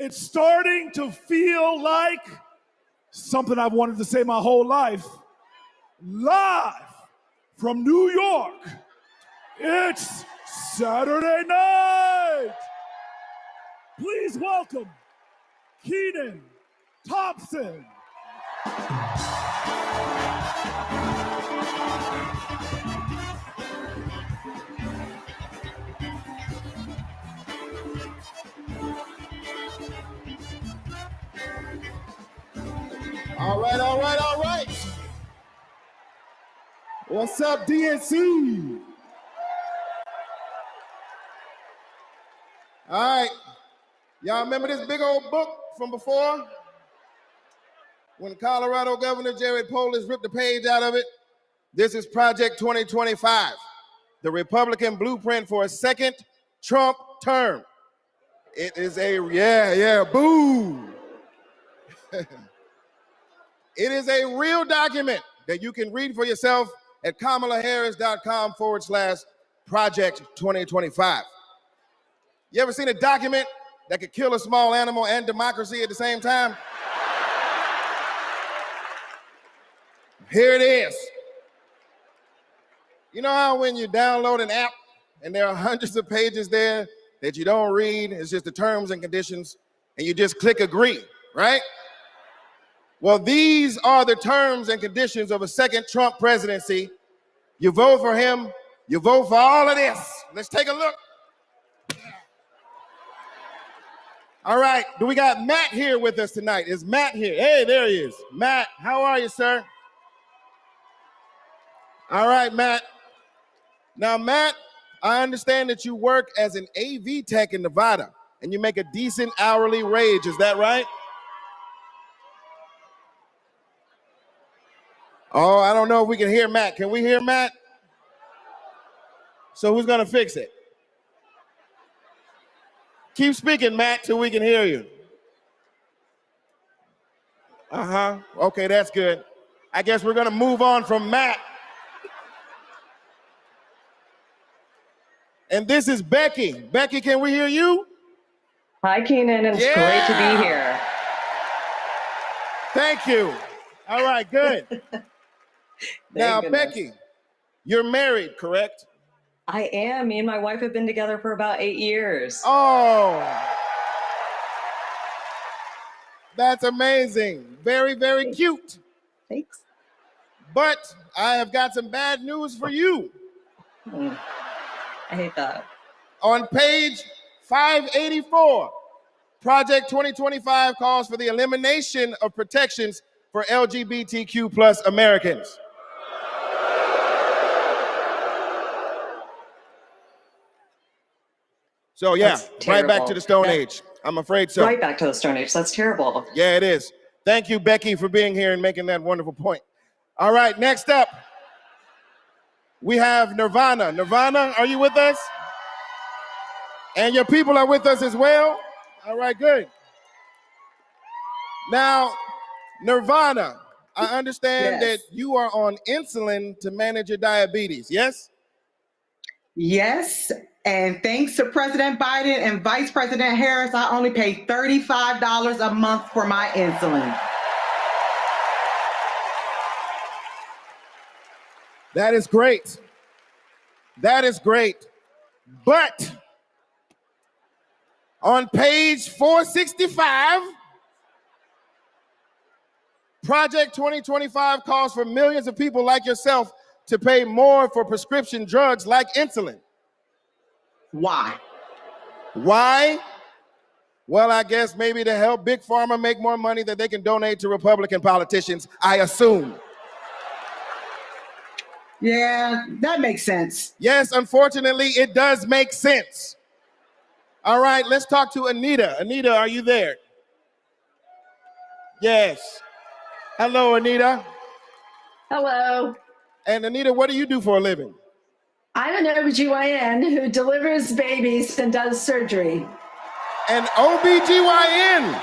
It's starting to feel like something I've wanted to say my whole life. Live from New York, it's Saturday night. Please welcome Kenan Thompson. All right. What's up, DNC? All right. Y'all remember this big old book from before? When Colorado Governor Jared Polis ripped the page out of it? This is Project 2025, the Republican blueprint for a second Trump term. It is boo. It is a real document that you can read for yourself at kamalaharris.com/Project 2025. You ever seen a document that could kill a small animal and democracy at the same time? Here it is. You know how when you download an app and there are hundreds of pages there that you don't read, it's just the terms and conditions, and you just click agree, right? Well, these are the terms and conditions of a second Trump presidency. You vote for him, you vote for all of this. Let's take a look. All right, do we got Matt here with us tonight? Is Matt here? Hey, there he is. Matt, how are you, sir? All right, Matt. Now, Matt, I understand that you work as an AV tech in Nevada, and you make a decent hourly wage, is that right? Oh, I don't know if we can hear Matt. Can we hear Matt? So who's gonna fix it? Keep speaking, Matt, till we can hear you. Okay, that's good. I guess we're gonna move on from Matt. And this is Becky. Becky, can we hear you? Hi, Kenan. It's great to be here. Thank you. All right, good. Now, Becky, you're married, correct? I am. Me and my wife have been together for about 8 years. Oh, that's amazing. Very, very cute. Thanks. But I have got some bad news for you. I hate that. On page 584, Project 2025 calls for the elimination of protections for LGBTQ plus Americans. So yeah, right back to the Stone Age. I'm afraid so. Right back to the Stone Age. That's terrible. Yeah, it is. Thank you, Becky, for being here and making that wonderful point. All right, next up, we have Nirvana. Nirvana, are you with us? And your people are with us as well? All right, good. Now, Nirvana, I understand that you are on insulin to manage your diabetes, yes? Yes, and thanks to President Biden and Vice President Harris, I only pay $35 a month for my insulin. That is great. That is great. But on page 465, Project 2025 calls for millions of people like yourself to pay more for prescription drugs like insulin. Why? Why? Well, I guess maybe to help Big Pharma make more money that they can donate to Republican politicians, I assume. Yeah, that makes sense. Yes, unfortunately, it does make sense. All right, let's talk to Anita. Anita, are you there? Yes. Hello, Anita. Hello. And Anita, what do you do for a living? I'm an OBGYN who delivers babies and does surgery. An OBGYN.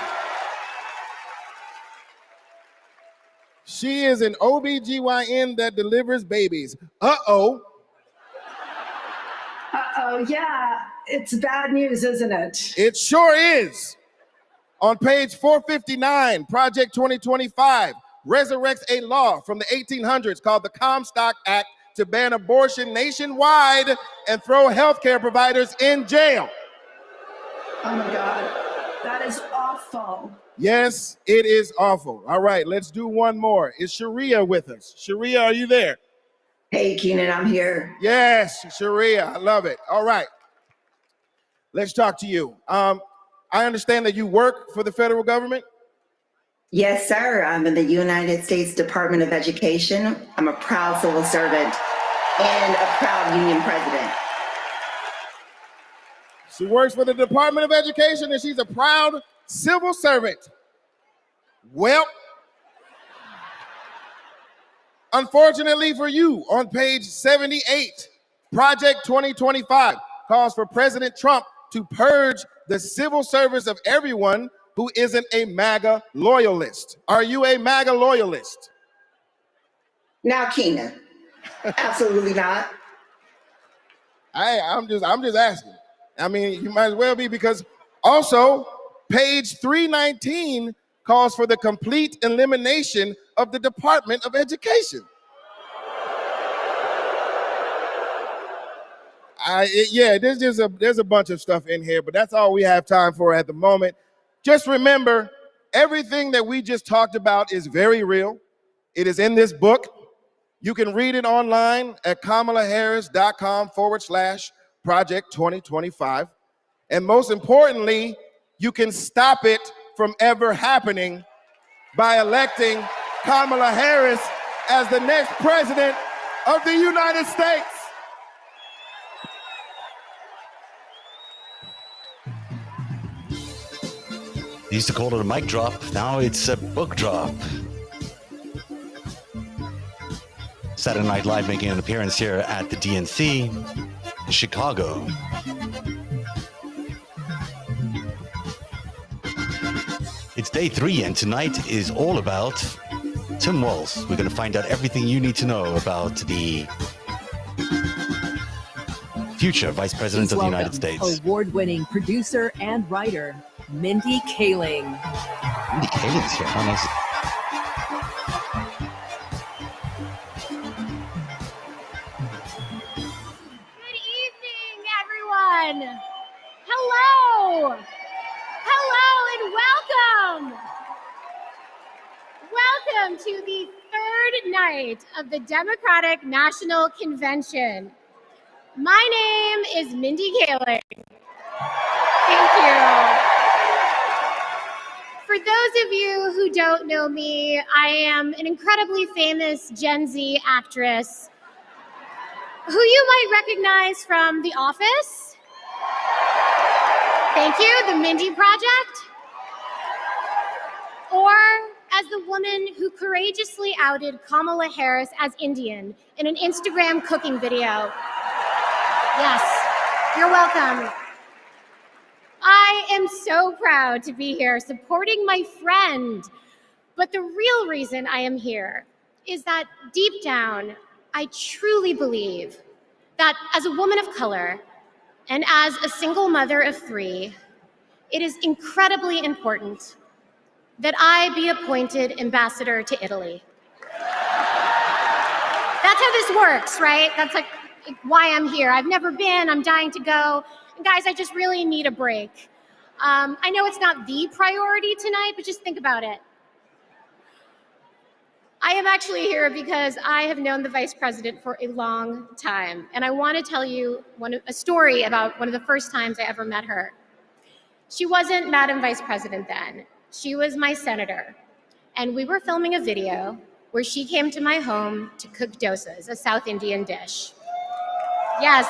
She is an OBGYN that delivers babies. Uh-oh. Uh-oh, yeah. It's bad news, isn't it? It sure is. On page 459, Project 2025 resurrects a law from the 1800s called the Comstock Act to ban abortion nationwide and throw healthcare providers in jail. Oh my God, that is awful. Yes, it is awful. All right, let's do one more. Is Sharia with us? Sharia, are you there? Hey, Keenan, I'm here. Yes, Sharia, I love it. All right, let's talk to you. I understand that you work for the federal government? Yes, sir. I'm in the United States Department of Education. I'm a proud civil servant and a proud union president. She works for the Department of Education and she's a proud civil servant. Well, unfortunately for you, on page 78, Project 2025 calls for President Trump to purge the civil service of everyone who isn't a MAGA loyalist. Are you a MAGA loyalist? Now, Keenan, absolutely not. I'm just asking. I mean, you might as well be, because also page 319 calls for the complete elimination of the Department of Education. There's a bunch of stuff in here, but that's all we have time for at the moment. Just remember, everything that we just talked about is very real. It is in this book. You can read it online at kamalaharris.com/Project 2025. And most importantly, you can stop it from ever happening by electing Kamala Harris as the next president of the United States. They used to call it a mic drop. Now it's a book drop. Saturday Night Live making an appearance here at the DNC in Chicago. It's day 3, and tonight is all about Tim Walz. We're going to find out everything you need to know about the future Vice President of the United States. Award-winning producer and writer, Mindy Kaling. Mindy Kaling's here. How nice. Good evening, everyone. Hello. Hello and welcome. Welcome to the third night of the Democratic National Convention. My name is Mindy Kaling. Thank you. For those of you who don't know me, I am an incredibly famous Gen Z actress who you might recognize from The Office. Thank you, The Mindy Project. Or as the woman who courageously outed Kamala Harris as Indian in an Instagram cooking video. Yes, you're welcome. I am so proud to be here supporting my friend. But the real reason I am here is that deep down, I truly believe that as a woman of color and as a single mother of 3, it is incredibly important that I be appointed ambassador to Italy. That's how this works, right? That's like why I'm here. I've never been, I'm dying to go. And guys, I just really need a break. I know it's not the priority tonight, but just think about it. I am actually here because I have known the vice president for a long time. And I want to tell you a story about one of the first times I ever met her. She wasn't Madam Vice President then. She was my senator. And we were filming a video where she came to my home to cook dosas, a South Indian dish. Yes.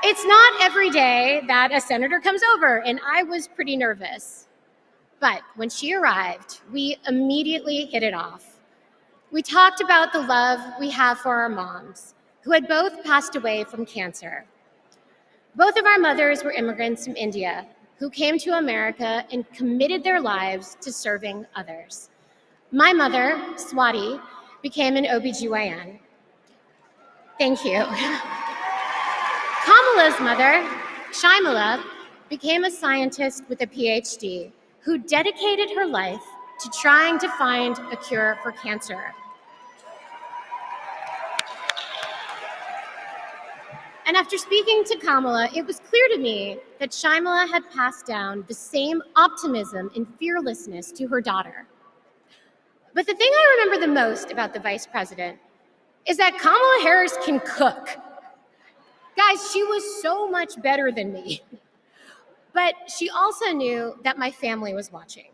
It's not every day that a senator comes over, and I was pretty nervous. But when she arrived, we immediately hit it off. We talked about the love we have for our moms, who had both passed away from cancer. Both of our mothers were immigrants from India who came to America and committed their lives to serving others. My mother, Swati, became an OBGYN. Thank you. Kamala's mother, Shyamala, became a scientist with a PhD who dedicated her life to trying to find a cure for cancer. And after speaking to Kamala, it was clear to me that Shyamala had passed down the same optimism and fearlessness to her daughter. But the thing I remember the most about the vice president is that Kamala Harris can cook. Guys, she was so much better than me. But she also knew that my family was watching.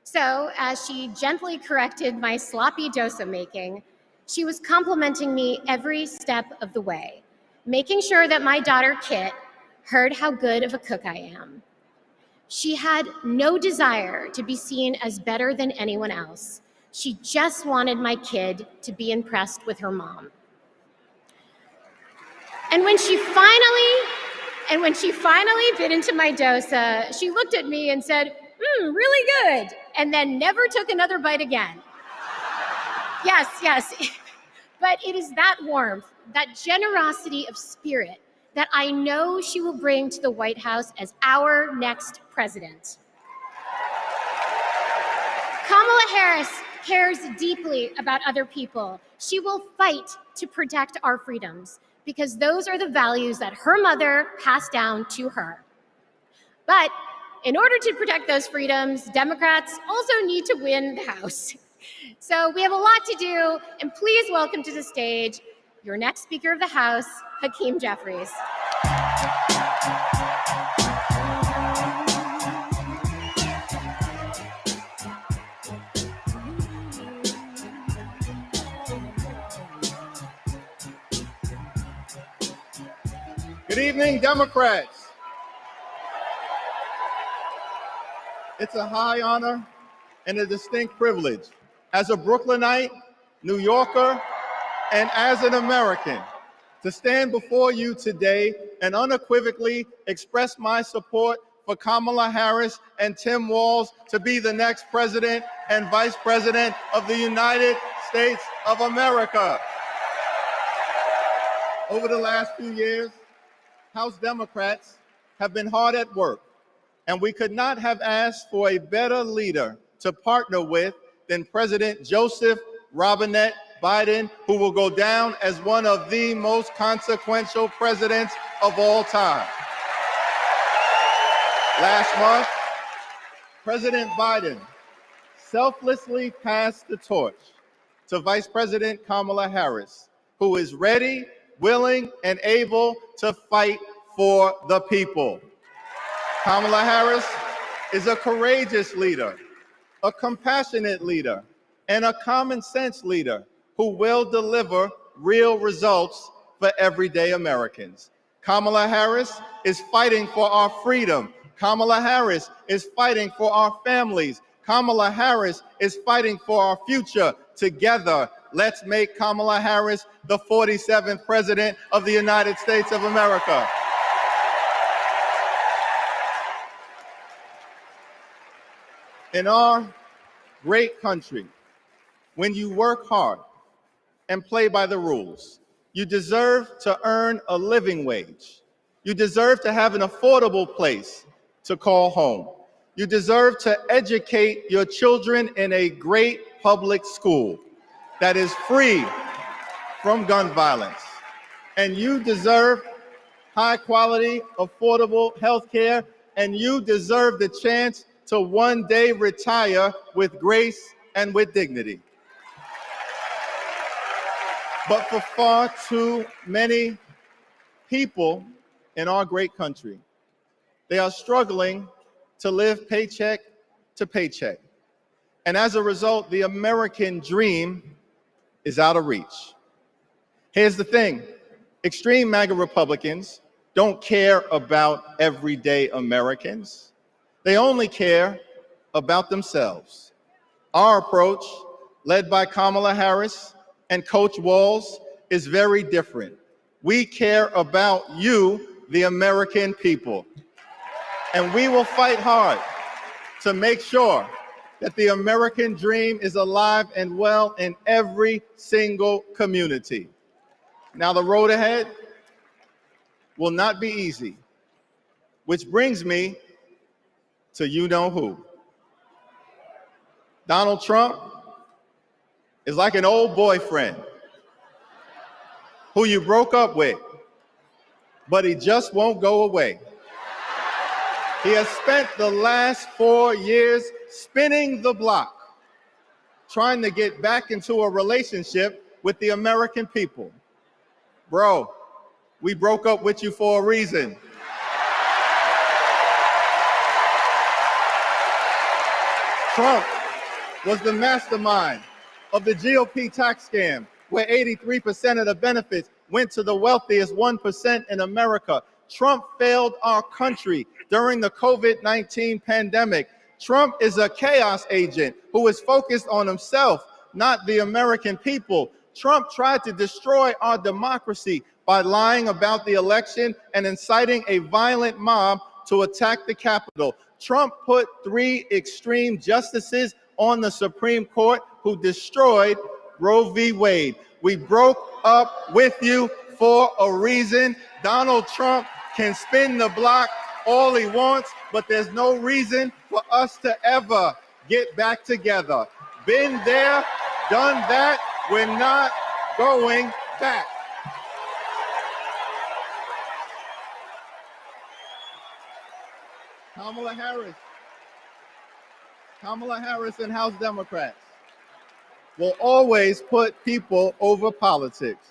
So as she gently corrected my sloppy dosa making, she was complimenting me every step of the way, making sure that my daughter Kit heard how good of a cook I am. She had no desire to be seen as better than anyone else. She just wanted my kid to be impressed with her mom. And when she finally bit into my dosa, she looked at me and said, really good, and then never took another bite again. Yes. But it is that warmth, that generosity of spirit that I know she will bring to the White House as our next president. Kamala Harris cares deeply about other people. She will fight to protect our freedoms because those are the values that her mother passed down to her. But in order to protect those freedoms, Democrats also need to win the House. So we have a lot to do, and please welcome to the stage your next Speaker of the House, Hakeem Jeffries. Good evening, Democrats. It's a high honor and a distinct privilege as a Brooklynite, New Yorker, and as an American to stand before you today and unequivocally express my support for Kamala Harris and Tim Walz to be the next president and vice president of the United States of America. Over the last few years, House Democrats have been hard at work, and we could not have asked for a better leader to partner with than President Joseph Robinette Biden, who will go down as one of the most consequential presidents of all time. Last month, President Biden selflessly passed the torch to Vice President Kamala Harris, who is ready, willing, and able to fight for the people. Kamala Harris is a courageous leader, a compassionate leader, and a common sense leader who will deliver real results for everyday Americans. Kamala Harris is fighting for our freedom. Kamala Harris is fighting for our families. Kamala Harris is fighting for our future. Together, let's make Kamala Harris the 47th President of the United States of America. In our great country, when you work hard and play by the rules, you deserve to earn a living wage. You deserve to have an affordable place to call home. You deserve to educate your children in a great public school that is free from gun violence. And you deserve high quality, affordable health care, and you deserve the chance to one day retire with grace and with dignity. But for far too many people in our great country, they are struggling to live paycheck to paycheck. And as a result, the American dream is out of reach. Here's the thing, extreme MAGA Republicans don't care about everyday Americans. They only care about themselves. Our approach, led by Kamala Harris and Coach Walz, is very different. We care about you, the American people. And we will fight hard to make sure that the American dream is alive and well in every single community. Now, the road ahead will not be easy, which brings me to you know who. Donald Trump is like an old boyfriend who you broke up with, but he just won't go away. He has spent the last 4 years spinning the block, trying to get back into a relationship with the American people. Bro, we broke up with you for a reason. Trump was the mastermind of the GOP tax scam, where 83% of the benefits went to the wealthiest 1% in America. Trump failed our country during the COVID-19 pandemic. Trump is a chaos agent who is focused on himself, not the American people. Trump tried to destroy our democracy by lying about the election and inciting a violent mob to attack the Capitol. Trump put 3 extreme justices on the Supreme Court who destroyed Roe v. Wade. We broke up with you for a reason. Donald Trump can spin the block all he wants, but there's no reason for us to ever get back together. Been there, done that. We're not going back. Kamala Harris and House Democrats will always put people over politics.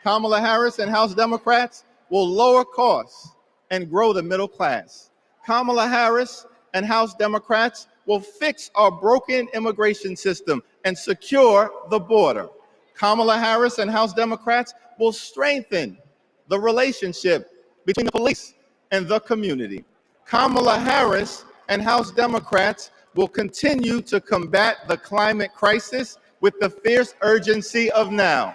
Kamala Harris and House Democrats will lower costs and grow the middle class. Kamala Harris and House Democrats will fix our broken immigration system and secure the border. Kamala Harris and House Democrats will strengthen the relationship between the police and the community. Kamala Harris and House Democrats will continue to combat the climate crisis with the fierce urgency of now.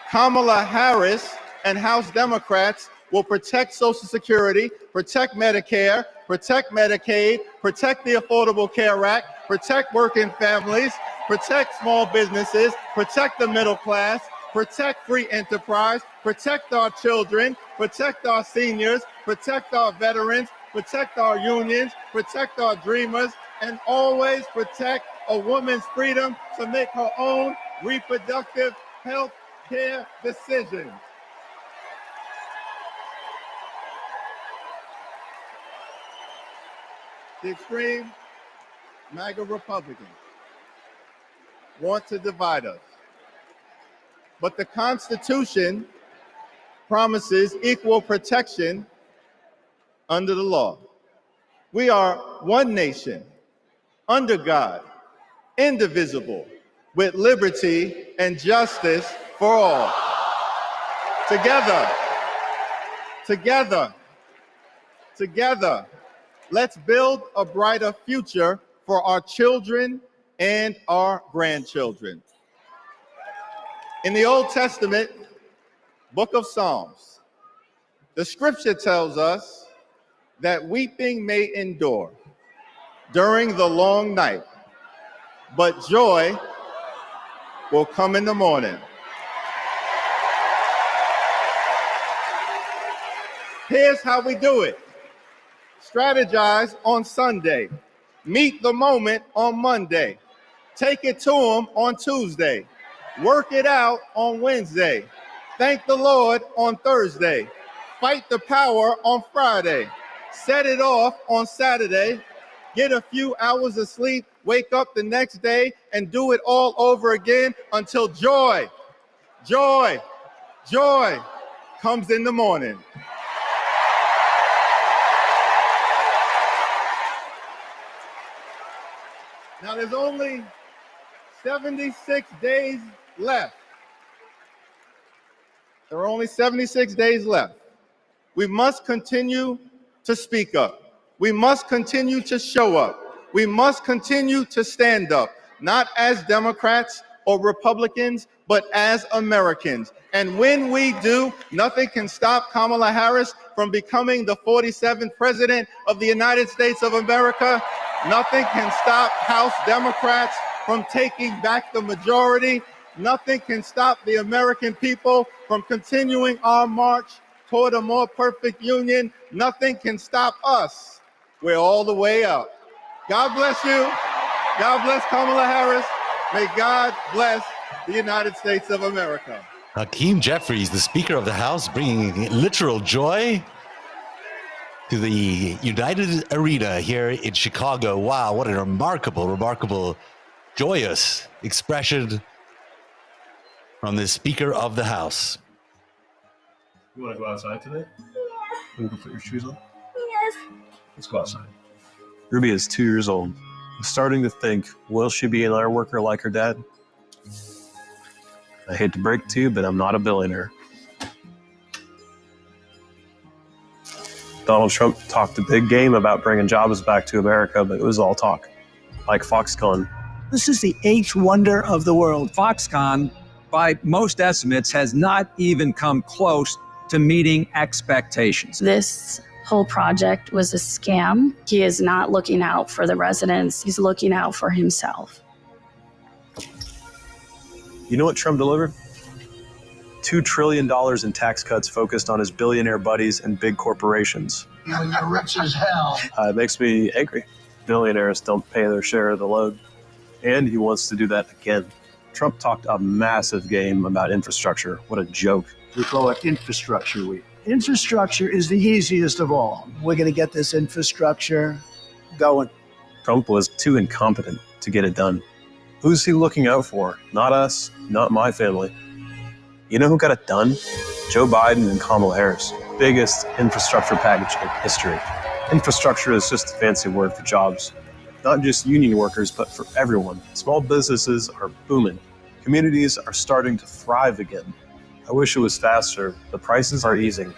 Kamala Harris and House Democrats will protect Social Security, protect Medicare, protect Medicaid, protect the Affordable Care Act, protect working families, protect small businesses, protect the middle class, protect free enterprise, protect our children, protect our seniors, protect our veterans, protect our unions, protect our dreamers, and always protect a woman's freedom to make her own reproductive health care decisions. The extreme MAGA Republicans want to divide us, but the Constitution promises equal protection under the law. We are one nation, under God, indivisible, with liberty and justice for all. Together, let's build a brighter future for our children and our grandchildren. In the Old Testament, book of Psalms, the scripture tells us that weeping may endure during the long night, but joy will come in the morning. Here's how we do it. Strategize on Sunday. Meet the moment on Monday. Take it to them on Tuesday. Work it out on Wednesday. Thank the Lord on Thursday. Fight the power on Friday. Set it off on Saturday. Get a few hours of sleep. Wake up the next day and do it all over again until joy comes in the morning. Now there's only 76 days left. There are only 76 days left. We must continue to speak up. We must continue to show up. We must continue to stand up, not as Democrats or Republicans, but as Americans. And when we do, nothing can stop Kamala Harris from becoming the 47th president of the United States of America. Nothing can stop House Democrats from taking back the majority. Nothing can stop the American people from continuing our march toward a more perfect union. Nothing can stop us. We're all the way up. God bless you. God bless Kamala Harris. May God bless the United States of America. Hakeem Jeffries, the Speaker of the House, bringing literal joy to the United Arena here in Chicago. Wow, what a remarkable, joyous expression from the Speaker of the House. You want to go outside today? You want to go put your shoes on? Yes. Let's go outside. Ruby is 2 years old. I'm starting to think, will she be an iron worker like her dad? I hate to break it to you, but I'm not a billionaire. Donald Trump talked a big game about bringing jobs back to America, but it was all talk, like Foxconn. This is the 8th wonder of the world. Foxconn, by most estimates, has not even come close to meeting expectations. This whole project was a scam. He is not looking out for the residents. He's looking out for himself. You know what Trump delivered? $2 trillion in tax cuts focused on his billionaire buddies and big corporations. You're rich as hell. It makes me angry. Billionaires don't pay their share of the load. And he wants to do that again. Trump talked a massive game about infrastructure. What a joke. We call it Infrastructure Week. Infrastructure is the easiest of all. We're going to get this infrastructure going. Trump was too incompetent to get it done. Who's he looking out for? Not us, not my family. You know who got it done? Joe Biden and Kamala Harris. Biggest infrastructure package in history. Infrastructure is just a fancy word for jobs. Not just union workers, but for everyone. Small businesses are booming. Communities are starting to thrive again. I wish it was faster. The prices are easing.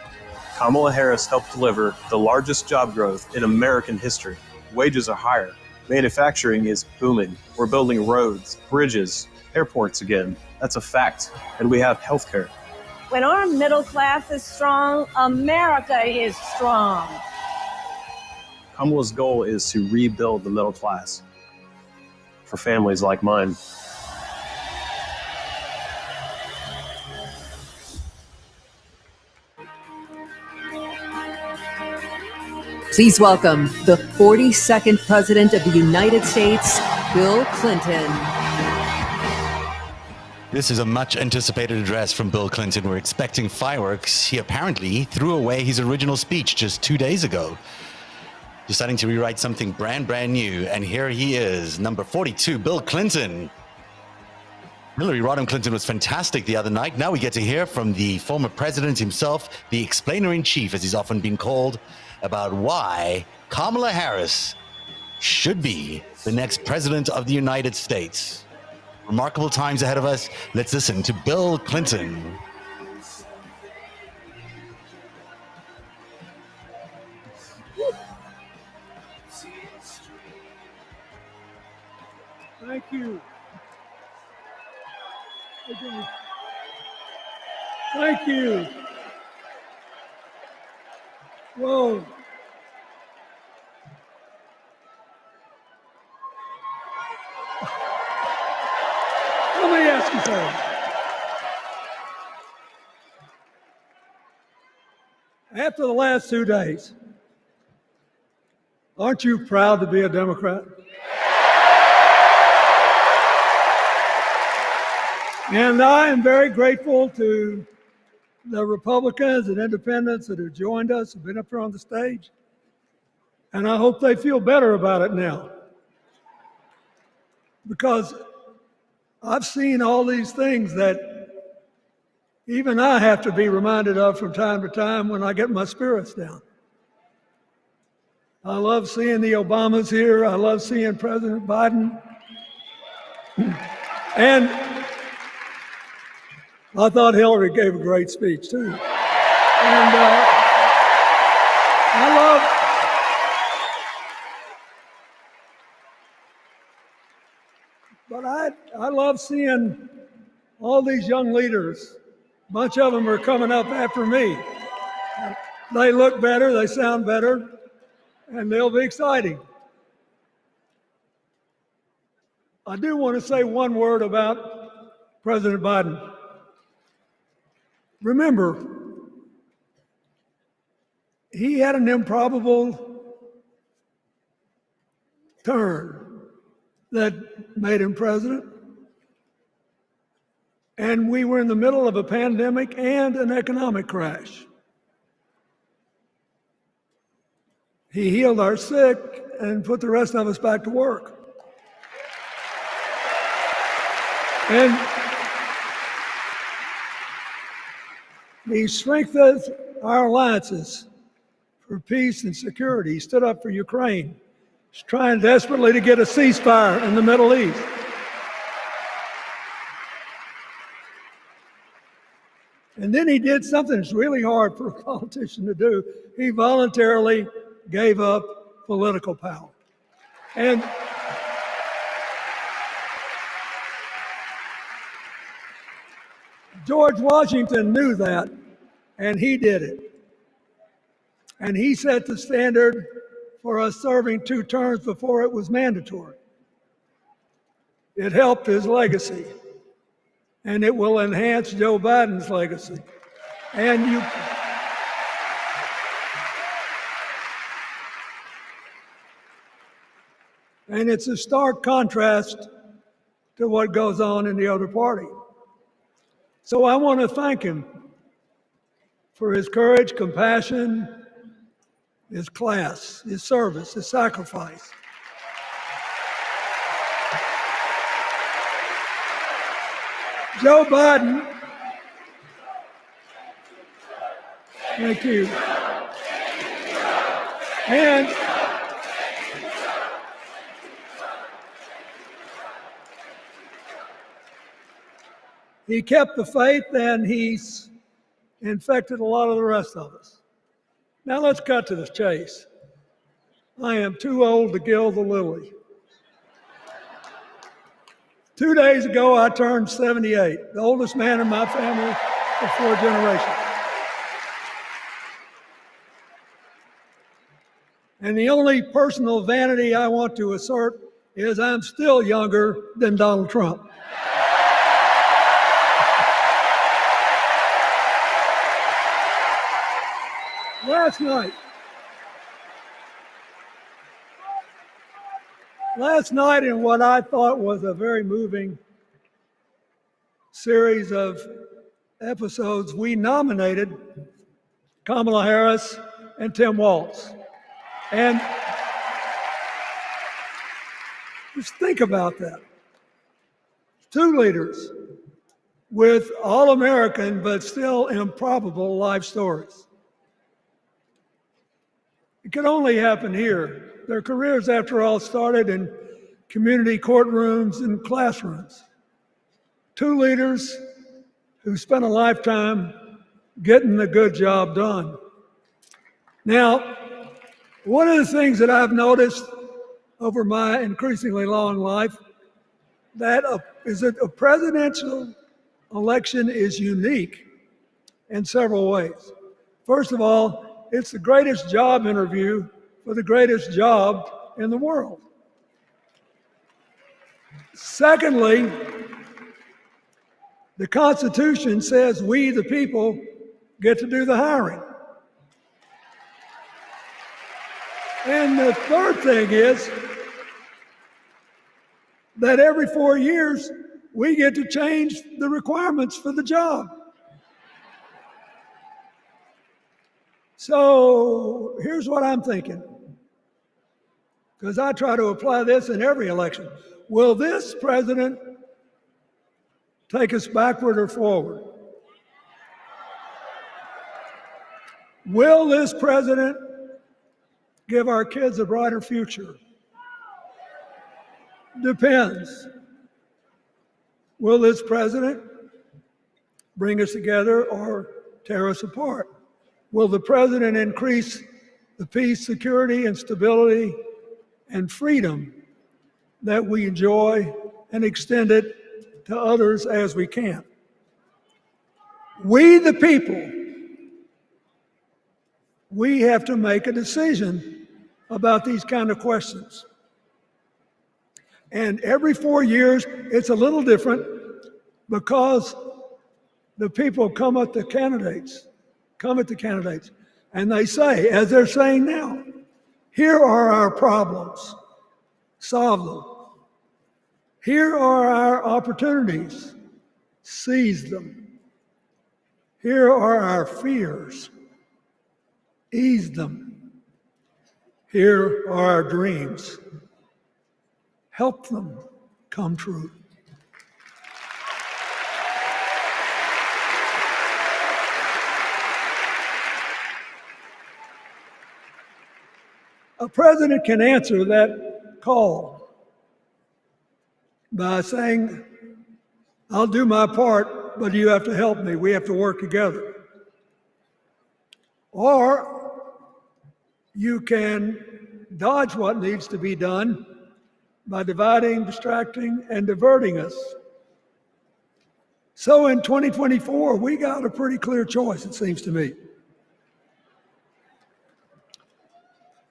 Kamala Harris helped deliver the largest job growth in American history. Wages are higher. Manufacturing is booming. We're building roads, bridges, airports again. That's a fact. And we have healthcare. When our middle class is strong, America is strong. Kamala's goal is to rebuild the middle class for families like mine. Please welcome the 42nd President of the United States, Bill Clinton. This is a much anticipated address from Bill Clinton. We're expecting fireworks. He apparently threw away his original speech just 2 days ago, deciding to rewrite something brand new. And here he is, number 42, Bill Clinton. Hillary Rodham Clinton was fantastic the other night. Now we get to hear from the former president himself, the explainer-in-chief, as he's often been called, about why Kamala Harris should be the next president of the United States. Remarkable times ahead of us. Let's listen to Bill Clinton. Thank you. Thank you. Whoa. Let me ask you something. After the last 2 days, aren't you proud to be a Democrat? And I am very grateful to the Republicans and independents that have joined us, have been up here on the stage. And I hope they feel better about it now. Because I've seen all these things that even I have to be reminded of from time to time when I get my spirits down. I love seeing the Obamas here. I love seeing President Biden. And I thought Hillary gave a great speech too. And I love seeing all these young leaders. A bunch of them are coming up after me. They look better, they sound better, and they'll be exciting. I do want to say one word about President Biden. Remember, he had an improbable turn that made him president. And we were in the middle of a pandemic and an economic crash. He healed our sick and put the rest of us back to work. And he strengthened our alliances for peace and security. He stood up for Ukraine. He's trying desperately to get a ceasefire in the Middle East. And then he did something that's really hard for a politician to do. He voluntarily gave up political power. And George Washington knew that, and he did it. And he set the standard for us serving 2 terms before it was mandatory. It helped his legacy, and it will enhance Joe Biden's legacy. And it's a stark contrast to what goes on in the other party. So I want to thank him for his courage, compassion, his class, his service, his sacrifice. Joe Biden, thank you. And he kept the faith, and he's infected a lot of the rest of us. Now let's cut to the chase. I am too old to gild the lily. 2 days ago, I turned 78, the oldest man in my family for 4 generations. And the only personal vanity I want to assert is I'm still younger than Donald Trump. Last night, in what I thought was a very moving series of episodes, we nominated Kamala Harris and Tim Walz. And just think about that. 2 leaders with all-American but still improbable life stories. It could only happen here. Their careers, after all, started in community courtrooms and classrooms. 2 leaders who spent a lifetime getting the good job done. Now, one of the things that I've noticed over my increasingly long life, is that a presidential election is unique in several ways. First of all, it's the greatest job interview for the greatest job in the world. Secondly, the Constitution says we, the people, get to do the hiring. And the third thing is that every 4 years, we get to change the requirements for the job. So here's what I'm thinking, because I try to apply this in every election. Will this president take us backward or forward? Will this president give our kids a brighter future? Depends. Will this president bring us together or tear us apart? Will the president increase the peace, security, and stability and freedom that we enjoy and extend it to others as we can? We, the people, we have to make a decision about these kind of questions. And every 4 years, it's a little different because the people come at the candidates, and they say, as they're saying now, here are our problems, solve them. Here are our opportunities. Seize them. Here are our fears. Ease them. Here are our dreams. Help them come true. A president can answer that call by saying, I'll do my part, but you have to help me. We have to work together. Or you can dodge what needs to be done by dividing, distracting, and diverting us. So in 2024, we got a pretty clear choice, it seems to me.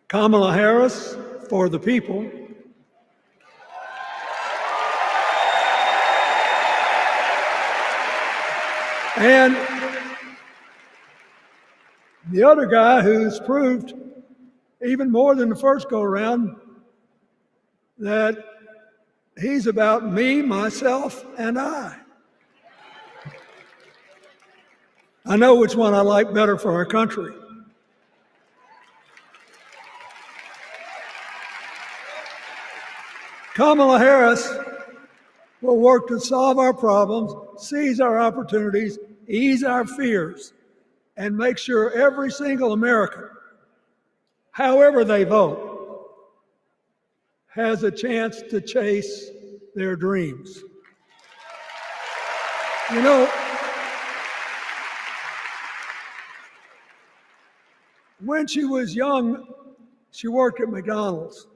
Kamala Harris for the people, and the other guy who's proved even more than the first go around that he's about me, myself, and I. I know which one I like better for our country. Kamala Harris will work to solve our problems, seize our opportunities, ease our fears, and make sure every single American, however they vote, has a chance to chase their dreams. You know, when she was young, she worked at McDonald's.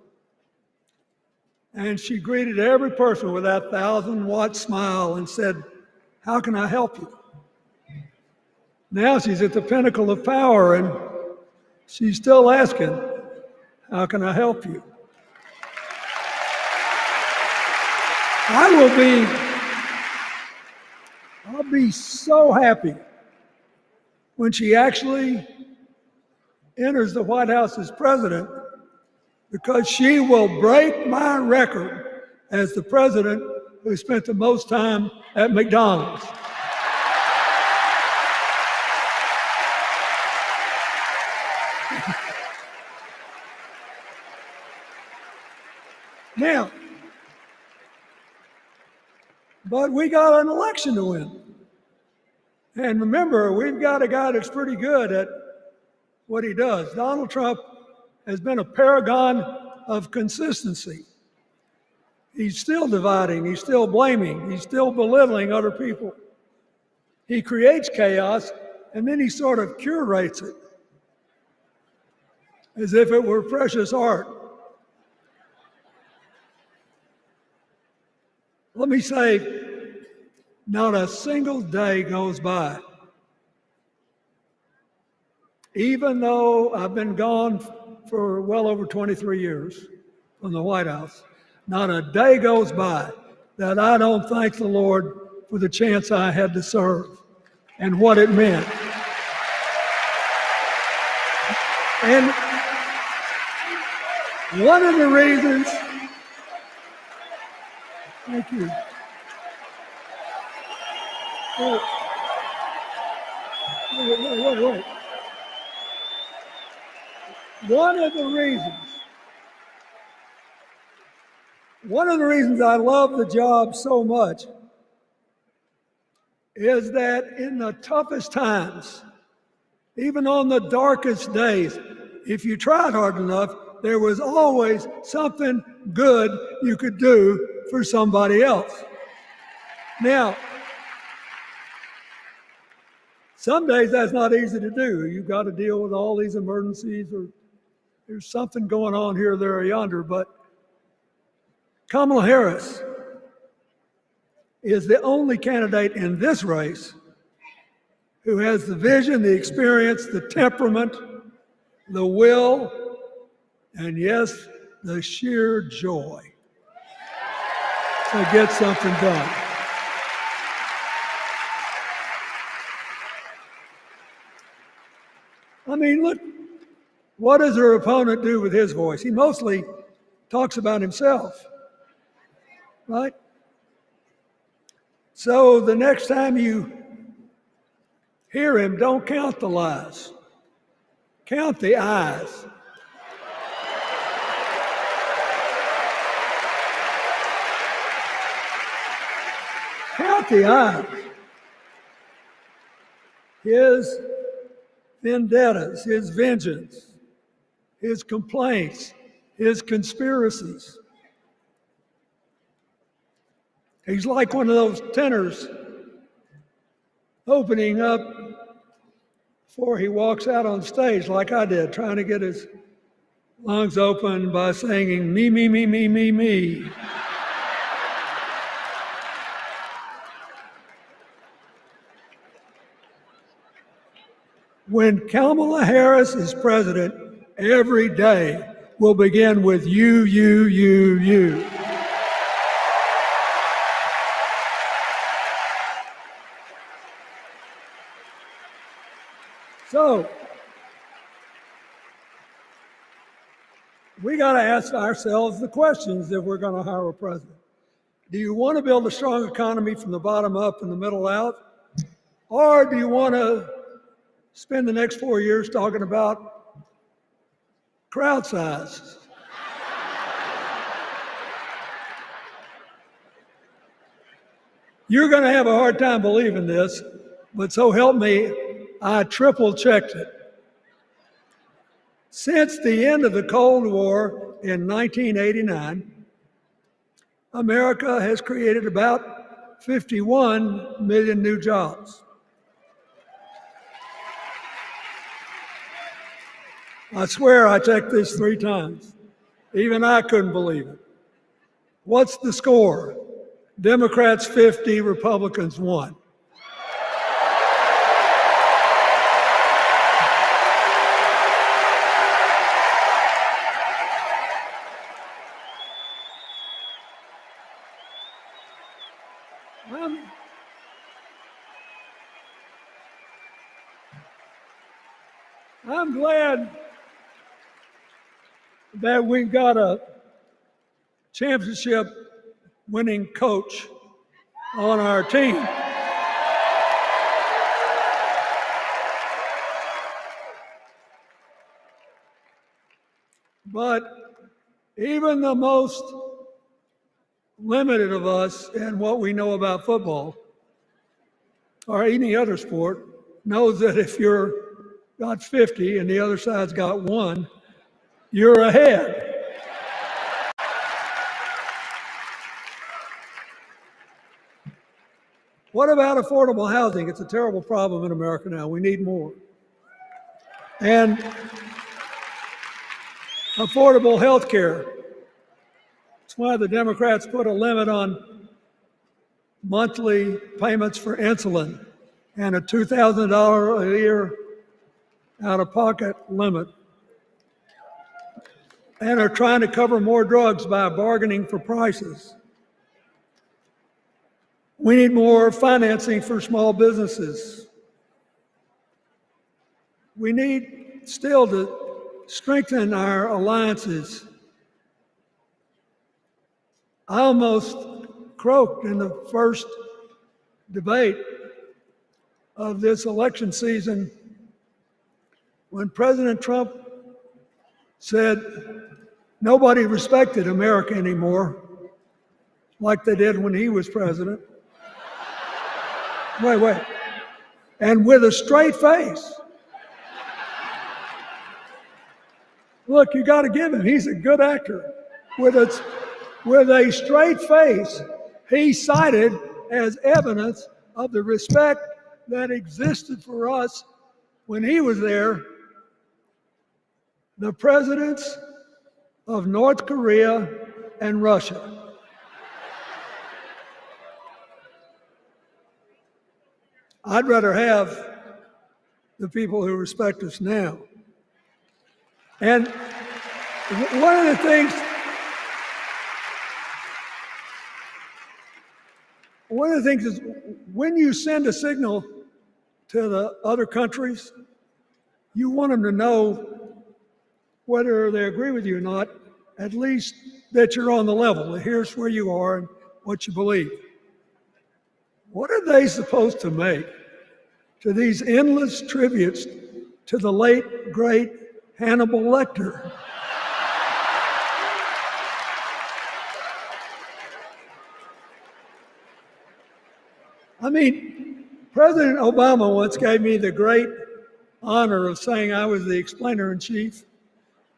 And she greeted every person with that 1,000-watt smile and said, "How can I help you?" Now she's at the pinnacle of power and she's still asking, "How can I help you?" I'll be so happy when she actually enters the White House as president, because she will break my record as the president who spent the most time at McDonald's. Now, but we got an election to win. And remember, we've got a guy that's pretty good at what he does. Donald Trump has been a paragon of consistency. He's still dividing, he's still blaming, he's still belittling other people. He creates chaos and then he sort of curates it as if it were precious art. Let me say, not a single day goes by, even though I've been gone for well over 23 years from the White House, not a day goes by that I don't thank the Lord for the chance I had to serve and what it meant. And one of the reasons, thank you. Wait. One of the reasons I love the job so much is that in the toughest times, even on the darkest days, if you tried hard enough, there was always something good you could do for somebody else. Now, some days that's not easy to do. You've got to deal with all these emergencies, or there's something going on here, there, or yonder. But Kamala Harris is the only candidate in this race who has the vision, the experience, the temperament, the will, and yes, the sheer joy to get something done. I mean, look, what does her opponent do with his voice? He mostly talks about himself, right? So the next time you hear him, don't count the lies. Count the eyes. Count the eyes. His vendettas, his vengeance, his complaints, his conspiracies. He's like one of those tenors opening up before he walks out on stage, like I did, trying to get his lungs open by singing me, me, me, me, me, me. When Kamala Harris is president, every day will begin with you, you, you, you. So, we got to ask ourselves the questions if we're going to hire a president. Do you want to build a strong economy from the bottom up and the middle out? Or do you want to spend the next 4 years talking about crowd size? You're going to have a hard time believing this, but so help me, I triple checked it. Since the end of the Cold War in 1989, America has created about 51 million new jobs. I swear I checked this 3 times. Even I couldn't believe it. What's the score? Democrats 50, Republicans 1. I'm glad that we've got a championship winning coach on our team. But even the most limited of us in what we know about football or any other sport knows that if you're got 50 and the other side's got 1, you're ahead. What about affordable housing? It's a terrible problem in America now. We need more. And affordable health care. That's why the Democrats put a limit on monthly payments for insulin and a $2,000 a year out-of-pocket limit, and are trying to cover more drugs by bargaining for prices. We need more financing for small businesses. We need still to strengthen our alliances. I almost croaked in the first debate of this election season when President Trump said nobody respected America anymore like they did when he was president. Wait. And with a straight face. Look, you got to give him, he's a good actor. With a straight face, he cited as evidence of the respect that existed for us when he was there the presidents of North Korea and Russia. I'd rather have the people who respect us now. And one of the things is when you send a signal to the other countries, you want them to know whether they agree with you or not, at least that you're on the level. Here's where you are and what you believe. What are they supposed to make to these endless tributes to the late, great Hannibal Lecter? I mean, President Obama once gave me the great honor of saying I was the explainer-in-chief.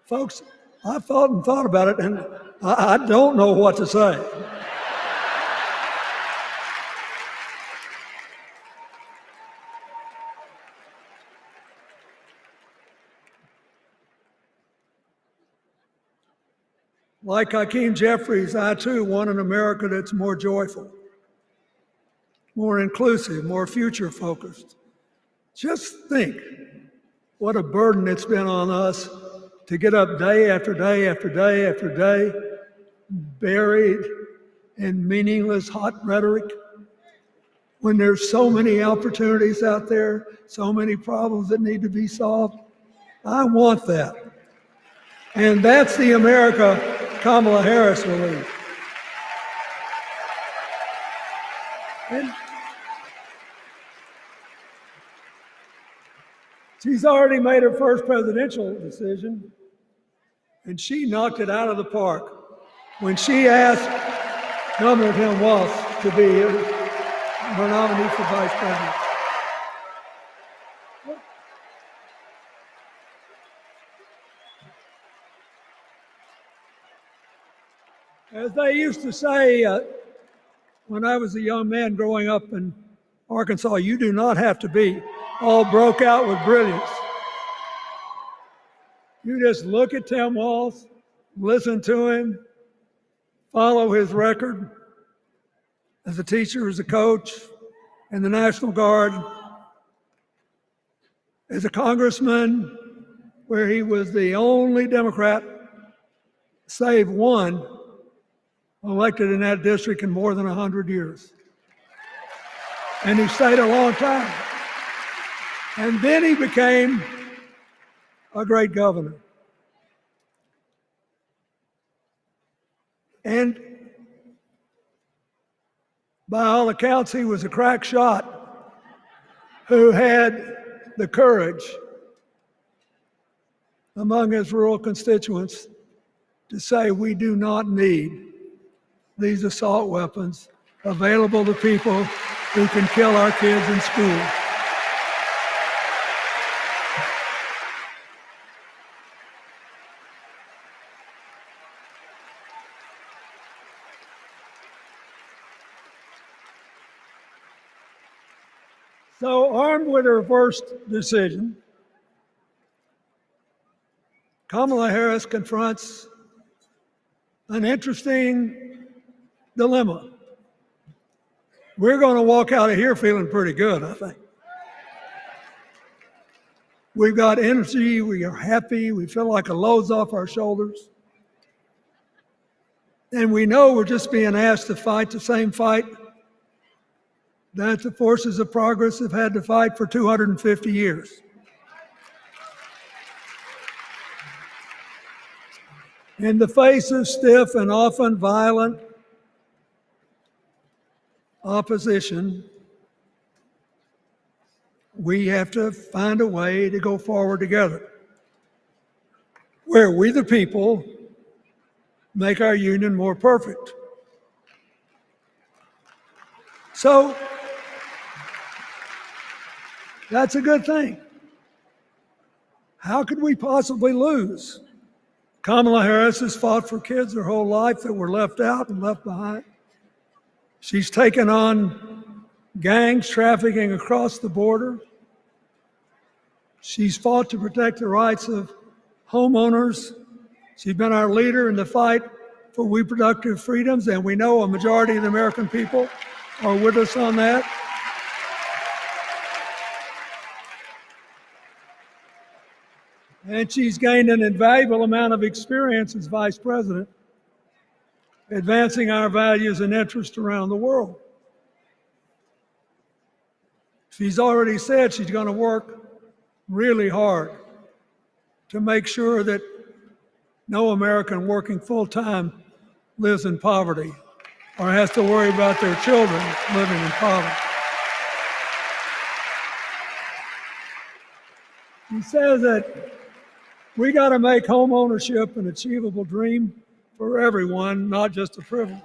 Folks, I've thought and thought about it, and I don't know what to say. Like Hakeem Jeffries, I too want an America that's more joyful, more inclusive, more future-focused. Just think what a burden it's been on us to get up day after day after day after day, buried in meaningless hot rhetoric, when there's so many opportunities out there, so many problems that need to be solved. I want that. And that's the America Kamala Harris will lead. And she's already made her first presidential decision, and she knocked it out of the park when she asked Governor Tim Walz to be her nominee for vice president. As they used to say when I was a young man growing up in Arkansas, you do not have to be all broke out with brilliance. You just look at Tim Walz, listen to him, follow his record as a teacher, as a coach in the National Guard, as a congressman, where he was the only Democrat, save one, elected in that district in more than 100 years. And he stayed a long time. And then he became a great governor. And by all accounts, he was a crack shot who had the courage among his rural constituents to say, we do not need these assault weapons available to people who can kill our kids in school. So, armed with her first decision, Kamala Harris confronts an interesting dilemma. We're going to walk out of here feeling pretty good, I think. We've got energy, we are happy, we feel like a load's off our shoulders. And we know we're just being asked to fight the same fight that the forces of progress have had to fight for 250 years. In the face of stiff and often violent opposition, we have to find a way to go forward together, where we the people make our union more perfect. So that's a good thing. How could we possibly lose? Kamala Harris has fought for kids her whole life that were left out and left behind. She's taken on gangs trafficking across the border. She's fought to protect the rights of homeowners. She's been our leader in the fight for reproductive freedoms, and we know a majority of the American people are with us on that. And she's gained an invaluable amount of experience as vice president, advancing our values and interests around the world. She's already said she's going to work really hard to make sure that no American working full-time lives in poverty or has to worry about their children living in poverty. He says that we got to make home ownership an achievable dream for everyone, not just a privilege.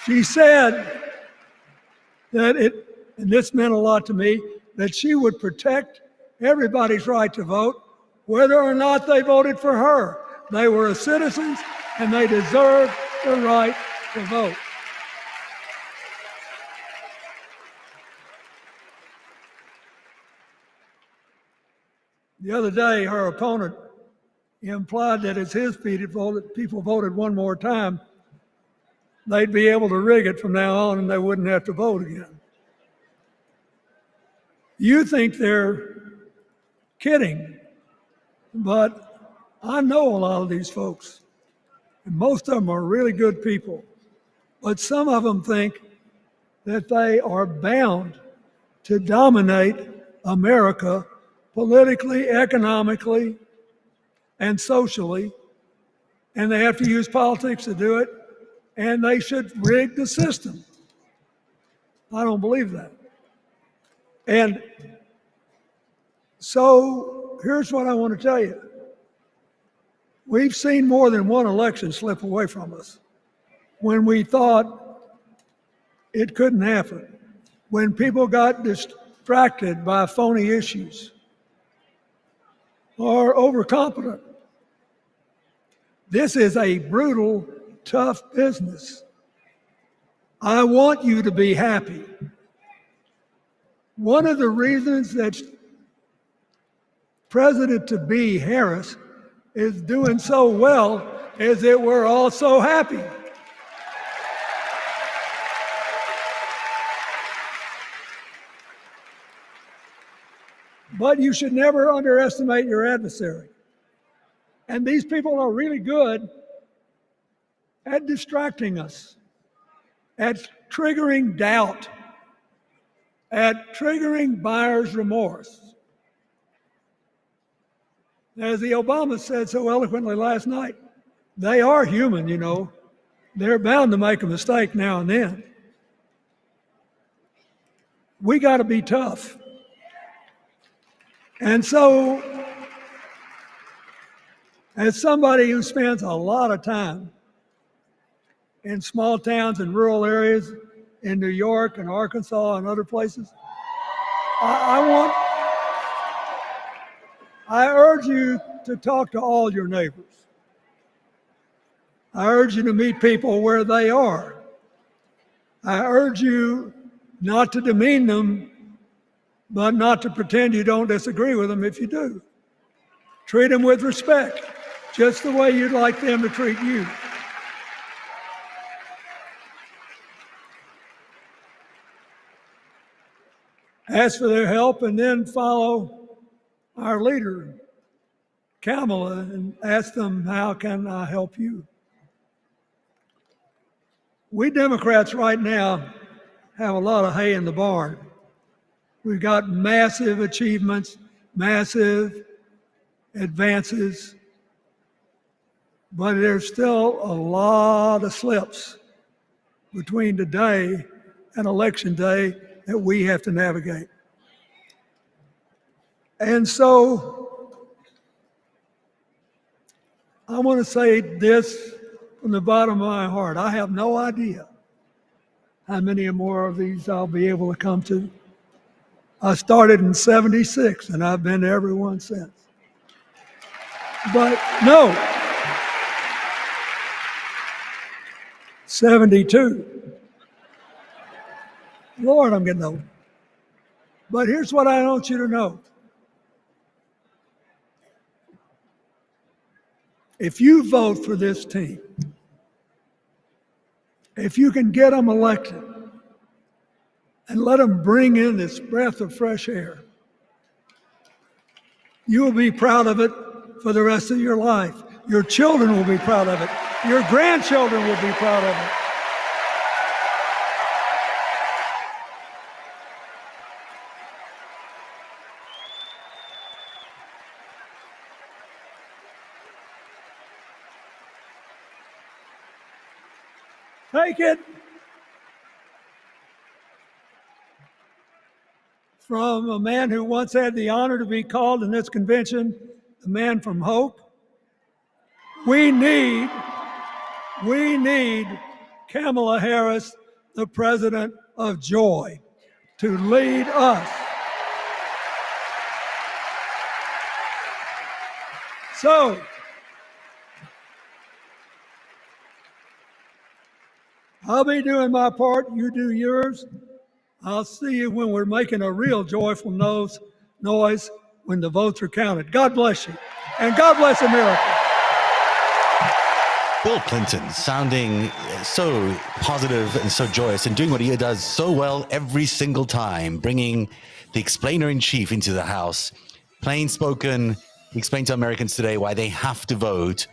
She said that and this meant a lot to me, that she would protect everybody's right to vote, whether or not they voted for her. They were citizens and they deserved the right to vote. The other day, her opponent implied that as his people voted one more time, they'd be able to rig it from now on and they wouldn't have to vote again. You think they're kidding, but I know a lot of these folks, and most of them are really good people, but some of them think that they are bound to dominate America politically, economically, and socially, and they have to use politics to do it, and they should rig the system. I don't believe that. And so here's what I want to tell you. We've seen more than one election slip away from us when we thought it couldn't happen, when people got distracted by phony issues or overconfident. This is a brutal, tough business. I want you to be happy. One of the reasons that President-to-be Harris is doing so well is that we're all so happy. But you should never underestimate your adversary. And these people are really good at distracting us, at triggering doubt, at triggering buyer's remorse. As the Obama said so eloquently last night, they are human, you know. They're bound to make a mistake now and then. We got to be tough. And so, as somebody who spends a lot of time in small towns and rural areas in New York and Arkansas and other places, I urge you to talk to all your neighbors. I urge you to meet people where they are. I urge you not to demean them, but not to pretend you don't disagree with them if you do. Treat them with respect, just the way you'd like them to treat you. Ask for their help and then follow our leader, Kamala, and ask them, how can I help you? We Democrats right now have a lot of hay in the barn. We've got massive achievements, massive advances, but there's still a lot of slips between today and Election Day that we have to navigate. And so I want to say this from the bottom of my heart. I have no idea how many more of these I'll be able to come to. I started in '76 and I've been to every one since. But no, 72. Lord, I'm getting old. But here's what I want you to know. If you vote for this team, if you can get them elected and let them bring in this breath of fresh air, you will be proud of it for the rest of your life. Your children will be proud of it. Your grandchildren will be proud of it. Take it from a man who once had the honor to be called in this convention the man from hope. We need Kamala Harris, the president of joy, to lead us. So, I'll be doing my part, you do yours. I'll see you when we're making a real joyful noise when the votes are counted. God bless you, and God bless America. Bill Clinton sounding so positive and so joyous and doing what he does so well every single time, bringing the explainer-in-chief into the House. Plain spoken, he explained to Americans today why they have to vote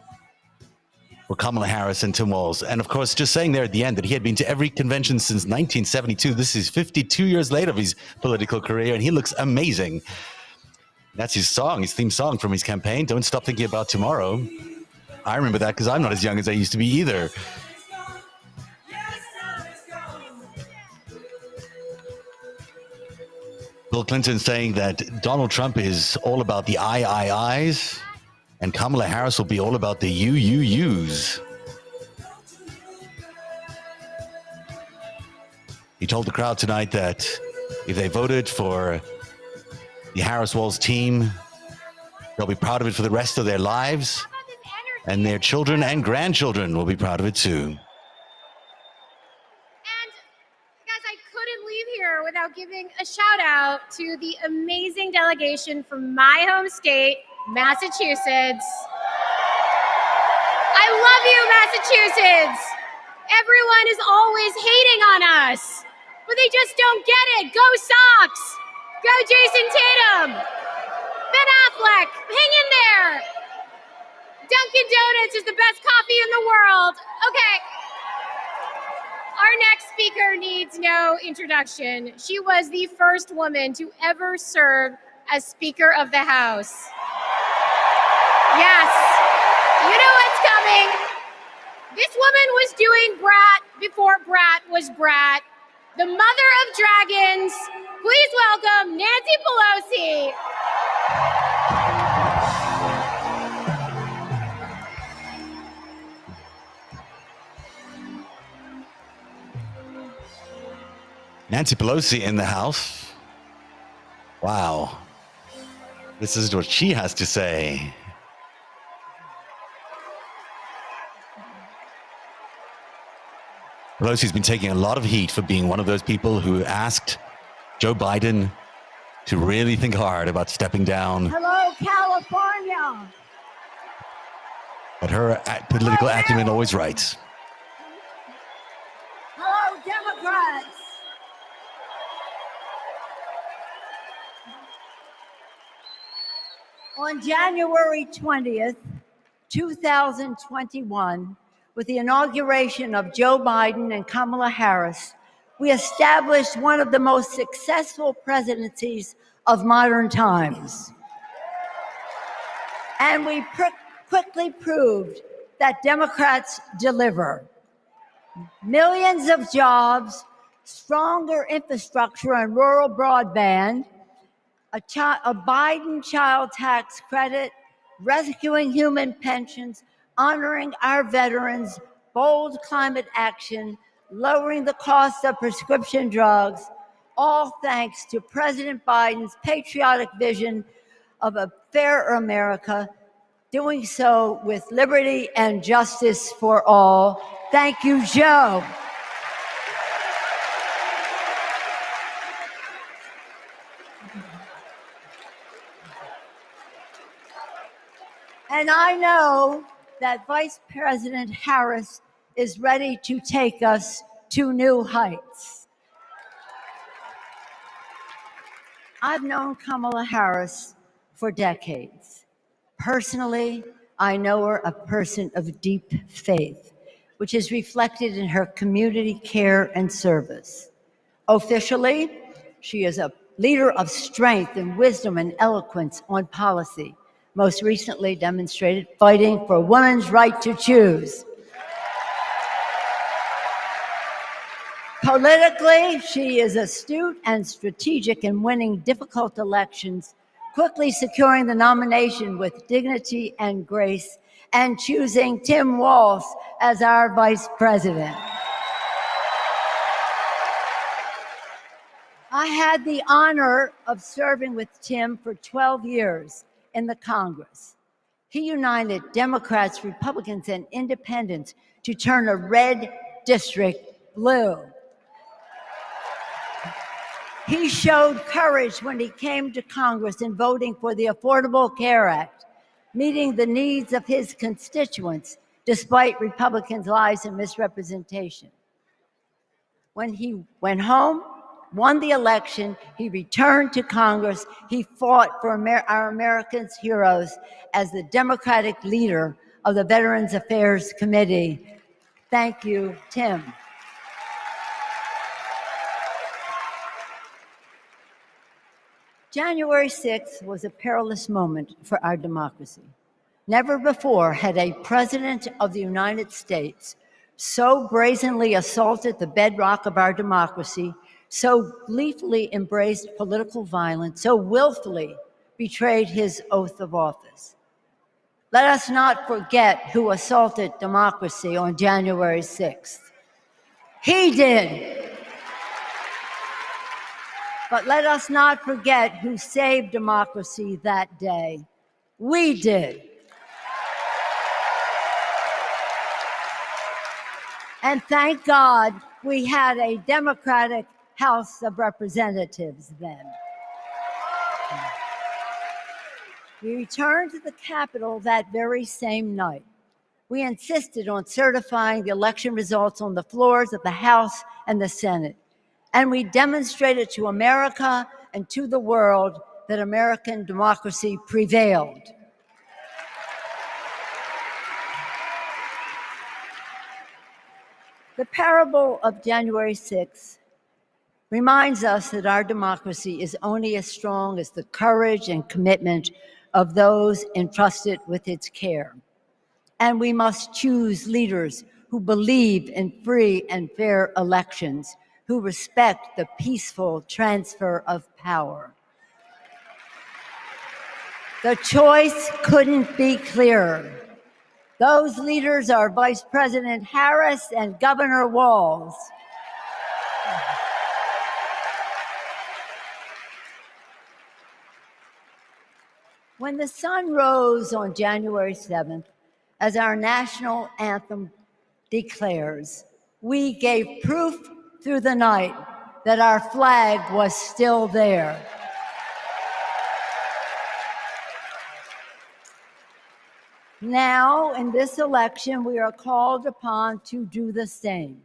for Kamala Harris and Tim Walz. And of course, just saying there at the end that he had been to every convention since 1972. This is 52 years later of his political career, and he looks amazing. That's his song, his theme song from his campaign, Don't Stop Thinking About Tomorrow. I remember that because I'm not as young as I used to be either. Bill Clinton saying that Donald Trump is all about the I's, and Kamala Harris will be all about the U's. He told the crowd tonight that if they voted for the Harris-Walz team, they'll be proud of it for the rest of their lives, and their children and grandchildren will be proud of it too. Here without giving a shout out to the amazing delegation from my home state, Massachusetts. I love you, Massachusetts. Everyone is always hating on us, but they just don't get it. Go Sox. Go Jason Tatum. Ben Affleck, hang in there. Dunkin' Donuts is the best coffee in the world. Okay. Our next speaker needs no introduction. She was the first woman to ever serve as Speaker of the House. Yes, you know what's coming. This woman was doing Brat before Brat was Brat. The mother of dragons. Please welcome Nancy Pelosi. Nancy Pelosi in the House. Wow. This is what she has to say. Pelosi's been taking a lot of heat for being one of those people who asked Joe Biden to really think hard about stepping down. Hello, California. But her political acumen always writes. Hello, Democrats. On January 20th, 2021, with the inauguration of Joe Biden and Kamala Harris, we established one of the most successful presidencies of modern times. And we quickly proved that Democrats deliver. Millions of jobs, stronger infrastructure and rural broadband, a Biden child tax credit, rescuing human pensions, honoring our veterans, bold climate action, lowering the cost of prescription drugs, all thanks to President Biden's patriotic vision of a fairer America, doing so with liberty and justice for all. Thank you, Joe. And I know that Vice President Harris is ready to take us to new heights. I've known Kamala Harris for decades. Personally, I know her a person of deep faith, which is reflected in her community care and service. Officially, she is a leader of strength and wisdom and eloquence on policy, most recently demonstrated fighting for women's right to choose. Politically, she is astute and strategic in winning difficult elections, quickly securing the nomination with dignity and grace, and choosing Tim Walz as our vice president. I had the honor of serving with Tim for 12 years in the Congress. He united Democrats, Republicans, and independents to turn a red district blue. He showed courage when he came to Congress in voting for the Affordable Care Act, meeting the needs of his constituents despite Republicans' lies and misrepresentation. When he went home, won the election, he returned to Congress. He fought for our Americans' heroes as the Democratic leader of the Veterans Affairs Committee. Thank you, Tim. January 6th was a perilous moment for our democracy. Never before had a president of the United States so brazenly assaulted the bedrock of our democracy, so gleefully embraced political violence, so willfully betrayed his oath of office. Let us not forget who assaulted democracy on January 6th. He did. But let us not forget who saved democracy that day. We did. And thank God we had a Democratic House of Representatives then. We returned to the Capitol that very same night. We insisted on certifying the election results on the floors of the House and the Senate. And we demonstrated to America and to the world that American democracy prevailed. The parable of January 6th reminds us that our democracy is only as strong as the courage and commitment of those entrusted with its care. And we must choose leaders who believe in free and fair elections, who respect the peaceful transfer of power. The choice couldn't be clearer. Those leaders are Vice President Harris and Governor Walz. When the sun rose on January 7th, as our national anthem declares, we gave proof through the night that our flag was still there. Now, in this election, we are called upon to do the same,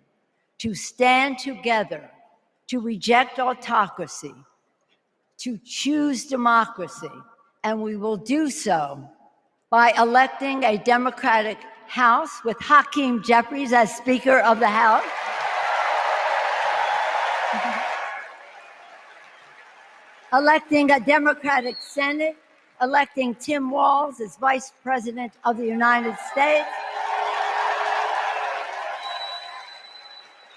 to stand together, to reject autocracy, to choose democracy, and we will do so by electing a Democratic House with Hakeem Jeffries as Speaker of the House, electing a Democratic Senate, electing Tim Walz as Vice President of the United States,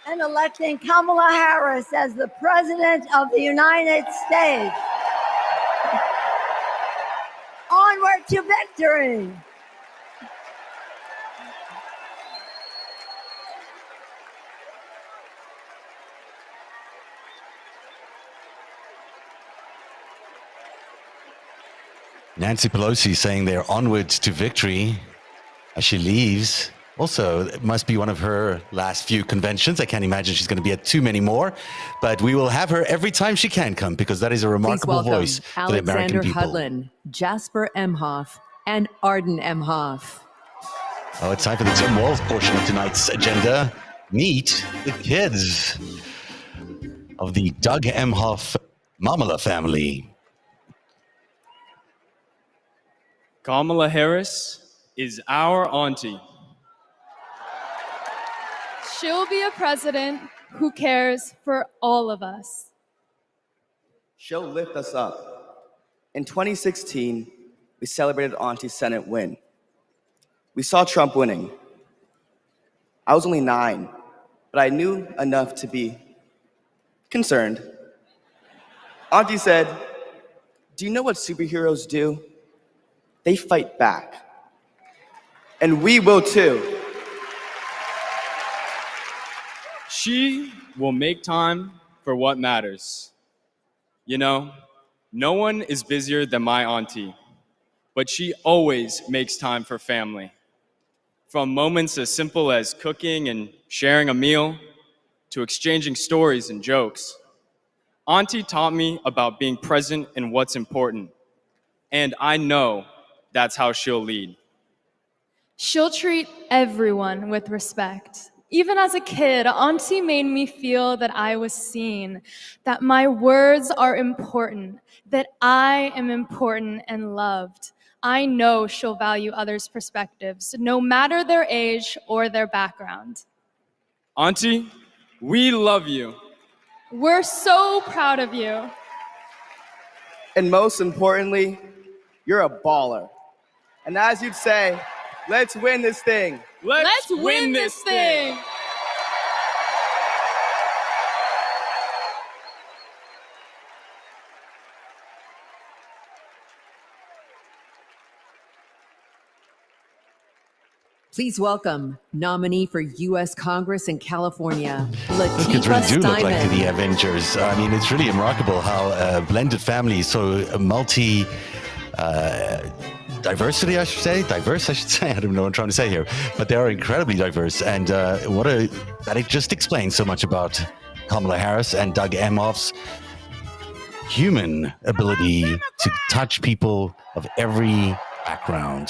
and electing Kamala Harris as the President of the United States. Onward to victory! Nancy Pelosi saying they're onwards to victory as she leaves. Also, it must be one of her last few conventions. I can't imagine she's going to be at too many more, but we will have her every time she can come because that is a remarkable voice for the American people. Hudlin, Jasper Emhoff, and Arden Emhoff. Oh, it's time for the Tim Walz portion of tonight's agenda. Meet the kids of the Doug Emhoff Mamala family. Kamala Harris is our auntie. She'll be a president who cares for all of us. She'll lift us up. In 2016, we celebrated Auntie's Senate win. We saw Trump winning. I was only 9, but I knew enough to be concerned, Auntie said, "Do you know what superheroes do? They fight back. And we will too." She will make time for what matters. You know, no one is busier than my auntie, but she always makes time for family. From moments as simple as cooking and sharing a meal to exchanging stories and jokes. Auntie taught me about being present in what's important, and I know that's how she'll lead. She'll treat everyone with respect. Even as a kid, Auntie made me feel that I was seen, that my words are important, that I am important and loved. I know she'll value others' perspectives, no matter their age or their background. Auntie, we love you. We're so proud of you. And most importantly, you're a baller. And as you'd say, let's win this thing. Let's win this thing. Please welcome nominee for U.S. Congress in California, Those kids Latifah really do look like Steinman. the Avengers. I mean, it's really remarkable how a blended family, so multi diversity, I should say. Diverse, I should say. I don't know what I'm trying to say here. But they are incredibly diverse. And that it just explains so much about Kamala Harris and Doug Emhoff's human ability to touch people of every background.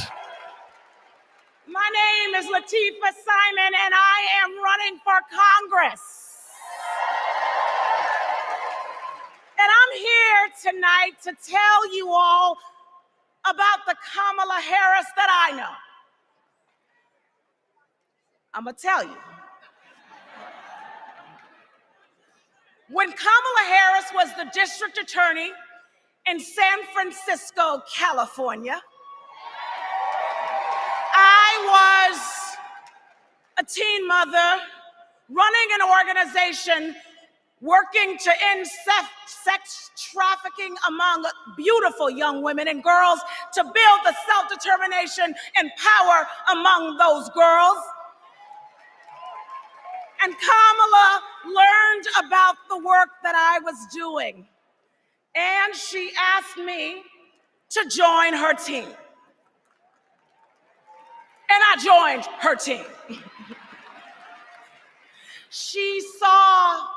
My name is Latifah Simon, and I am running for Congress. And I'm here tonight to tell you all about the Kamala Harris that I know. I'm gonna tell you. When Kamala Harris was the district attorney in San Francisco, California, I was a teen mother running an organization working to end sex trafficking among beautiful young women and girls, to build the self-determination and power among those girls. And Kamala learned about the work that I was doing, and she asked me to join her team. And I joined her team. She saw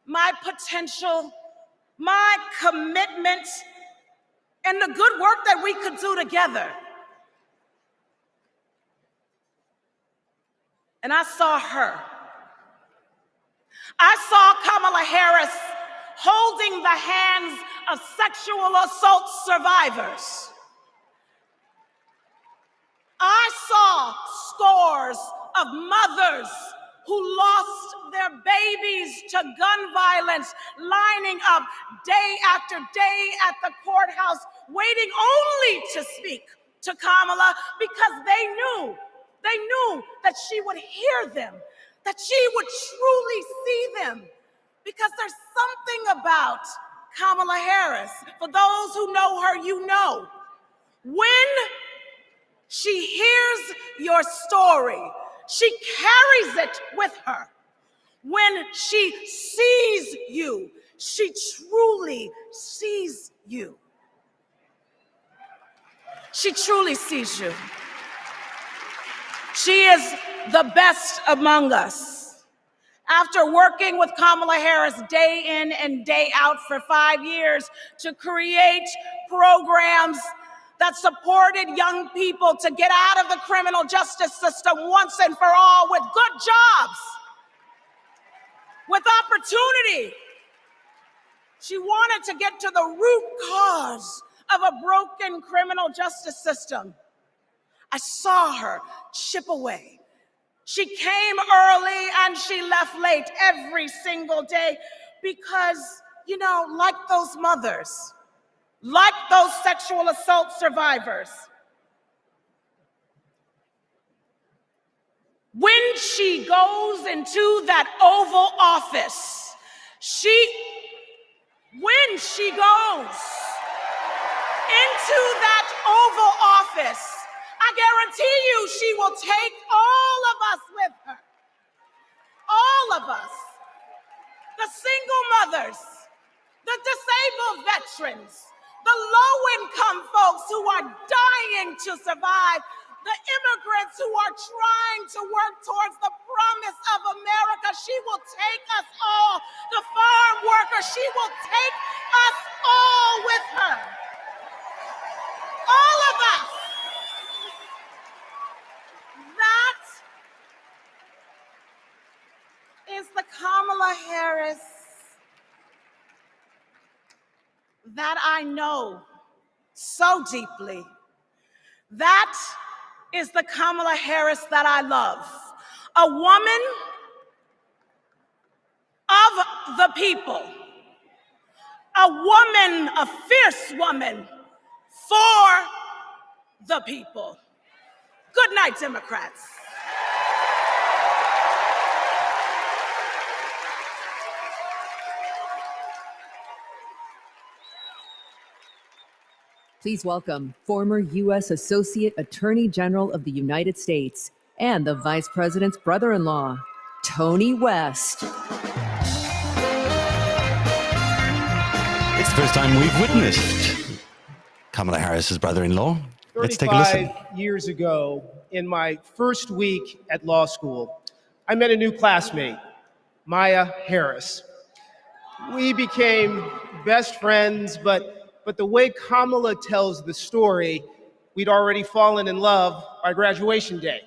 my potential, my commitment, and the good work that we could do together. And I saw her. I saw Kamala Harris holding the hands of sexual assault survivors. I saw scores of mothers who lost their babies to gun violence, lining up day after day at the courthouse, waiting only to speak to Kamala because they knew that she would hear them, that she would truly see them, because there's something about Kamala Harris. For those who know her, you know, when she hears your story, she carries it with her. When she sees you, she truly sees you. She truly sees you. She is the best among us. After working with Kamala Harris day in and day out for 5 years to create programs that supported young people to get out of the criminal justice system once and for all, with good jobs, with opportunity. She wanted to get to the root cause of a broken criminal justice system. I saw her chip away. She came early and she left late every single day because, you know, like those mothers, like those sexual assault survivors, when she goes into that Oval Office, When she goes into that Oval Office, I guarantee you she will take all of us with her. All of us. The single mothers, the disabled veterans, the low-income folks who are dying to survive, the immigrants who are trying to work towards the promise of America. She will take us all. The farm workers, she will take us all with her. All of us. That is the Kamala Harris that I know so deeply. That is the Kamala Harris that I love. A woman of the people. A woman, a fierce woman for the people. Good night, Democrats. Please welcome former U.S. Associate Attorney General of the United States and the Vice President's brother-in-law, Tony West. It's the first time we've witnessed Kamala Harris's brother-in-law. Let's take a listen. 35 years ago, in my first week at law school, I met a new classmate, Maya Harris. We became best friends, but the way Kamala tells the story, we'd already fallen in love by graduation day.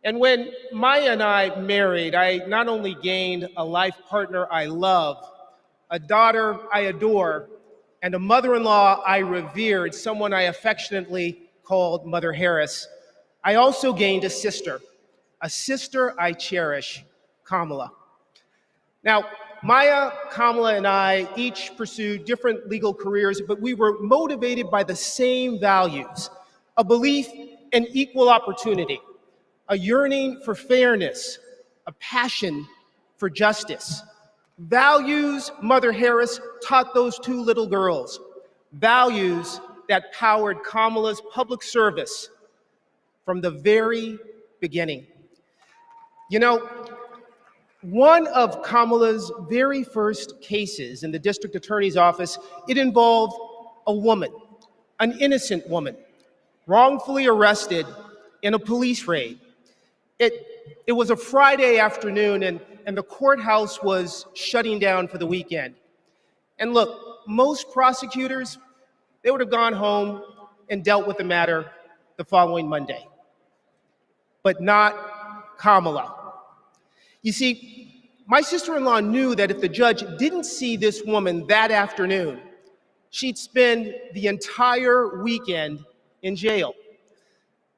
And when Maya and I married, I not only gained a life partner I love, a daughter I adore, and a mother-in-law I revered, someone I affectionately called Mother Harris, I also gained a sister I cherish, Kamala. Now, Maya, Kamala, and I each pursued different legal careers, but we were motivated by the same values: a belief in equal opportunity, a yearning for fairness, a passion for justice. Values Mother Harris taught those two little girls, values that powered Kamala's public service from the very beginning. You know, one of Kamala's very first cases in the district attorney's office, it involved a woman, an innocent woman, wrongfully arrested in a police raid. It was a Friday afternoon, and the courthouse was shutting down for the weekend. And look, most prosecutors, they would have gone home and dealt with the matter the following Monday. But not Kamala. You see, my sister-in-law knew that if the judge didn't see this woman that afternoon, she'd spend the entire weekend in jail.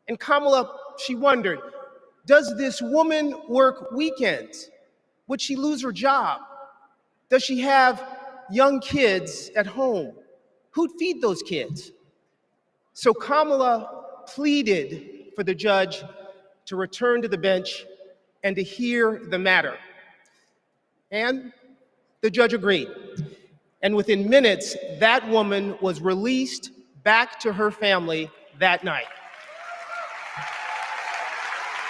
And Kamala, she wondered, does this woman work weekends? Would she lose her job? Does she have young kids at home? Who'd feed those kids? So Kamala pleaded for the judge to return to the bench and to hear the matter. And the judge agreed. And within minutes, that woman was released back to her family that night.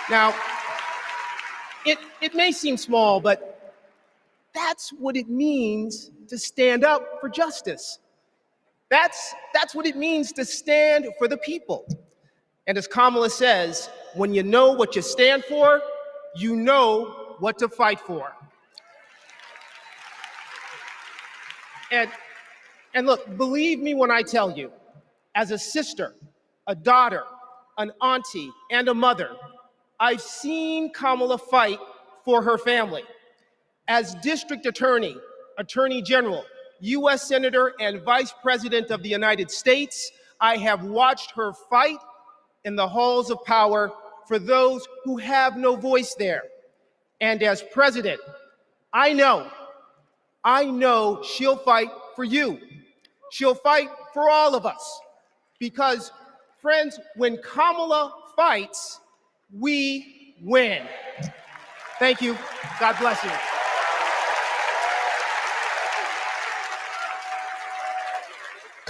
Now, it may seem small, but that's what it means to stand up for justice. That's what it means to stand for the people. And as Kamala says, when you know what you stand for, you know what to fight for. And look, believe me when I tell you, as a sister, a daughter, an auntie, and a mother, I've seen Kamala fight for her family. As district attorney, attorney general, U.S. Senator, and Vice President of the United States, I have watched her fight in the halls of power for those who have no voice there. And as president, I know she'll fight for you. She'll fight for all of us. Because, friends, when Kamala fights, we win. Thank you. God bless you.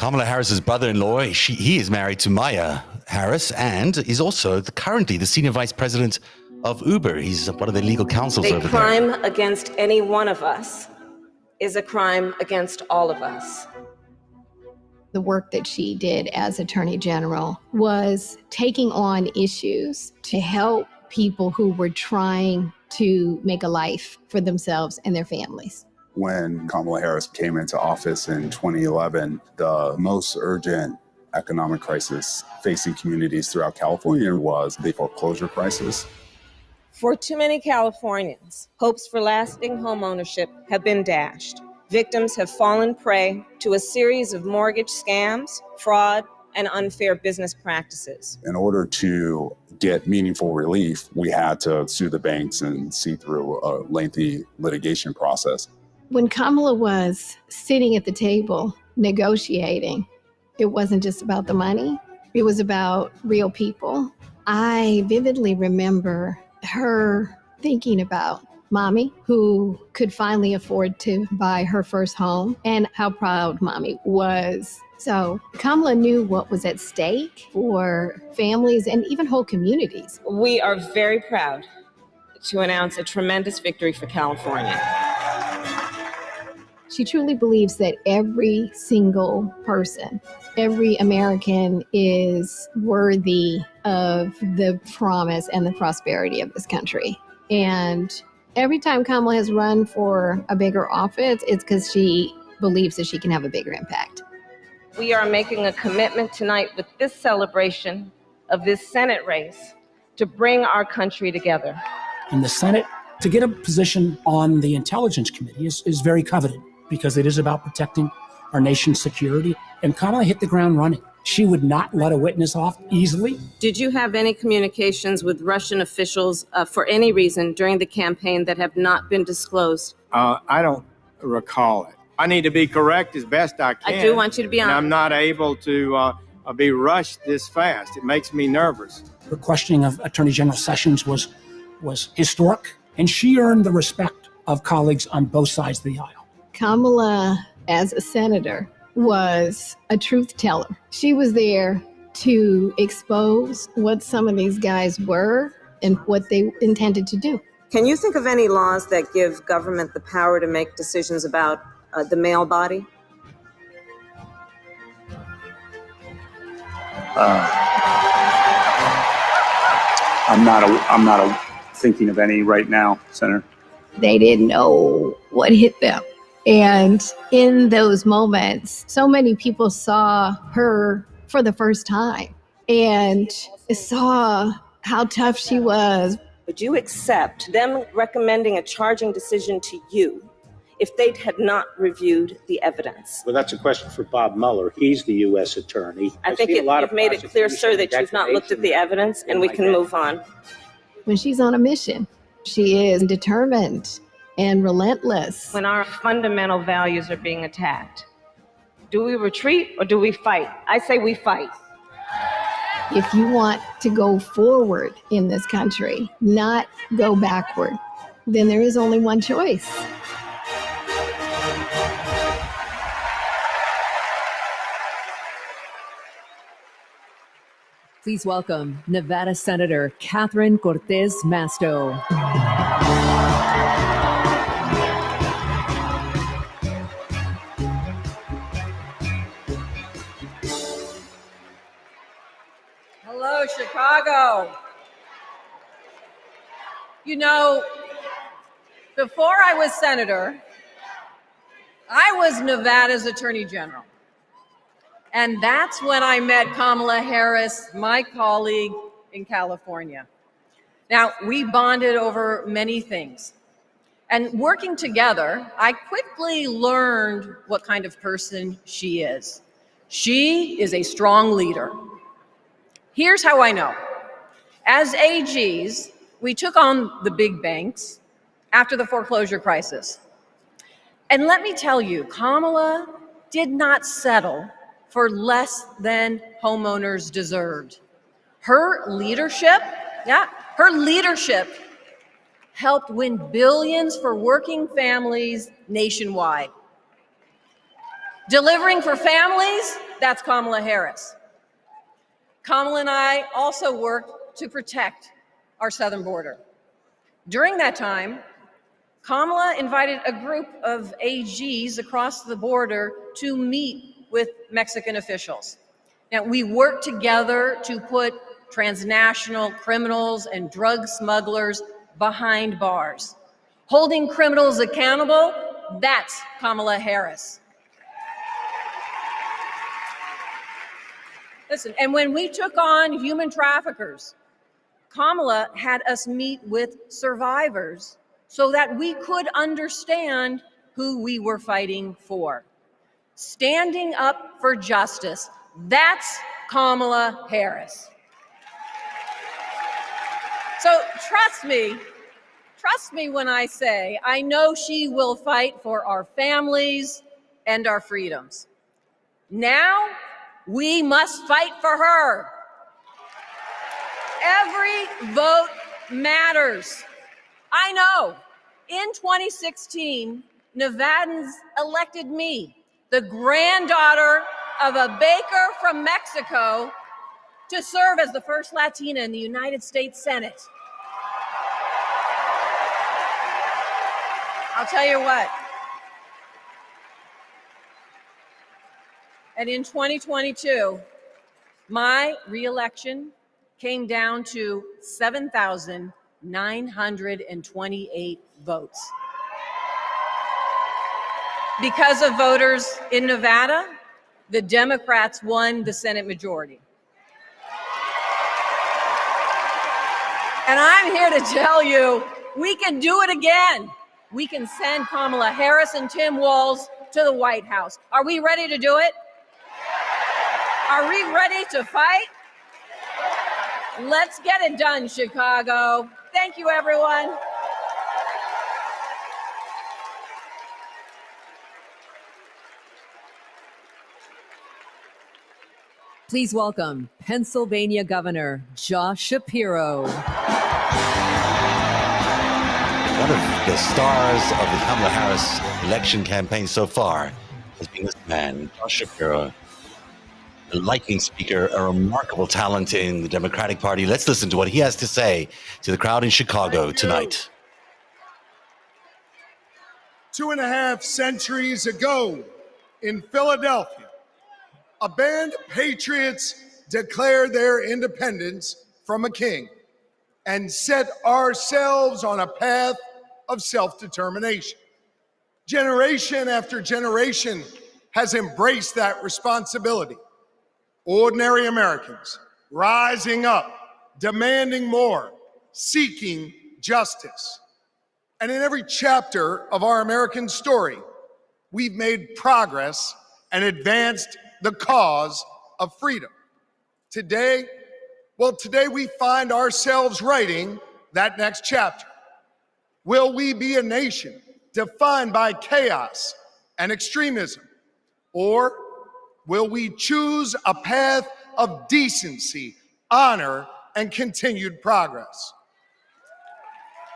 Kamala Harris's brother-in-law, he is married to Maya Harris and is also currently the senior vice president of Uber. He's one of the legal counsels over A there. crime against any one of us is a crime against all of us. The work that she did as Attorney General was taking on issues to help people who were trying to make a life for themselves and their families. When Kamala Harris came into office in 2011, the most urgent economic crisis facing communities throughout California was the foreclosure crisis. For too many Californians, hopes for lasting homeownership have been dashed. Victims have fallen prey to a series of mortgage scams, fraud, and unfair business practices. In order to get meaningful relief, we had to sue the banks and see through a lengthy litigation process. When Kamala was sitting at the table negotiating, it wasn't just about the money, it was about real people. I vividly remember her thinking about Mommy, who could finally afford to buy her first home, and how proud Mommy was. So Kamala knew what was at stake for families and even whole communities. We are very proud to announce a tremendous victory for California. She truly believes that every single person, every American is worthy of the promise and the prosperity of this country. And every time Kamala has run for a bigger office, it's because she believes that she can have a bigger impact. We are making a commitment tonight with this celebration of this Senate race to bring our country together. In the Senate, to get a position on the Intelligence Committee is very coveted because it is about protecting our nation's security. And Kamala hit the ground running. She would not let a witness off easily. Did you have any communications with Russian officials for any reason during the campaign that have not been disclosed? I don't recall it. I need to be correct as best I can. I do want you to be honest. And I'm not able to be rushed this fast. It makes me nervous. Her questioning of Attorney General Sessions was historic, and she earned the respect of colleagues on both sides of the aisle. Kamala, as a senator, was a truth teller. She was there to expose what some of these guys were and what they intended to do. Can you think of any laws that give government the power to make decisions about the male body? I'm not thinking of any right now, Senator. They didn't know what hit them. And in those moments, so many people saw her for the first time and saw how tough she was. Would you accept them recommending a charging decision to you if they had not reviewed the evidence? Well, that's a question for Bob Mueller. He's the U.S. attorney. I think you've made it clear, sir, that you've not looked at the evidence, and we can move on. When she's on a mission, she is determined and relentless. When our fundamental values are being attacked, do we retreat or do we fight? I say we fight. If you want to go forward in this country, not go backward, then there is only one choice. Please welcome Nevada Senator Catherine Cortez Masto. Hello, Chicago. You know, before I was senator, I was Nevada's Attorney General. And that's when I met Kamala Harris, my colleague in California. Now, we bonded over many things. And working together, I quickly learned what kind of person she is. She is a strong leader. Here's how I know. As AGs, we took on the big banks after the foreclosure crisis. And let me tell you, Kamala did not settle for less than homeowners deserved. Her leadership helped win billions for working families nationwide. Delivering for families that's Kamala Harris. Kamala and I also worked to protect our southern border. During that time, Kamala invited a group of AGs across the border to meet with Mexican officials. Now, we worked together to put transnational criminals and drug smugglers behind bars. Holding criminals accountable, that's Kamala Harris. Listen, and when we took on human traffickers, Kamala had us meet with survivors so that we could understand who we were fighting for. Standing up for justice, that's Kamala Harris. So trust me when I say I know she will fight for our families and our freedoms. Now, we must fight for her. Every vote matters. I know. In 2016, Nevadans elected me, the granddaughter of a baker from Mexico, to serve as the first Latina in the United States Senate. I'll tell you what. And in 2022, my reelection came down to 7,928 votes. Because of voters in Nevada, the Democrats won the Senate majority. And I'm here to tell you, we can do it again. We can send Kamala Harris and Tim Walz to the White House. Are we ready to do it? Are we ready to fight? Let's get it done, Chicago. Thank you, everyone. Please welcome Pennsylvania Governor Josh Shapiro. One of the stars of the Kamala Harris election campaign so far has been this man, Josh Shapiro, a lightning speaker, a remarkable talent in the Democratic Party. Let's listen to what he has to say to the crowd in Chicago tonight. 2.5 centuries ago in Philadelphia, a band of patriots declared their independence from a king and set ourselves on a path of self-determination. Generation after generation has embraced that responsibility. Ordinary Americans rising up, demanding more, seeking justice. And in every chapter of our American story, we've made progress and advanced the cause of freedom. Today we find ourselves writing that next chapter. Will we be a nation defined by chaos and extremism? Or will we choose a path of decency, honor, and continued progress?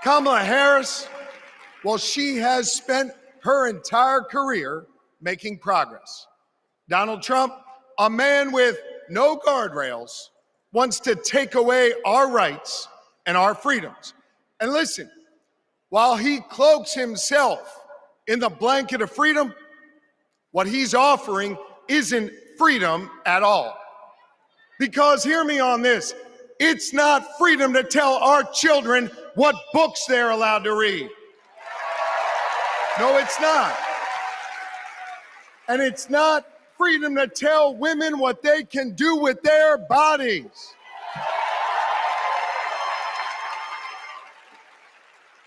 Kamala Harris, well, she has spent her entire career making progress. Donald Trump, a man with no guardrails, wants to take away our rights and our freedoms. And listen, while he cloaks himself in the blanket of freedom, what he's offering isn't freedom at all. Because hear me on this, it's not freedom to tell our children what books they're allowed to read. No, it's not. And it's not freedom to tell women what they can do with their bodies.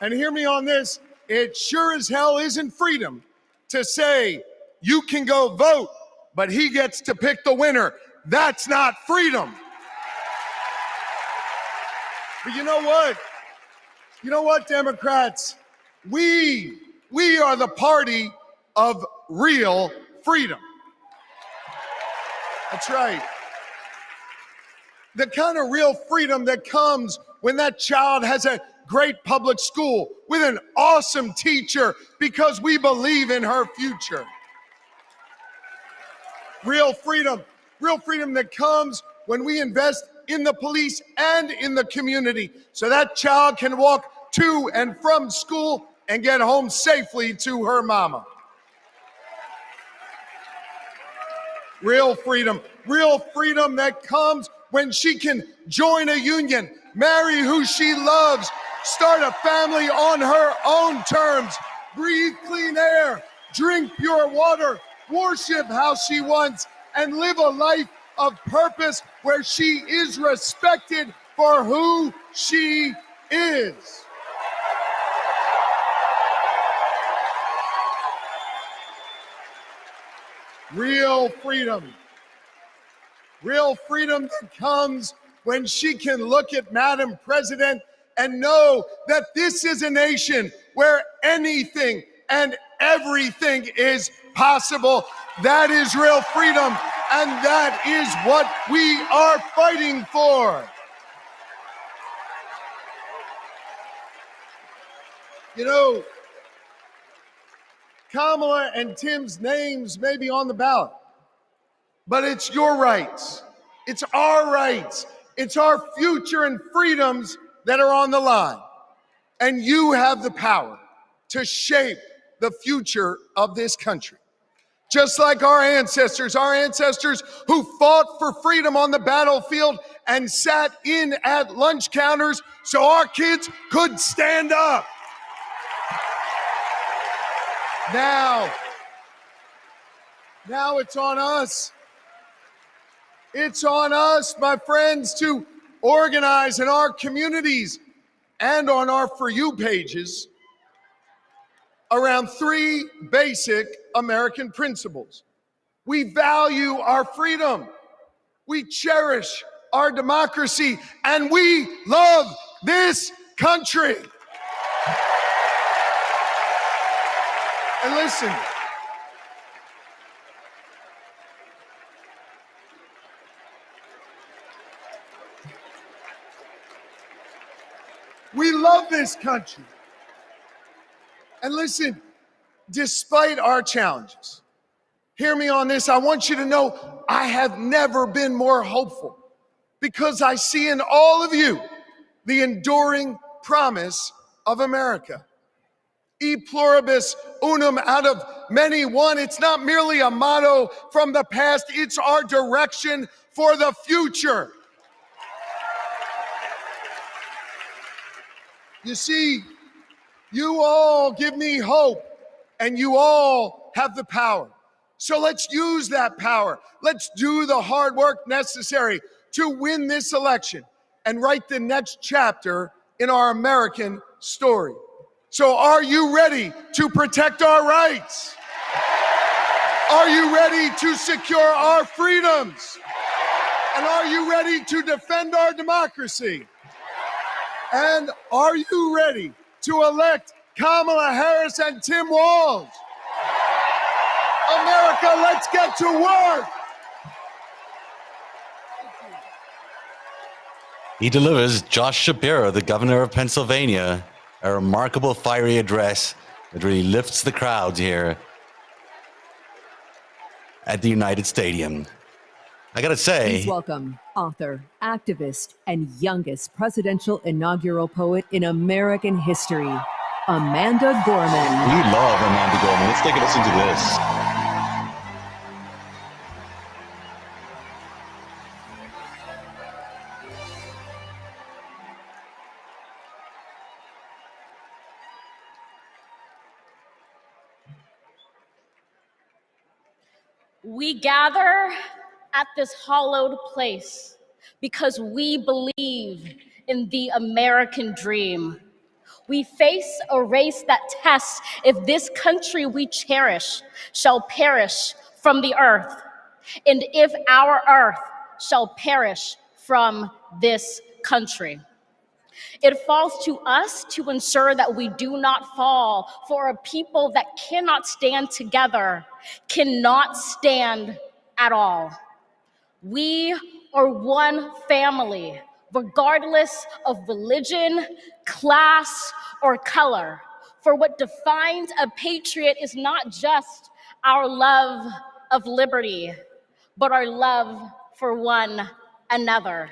And hear me on this, it sure as hell isn't freedom to say you can go vote, but he gets to pick the winner. That's not freedom. But you know what? You know what, Democrats? We are the party of real freedom. That's right. The kind of real freedom that comes when that child has a great public school with an awesome teacher because we believe in her future. Real freedom that comes when we invest in the police and in the community so that child can walk to and from school and get home safely to her mama. Real freedom that comes when she can join a union, marry who she loves, start a family on her own terms, breathe clean air, drink pure water, worship how she wants, and live a life of purpose where she is respected for who she is. Real freedom that comes when she can look at Madam President and know that this is a nation where anything and everything is possible. That is real freedom, and that is what we are fighting for. You know, Kamala and Tim's names may be on the ballot, but it's your rights. It's our rights. It's our future and freedoms that are on the line. And you have the power to shape the future of this country. Just like our ancestors who fought for freedom on the battlefield and sat in at lunch counters so our kids could stand up. Now it's on us. It's on us, my friends, to organize in our communities and on our For You pages around three basic American principles. We value our freedom, we cherish our democracy, and we love this country. And listen, we love this country. And listen, despite our challenges, hear me on this, I want you to know I have never been more hopeful because I see in all of you the enduring promise of America. E pluribus unum, out of many one. It's not merely a motto from the past, it's our direction for the future. You see, you all give me hope, and you all have the power. So let's use that power. Let's do the hard work necessary to win this election and write the next chapter in our American story. So are you ready to protect our rights? Are you ready to secure our freedoms? And are you ready to defend our democracy? And are you ready to elect Kamala Harris and Tim Walz? America, let's get to work. He delivers Josh Shapiro, the governor of Pennsylvania, a remarkable fiery address that really lifts the crowds here at the United Stadium. I gotta say, Please welcome author, activist, and youngest presidential inaugural poet in American history, Amanda Gorman. we love Amanda Gorman. Let's take a listen to this. We gather at this hallowed place because we believe in the American dream. We face a race that tests if this country we cherish shall perish from the earth, and if our earth shall perish from this country. It falls to us to ensure that we do not fall, for a people that cannot stand together cannot stand at all. We are one family, regardless of religion, class, or color. For what defines a patriot is not just our love of liberty, but our love for one another.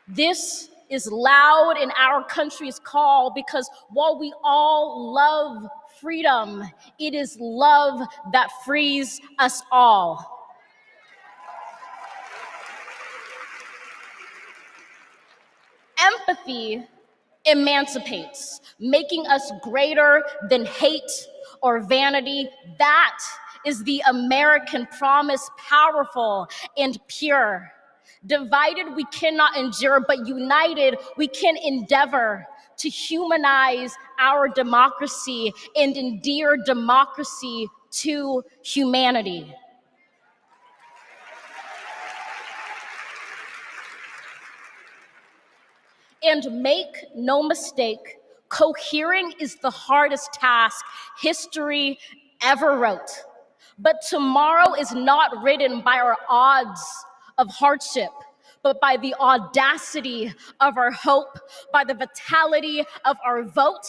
This is loud in our country's call because while we all love freedom, it is love that frees us all. Empathy emancipates, making us greater than hate or vanity. That is the American promise, powerful and pure. Divided, we cannot endure, but united, we can endeavor to humanize our democracy and endear democracy to humanity. And make no mistake, cohering is the hardest task history ever wrote. But tomorrow is not written by our odds of hardship, but by the audacity of our hope, by the vitality of our vote.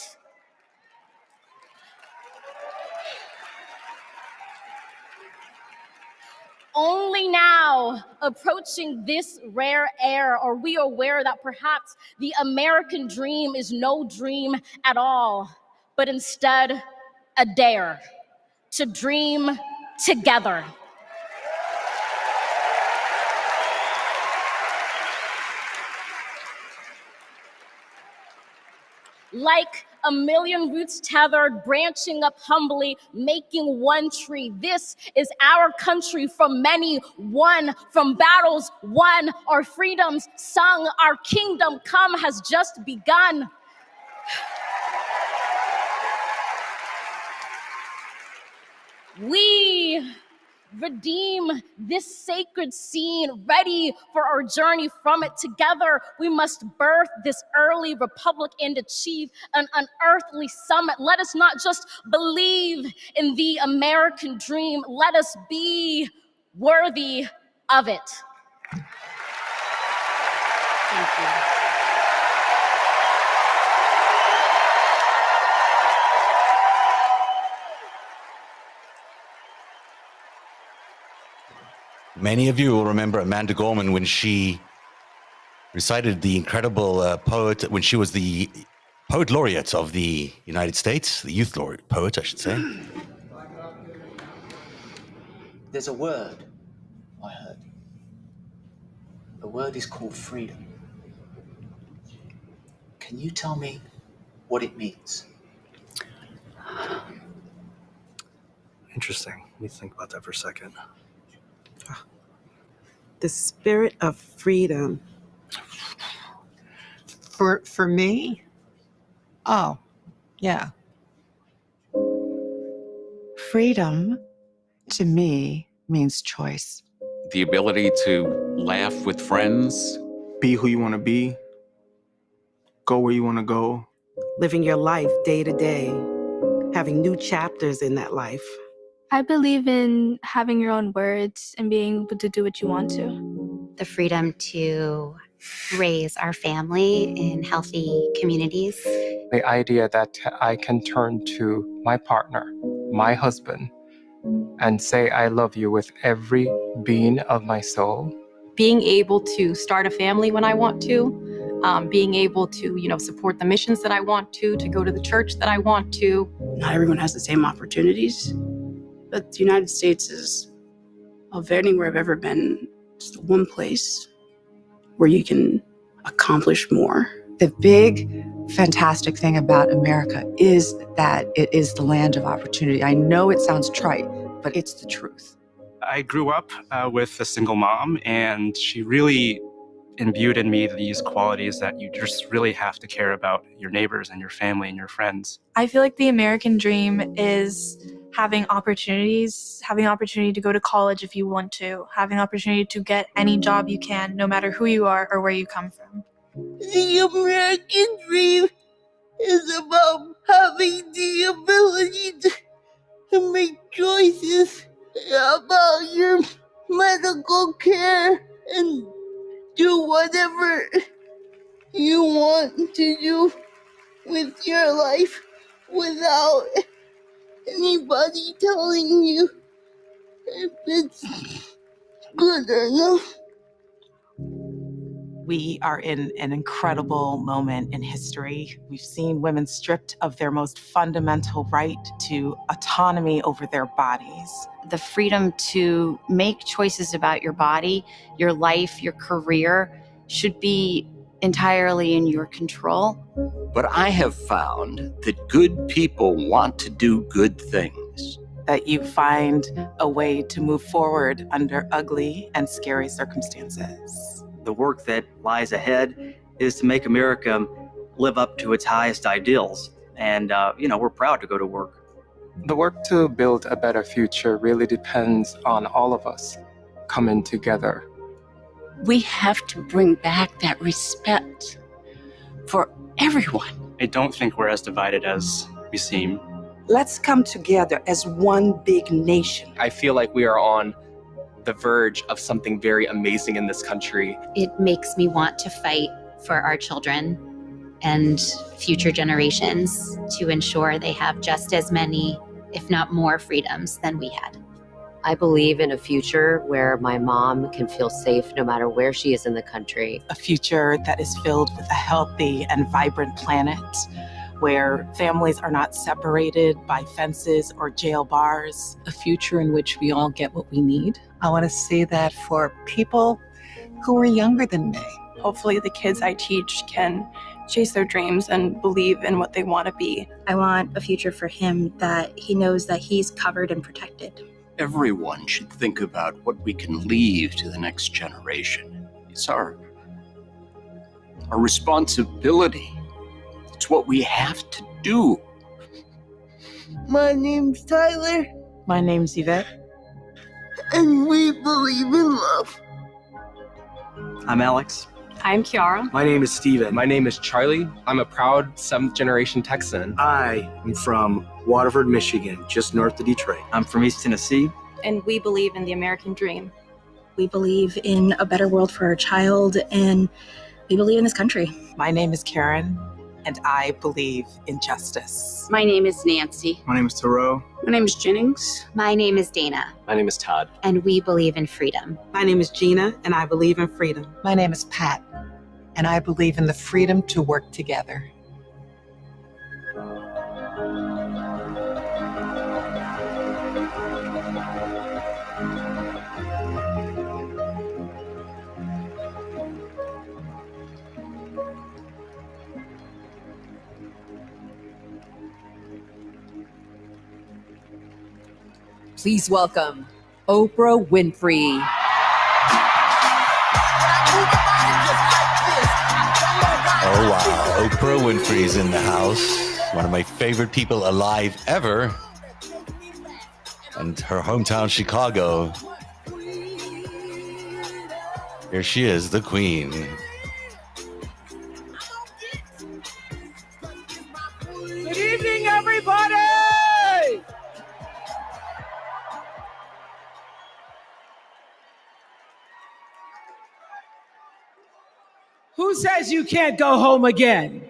Only now, approaching this rare air, are we aware that perhaps the American dream is no dream at all, but instead a dare to dream together. Like a million roots tethered, branching up humbly, making one tree. This is our country, from many won, from battles won, our freedoms sung, our kingdom come has just begun. We redeem this sacred scene, ready for our journey from it. Together, we must birth this early republic and achieve an unearthly summit. Let us not just believe in the American dream, let us be worthy of it. Thank you. Many of you will remember Amanda Gorman when she recited the incredible poet, when she was the poet laureate of the United States, the youth laureate poet, I should say. There's a word I heard. The word is called freedom. Can you tell me what it means? Interesting. Let me think about that for a second. The spirit of freedom. For me? Oh, yeah. Freedom to me means choice. The ability to laugh with friends. Be who you want to be. Go where you want to go. Living your life day to day. Having new chapters in that life. I believe in having your own words and being able to do what you want to. The freedom to raise our family in healthy communities. The idea that I can turn to my partner, my husband, and say I love you with every being of my soul. Being able to start a family when I want to, being able to, support the missions that I want to go to the church that I want to. Not everyone has the same opportunities, but the United States is, of anywhere I've ever been, it's the one place where you can accomplish more. The big, fantastic thing about America is that it is the land of opportunity. I know it sounds trite, but it's the truth. I grew up with a single mom, and she really imbued in me these qualities that you just really have to care about your neighbors and your family and your friends. I feel like the American dream is having opportunities, having opportunity to go to college if you want to, having opportunity to get any job you can, no matter who you are or where you come from. The American dream is about having the ability to make choices about your medical care and do whatever you want to do with your life without anybody telling you if it's good or not. We are in an incredible moment in history. We've seen women stripped of their most fundamental right to autonomy over their bodies. The freedom to make choices about your body, your life, your career should be entirely in your control. But I have found that good people want to do good things. That you find a way to move forward under ugly and scary circumstances. The work that lies ahead is to make America live up to its highest ideals. And, we're proud to go to work. The work to build a better future really depends on all of us coming together. We have to bring back that respect for everyone. I don't think we're as divided as we seem. Let's come together as one big nation. I feel like we are on the verge of something very amazing in this country. It makes me want to fight for our children and future generations to ensure they have just as many, if not more, freedoms than we had. I believe in a future where my mom can feel safe no matter where she is in the country. A future that is filled with a healthy and vibrant planet, where families are not separated by fences or jail bars. A future in which we all get what we need. I want to say that for people who are younger than me. Hopefully the kids I teach can chase their dreams and believe in what they want to be. I want a future for him that he knows that he's covered and protected. Everyone should think about what we can leave to the next generation. It's our responsibility. It's what we have to do. My name's Tyler. My name's Yvette. And we believe in love. I'm Alex. I'm Kiara. My name is Steven. My name is Charlie. I'm a proud 7th generation Texan. I am from Waterford, Michigan, just north of Detroit. I'm from East Tennessee. And we believe in the American dream. We believe in a better world for our child, and we believe in this country. My name is Karen, and I believe in justice. My name is Nancy. My name is Thoreau. My name is Jennings. My name is Dana, My name is Todd. and we believe in freedom. My name is Gina, and I believe in freedom. My name is Pat, and I believe in the freedom to work together. Please welcome Oprah Winfrey. Oh, wow. Oprah Winfrey's in the house. One of my favorite people alive ever. And her hometown, Chicago. Here she is, the queen. Good evening, everybody! Who says you can't go home again?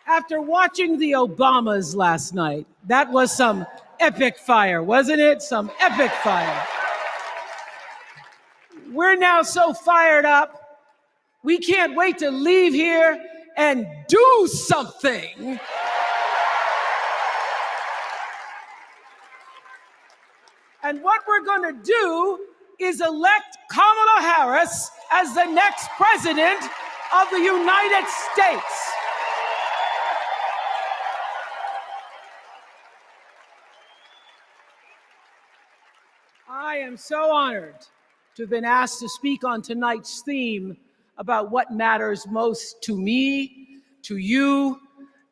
After watching the Obamas last night, that was some epic fire, wasn't it? Some epic fire. We're now so fired up, we can't wait to leave here and do something. And what we're going to do is elect Kamala Harris as the next president of the United States. I am so honored to have been asked to speak on tonight's theme about what matters most to me, to you,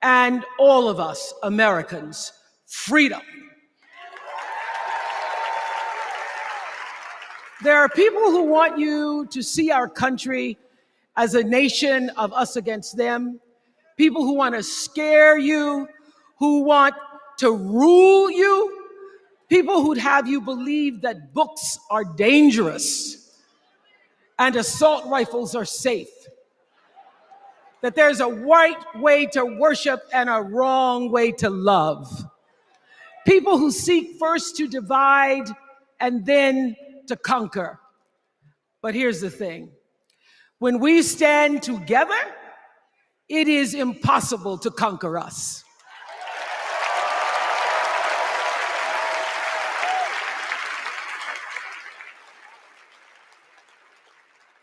and all of us Americans: freedom. There are people who want you to see our country as a nation of us against them, people who want to scare you, who want to rule you, people who'd have you believe that books are dangerous. and assault rifles are safe. That there's a right way to worship and a wrong way to love. People who seek first to divide and then to conquer. But here's the thing. When we stand together, it is impossible to conquer us.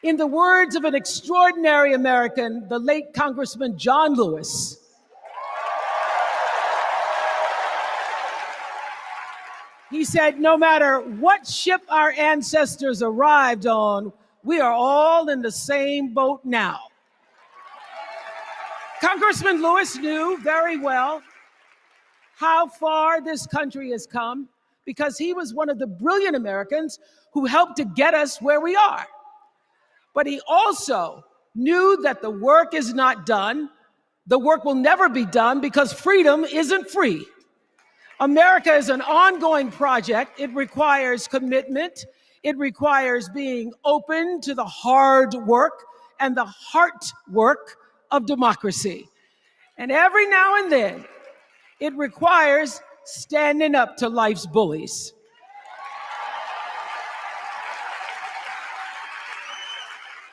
In the words of an extraordinary American, the late Congressman John Lewis, he said, no matter what ship our ancestors arrived on, we are all in the same boat now. Congressman Lewis knew very well how far this country has come because he was one of the brilliant Americans who helped to get us where we are. But he also knew that the work is not done. The work will never be done because freedom isn't free. America is an ongoing project. It requires commitment. It requires being open to the hard work and the heart work of democracy. And every now and then, it requires standing up to life's bullies.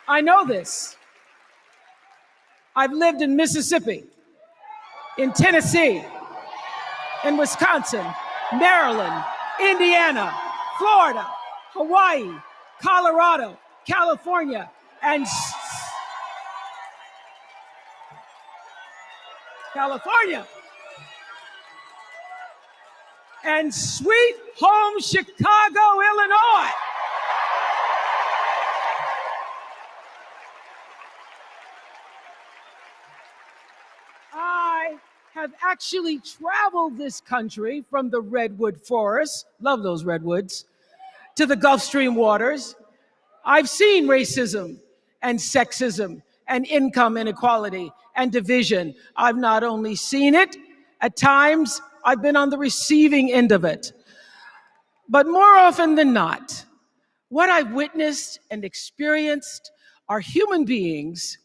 I know this. I've lived in Mississippi, in Tennessee, in Wisconsin, Maryland, Indiana, Florida, Hawaii, Colorado, California, and and sweet home Chicago, Illinois. I have actually traveled this country from the redwood forests, love those redwoods, to the Gulf Stream waters. I've seen racism and sexism and income inequality and division. I've not only seen it, at times I've been on the receiving end of it. But more often than not, what I've witnessed and experienced are human beings,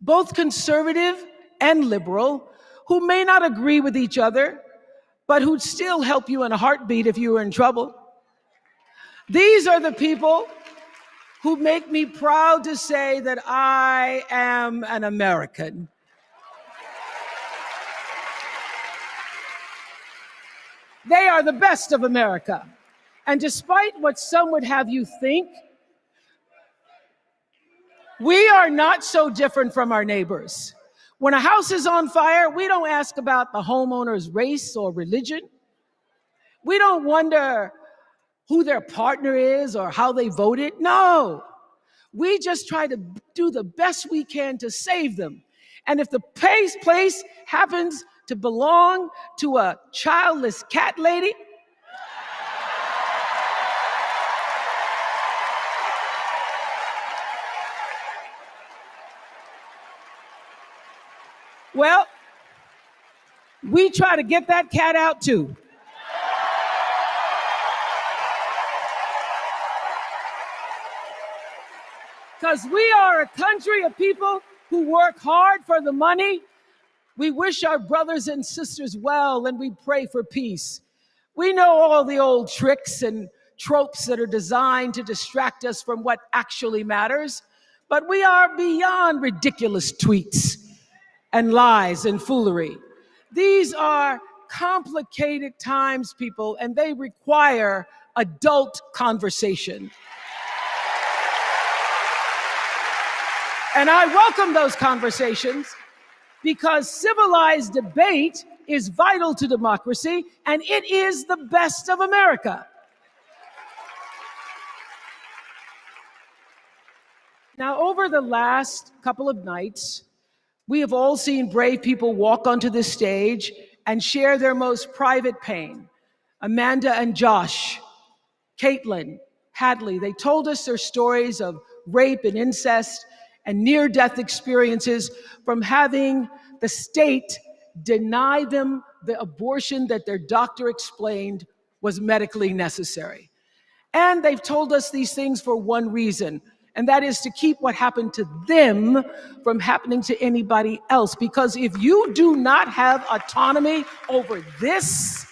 both conservative and liberal, who may not agree with each other, but who'd still help you in a heartbeat if you were in trouble. These are the people who make me proud to say that I am an American. They are the best of America. And despite what some would have you think, we are not so different from our neighbors. When a house is on fire, we don't ask about the homeowner's race or religion. We don't wonder who their partner is or how they voted. No, we just try to do the best we can to save them. And if the place happens to belong to a childless cat lady, well, we try to get that cat out too. Because we are a country of people who work hard for the money. We wish our brothers and sisters well, and we pray for peace. We know all the old tricks and tropes that are designed to distract us from what actually matters, but we are beyond ridiculous tweets and lies and foolery. These are complicated times, people, and they require adult conversation. And I welcome those conversations because civilized debate is vital to democracy, and it is the best of America. Now, over the last couple of nights, we have all seen brave people walk onto this stage and share their most private pain. Amanda and Josh, Caitlin, Hadley, they told us their stories of rape and incest and near-death experiences from having the state deny them the abortion that their doctor explained was medically necessary. And they've told us these things for one reason, and that is to keep what happened to them from happening to anybody else. Because if you do not have autonomy over this,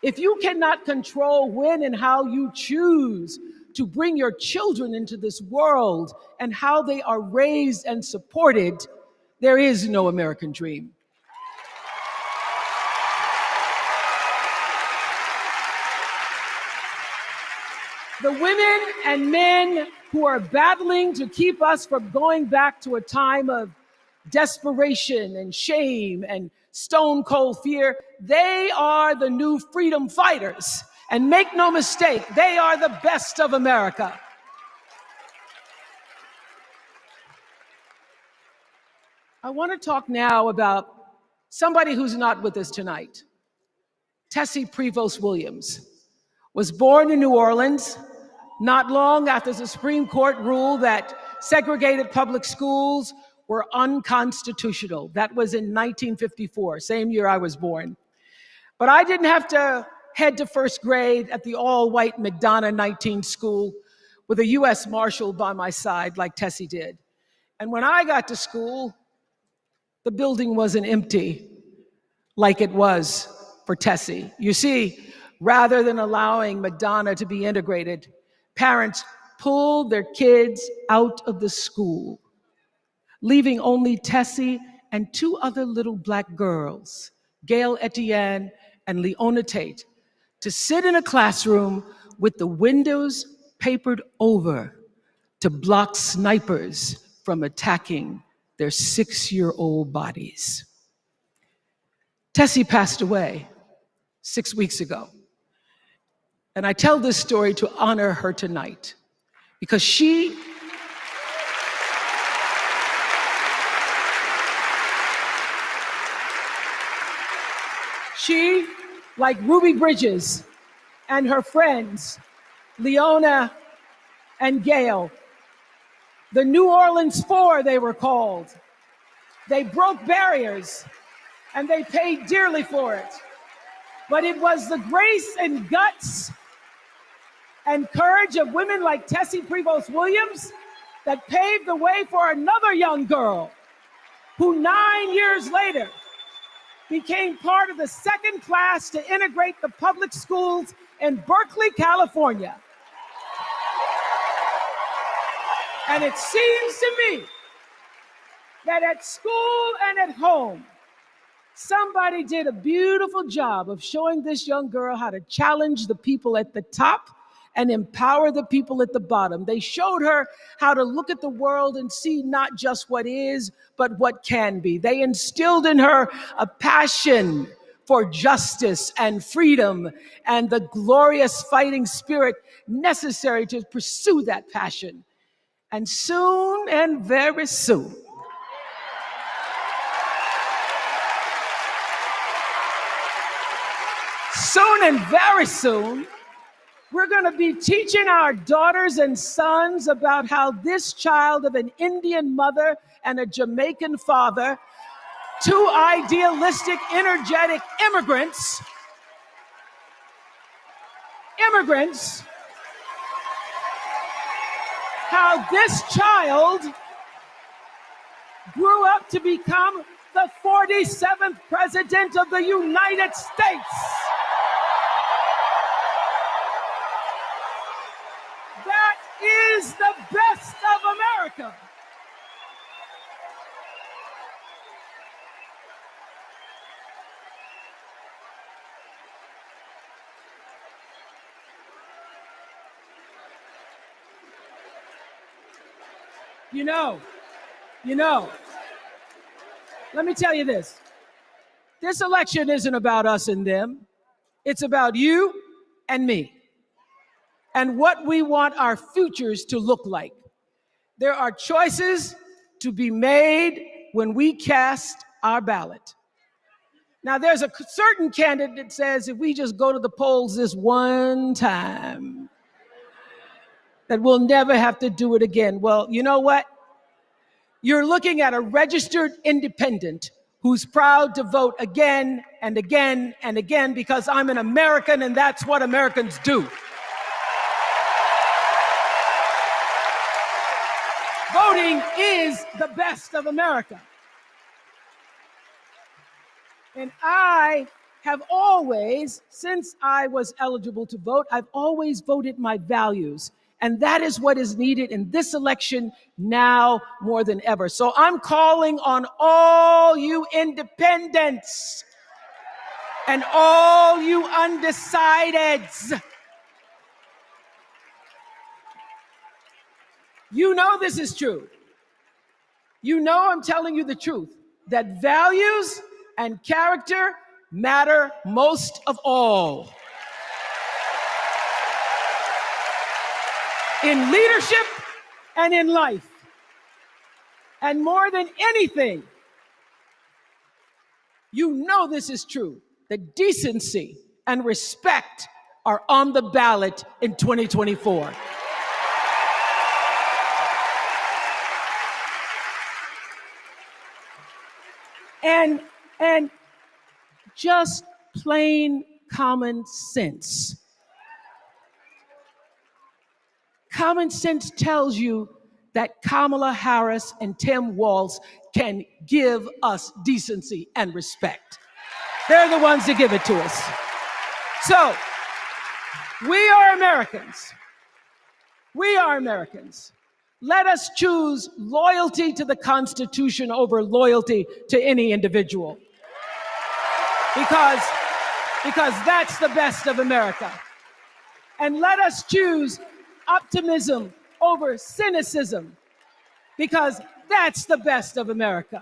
if you cannot control when and how you choose to bring your children into this world and how they are raised and supported, there is no American dream. The women and men who are battling to keep us from going back to a time of desperation and shame and stone cold fear, they are the new freedom fighters. And make no mistake, they are the best of America. I want to talk now about somebody who's not with us tonight. Tessie Prevost Williams was born in New Orleans not long after the Supreme Court ruled that segregated public schools were unconstitutional. That was in 1954, same year I was born. But I didn't have to head to first grade at the all-white McDonough 19 school with a U.S. Marshal by my side like Tessie did. And when I got to school, the building wasn't empty like it was for Tessie. You see, rather than allowing McDonough to be integrated, parents pulled their kids out of the school, leaving only Tessie and two other little black girls, Gail Etienne and Leona Tate, to sit in a classroom with the windows papered over to block snipers from attacking their 6-year-old bodies. Tessie passed away 6 weeks ago. And I tell this story to honor her tonight because she like Ruby Bridges and her friends, Leona and Gail, the New Orleans Four they were called. They broke barriers and they paid dearly for it. But it was the grace and guts and courage of women like Tessie Prevost Williams that paved the way for another young girl who 9 years later became part of the second class to integrate the public schools in Berkeley, California. And it seems to me that at school and at home, somebody did a beautiful job of showing this young girl how to challenge the people at the top and empower the people at the bottom. They showed her how to look at the world and see not just what is, but what can be. They instilled in her a passion for justice and freedom and the glorious fighting spirit necessary to pursue that passion. And soon, and very soon, very soon, we're going to be teaching our daughters and sons about how this child of an Indian mother and a Jamaican father, two idealistic, energetic immigrants, how this child grew up to become the 47th president of the United States. Is the best of America. You know, let me tell you this. This election isn't about us and them. It's about you and me, and what we want our futures to look like. There are choices to be made when we cast our ballot. Now, there's a certain candidate that says if we just go to the polls this one time, that we'll never have to do it again. Well, you know what? You're looking at a registered independent who's proud to vote again and again and again because I'm an American and that's what Americans do. voting is the best of America. And I have always, since I was eligible to vote, I've always voted my values. And that is what is needed in this election now more than ever. So I'm calling on all you independents and all you undecideds. You know this is true. You know I'm telling you the truth, that values and character matter most of all. In leadership and in life. And more than anything, you know this is true, that decency and respect are on the ballot in 2024. And just plain common sense. Common sense tells you that Kamala Harris and Tim Walz can give us decency and respect. They're the ones that give it to us. So, we are Americans. We are Americans. Let us choose loyalty to the Constitution over loyalty to any individual. Because that's the best of America. And let us choose optimism over cynicism, because that's the best of America.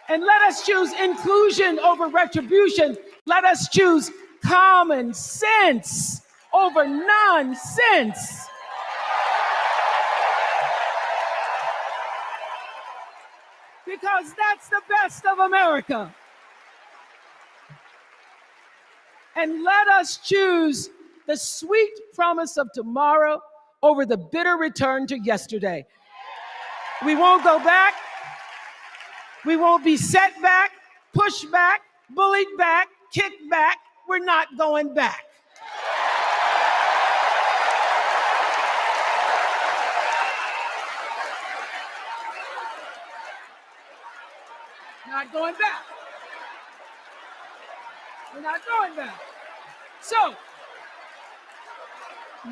And let us choose inclusion over retribution. Let us choose common sense over nonsense. Because that's the best of America. And let us choose the sweet promise of tomorrow over the bitter return to yesterday. We won't go back. We won't be set back, pushed back, bullied back, kicked back. We're not going back. Not going back. We're not going back. So,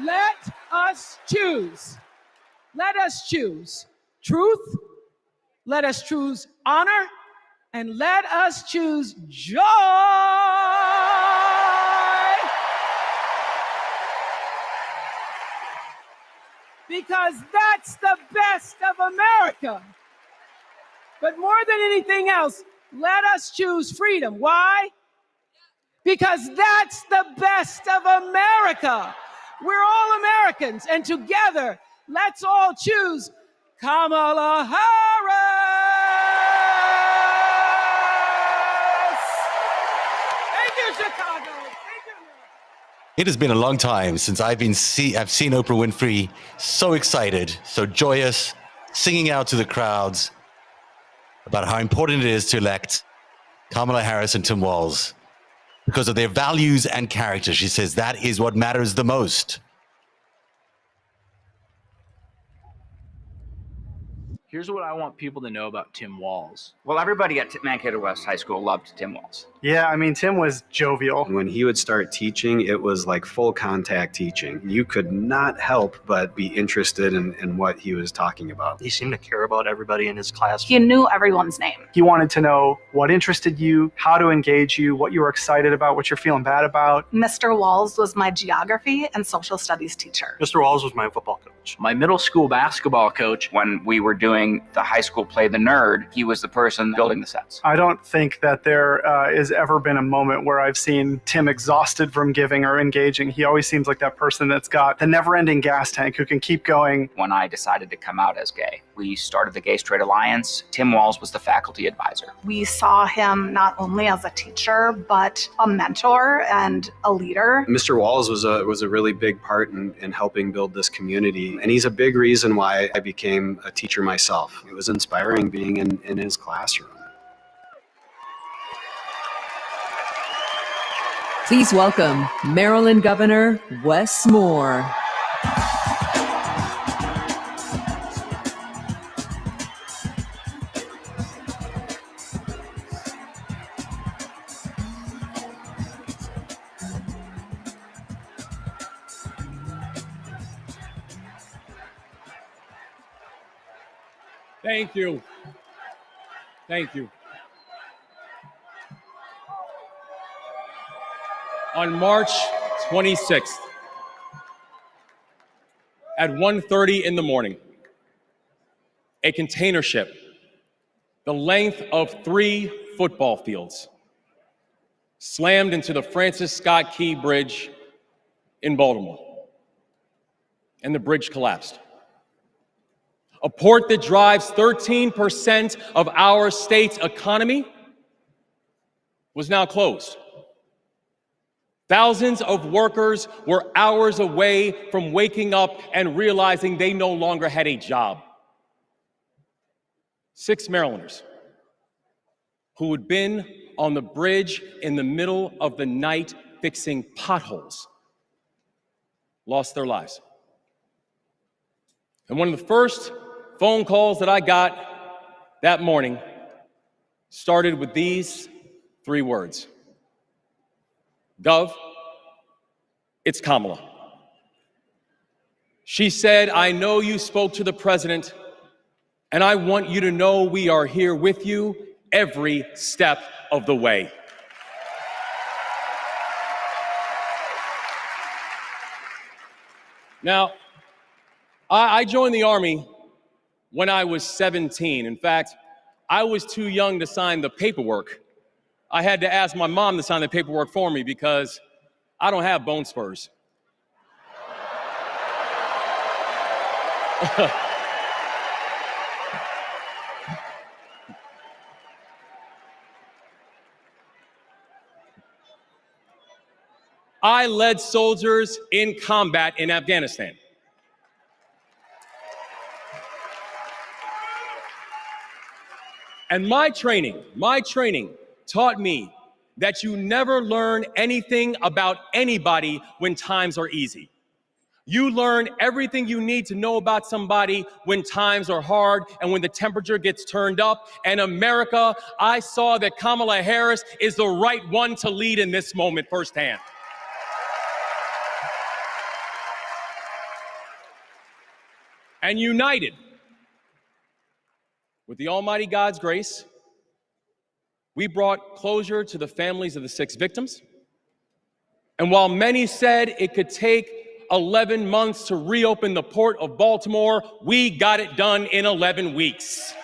let us choose. Let us choose truth. Let us choose honor. And let us choose joy. Because that's the best of America. But more than anything else, let us choose freedom. Why? Because that's the best of America. We're all Americans, and together, let's all choose Kamala Harris. Thank you, Chicago. Thank you. It has been a long time since I've seen Oprah Winfrey so excited, so joyous, singing out to the crowds about how important it is to elect Kamala Harris and Tim Walz. Because of their values and character. She says that is what matters the most. Here's what I want people to know about Tim Walz. Well, everybody at Mankato West High School loved Tim Walz. Yeah, I mean, Tim was jovial. When he would start teaching, it was like full contact teaching. You could not help but be interested in what he was talking about. He seemed to care about everybody in his class. He knew everyone's name. He wanted to know what interested you, how to engage you, what you were excited about, what you're feeling bad about. Mr. Walz was my geography and social studies teacher. Mr. Walz was my football coach. My middle school basketball coach, when we were doing the high school play The Nerd, he was the person building the sets. I don't think that there has ever been a moment where I've seen Tim exhausted from giving or engaging. He always seems like that person that's got the never-ending gas tank who can keep going. When I decided to come out as gay, we started the Gay Straight Alliance. Tim Walz was the faculty advisor. We saw him not only as a teacher, but a mentor and a leader. Mr. Walz was a really big part in helping build this community. And he's a big reason why I became a teacher myself. It was inspiring being in his classroom. Please welcome Maryland Governor Wes Moore. Thank you. Thank you. On March 26th, at 1:30 in the morning, a container ship, the length of 3 football fields, slammed into the Francis Scott Key Bridge in Baltimore, and the bridge collapsed. A port that drives 13% of our state's economy was now closed. Thousands of workers were hours away from waking up and realizing they no longer had a job. 6 Marylanders who had been on the bridge in the middle of the night fixing potholes lost their lives. And one of the first phone calls that I got that morning started with these 3 words. Gov, it's Kamala. She said, I know you spoke to the president, and I want you to know we are here with you every step of the way. Now, I joined the Army when I was 17. In fact, I was too young to sign the paperwork. I had to ask my mom to sign the paperwork for me because I don't have bone spurs. I led soldiers in combat in Afghanistan. And my training taught me that you never learn anything about anybody when times are easy. You learn everything you need to know about somebody when times are hard and when the temperature gets turned up. And America, I saw that Kamala Harris is the right one to lead in this moment firsthand. And united with the Almighty God's grace, we brought closure to the families of the 6 victims. And while many said it could take 11 months to reopen the port of Baltimore, we got it done in 11 weeks.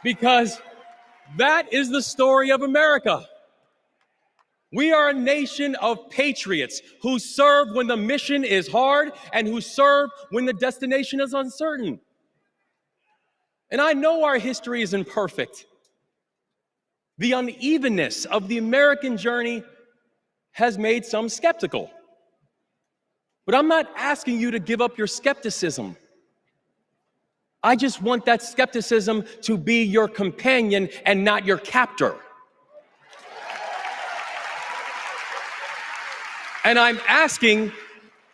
Because that is the story of America. We are a nation of patriots who serve when the mission is hard and who serve when the destination is uncertain. And I know our history isn't perfect. The unevenness of the American journey has made some skeptical. But I'm not asking you to give up your skepticism. I just want that skepticism to be your companion and not your captor. And I'm asking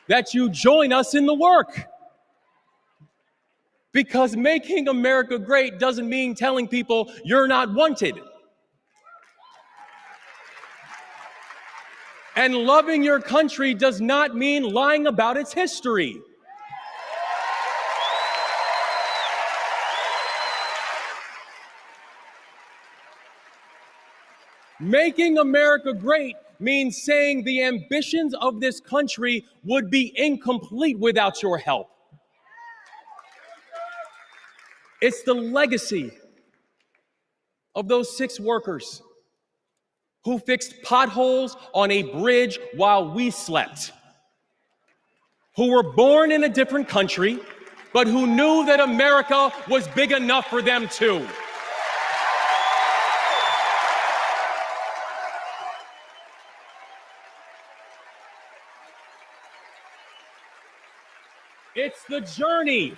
that you join us in the work. Because making America great doesn't mean telling people you're not wanted. And loving your country does not mean lying about its history. Making America great means saying the ambitions of this country would be incomplete without your help. It's the legacy of those 6 workers who fixed potholes on a bridge while we slept, who were born in a different country, but who knew that America was big enough for them too. It's the journey.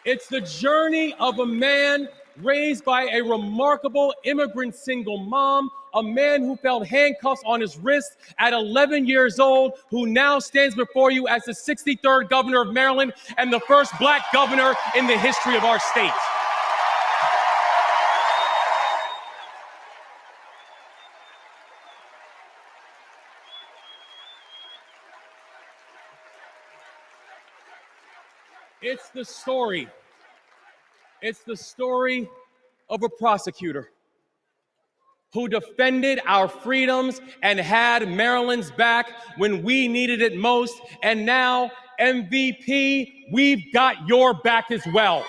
It's the journey of a man raised by a remarkable immigrant single mom, a man who felt handcuffs on his wrists at 11 years old, who now stands before you as the 63rd governor of Maryland and the first Black governor in the history of our state. It's the story of a prosecutor who defended our freedoms and had Maryland's back when we needed it most. And now, MVP, we've got your back as well.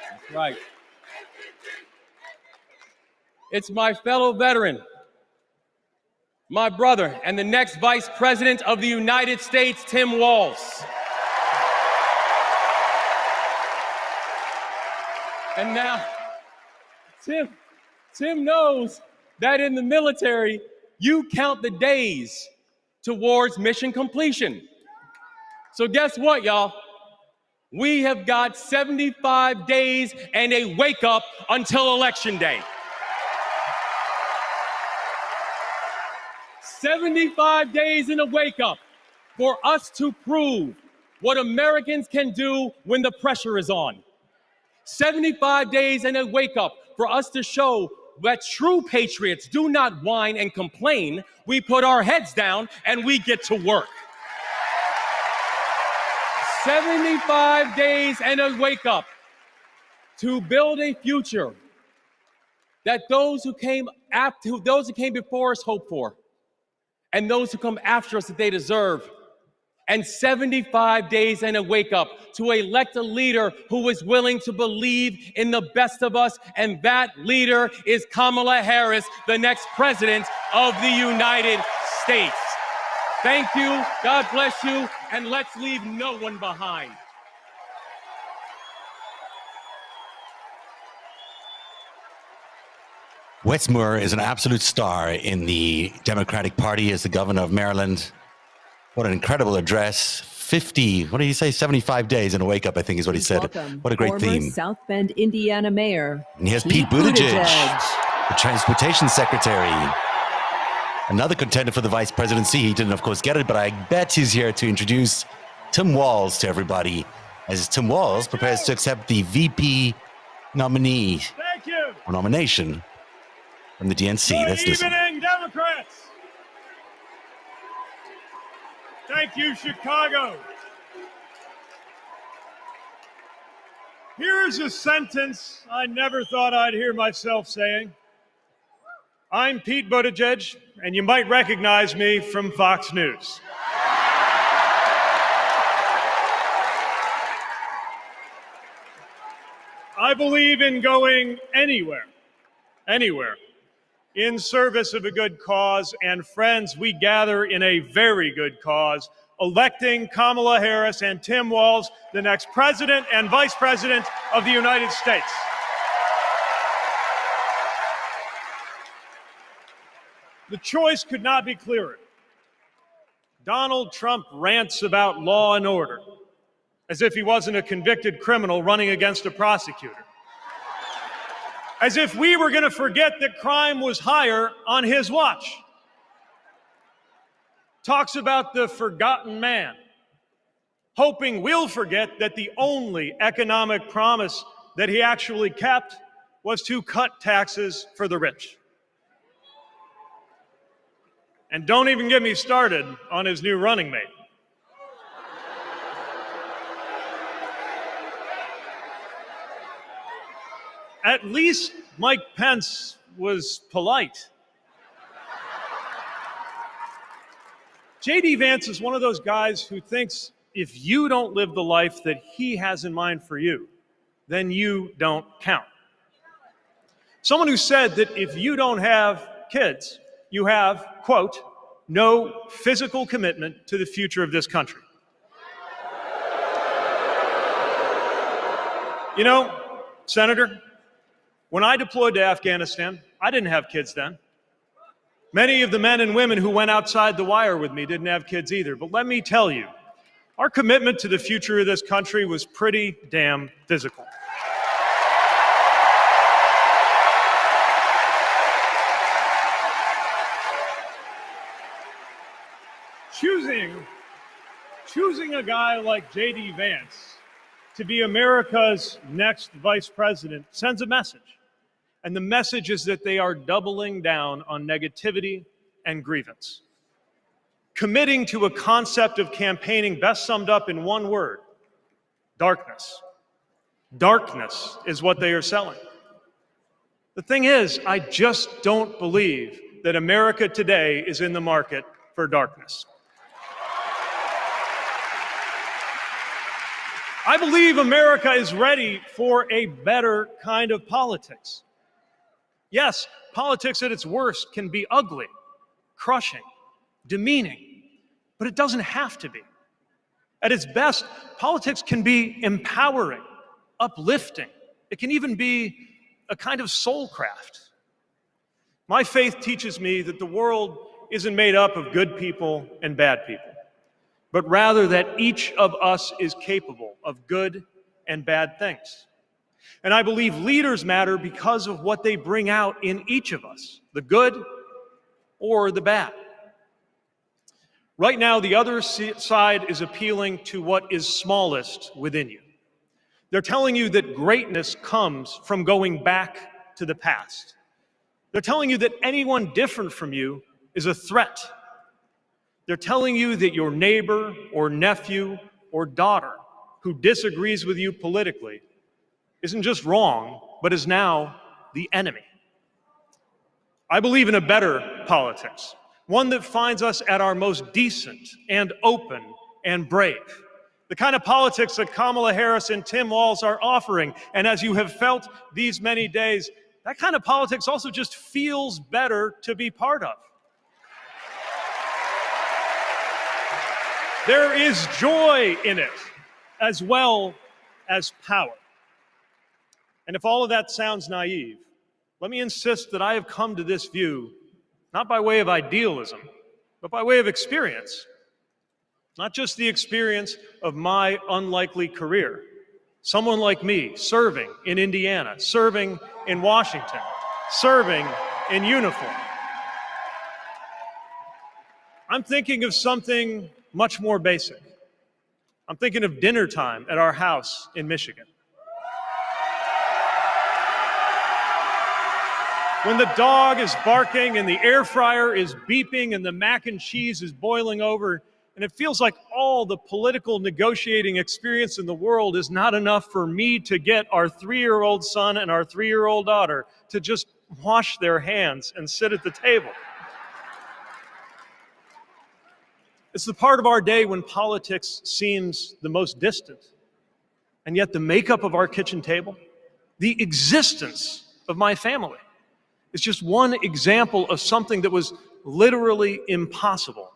That's right. It's my fellow veteran, my brother, and the next Vice President of the United States, Tim Walz. And now, Tim knows that in the military, you count the days towards mission completion. So guess what, y'all? We have got 75 days and a wake up until Election Day. 75 days in a wake-up for us to prove what Americans can do when the pressure is on. 75 days in a wake-up for us to show that true patriots do not whine and complain. We put our heads down and we get to work. 75 days and a wake-up to build a future that those who came before us hoped for, and those who come after us that they deserve. And 75 days and a wake up to elect a leader who is willing to believe in the best of us. And that leader is Kamala Harris, the next president of the United States. Thank you, God bless you, and let's leave no one behind. Wes Moore is an absolute star in the Democratic Party as the governor of Maryland. What an incredible address. 75 days in a wake up, I think is what he said. Welcome, what a great former theme. South Bend, Indiana Mayor. And here's Pete Buttigieg, the transportation secretary. Another contender for the vice presidency. He didn't, of course, get it, but I bet he's here to introduce Tim Walz to everybody as Tim Walz prepares to accept the VP nominee or nomination from the DNC. Let's listen. Good evening, Democrats. Thank you, Chicago. Here's a sentence I never thought I'd hear myself saying. I'm Pete Buttigieg, and you might recognize me from Fox News. I believe in going anywhere, in service of a good cause, and friends, we gather in a very good cause, electing Kamala Harris and Tim Walz, the next president and vice president of the United States. The choice could not be clearer. Donald Trump rants about law and order, as if he wasn't a convicted criminal running against a prosecutor. As if we were going to forget that crime was higher on his watch. Talks about the forgotten man, hoping we'll forget that the only economic promise that he actually kept was to cut taxes for the rich. And don't even get me started on his new running mate. At least Mike Pence was polite. J.D. Vance is one of those guys who thinks if you don't live the life that he has in mind for you, then you don't count. Someone who said that if you don't have kids, you have, quote, no physical commitment to the future of this country. You know, Senator, when I deployed to Afghanistan, I didn't have kids then. Many of the men and women who went outside the wire with me didn't have kids either. But let me tell you, our commitment to the future of this country was pretty damn physical. Choosing a guy like J.D. Vance to be America's next vice president sends a message. And the message is that they are doubling down on negativity and grievance. Committing to a concept of campaigning best summed up in one word: darkness. Darkness is what they are selling. The thing is, I just don't believe that America today is in the market for darkness. I believe America is ready for a better kind of politics. Yes, politics at its worst can be ugly, crushing, demeaning, but it doesn't have to be. At its best, politics can be empowering, uplifting. It can even be a kind of soulcraft. My faith teaches me that the world isn't made up of good people and bad people, but rather that each of us is capable of good and bad things. And I believe leaders matter because of what they bring out in each of us, the good or the bad. Right now, the other side is appealing to what is smallest within you. They're telling you that greatness comes from going back to the past. They're telling you that anyone different from you is a threat. They're telling you that your neighbor or nephew or daughter who disagrees with you politically isn't just wrong, but is now the enemy. I believe in a better politics, one that finds us at our most decent and open and brave. The kind of politics that Kamala Harris and Tim Walz are offering. And as you have felt these many days, that kind of politics also just feels better to be part of. There is joy in it, as well as power. And if all of that sounds naive, let me insist that I have come to this view not by way of idealism, but by way of experience. Not just the experience of my unlikely career. Someone like me serving in Indiana, serving in Washington, serving in uniform. I'm thinking of something much more basic. I'm thinking of dinner time at our house in Michigan. When the dog is barking and the air fryer is beeping and the mac and cheese is boiling over, and it feels like all the political negotiating experience in the world is not enough for me to get our 3-year-old son and our 3-year-old daughter to just wash their hands and sit at the table. It's the part of our day when politics seems the most distant. And yet the makeup of our kitchen table, the existence of my family, is just one example of something that was literally impossible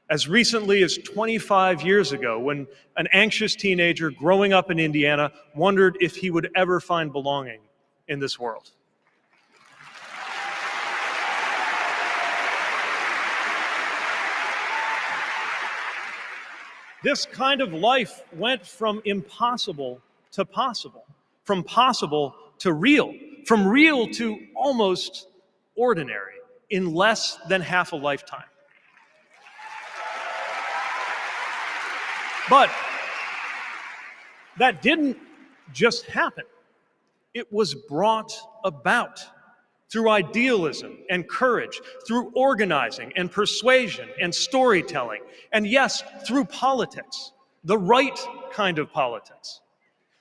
as recently as 25 years ago, when an anxious teenager growing up in Indiana wondered if he would ever find belonging in this world. This kind of life went from impossible to possible, from possible to real, from real to almost ordinary in less than half a lifetime. But that didn't just happen. It was brought about through idealism and courage, through organizing and persuasion and storytelling, and yes, through politics, the right kind of politics.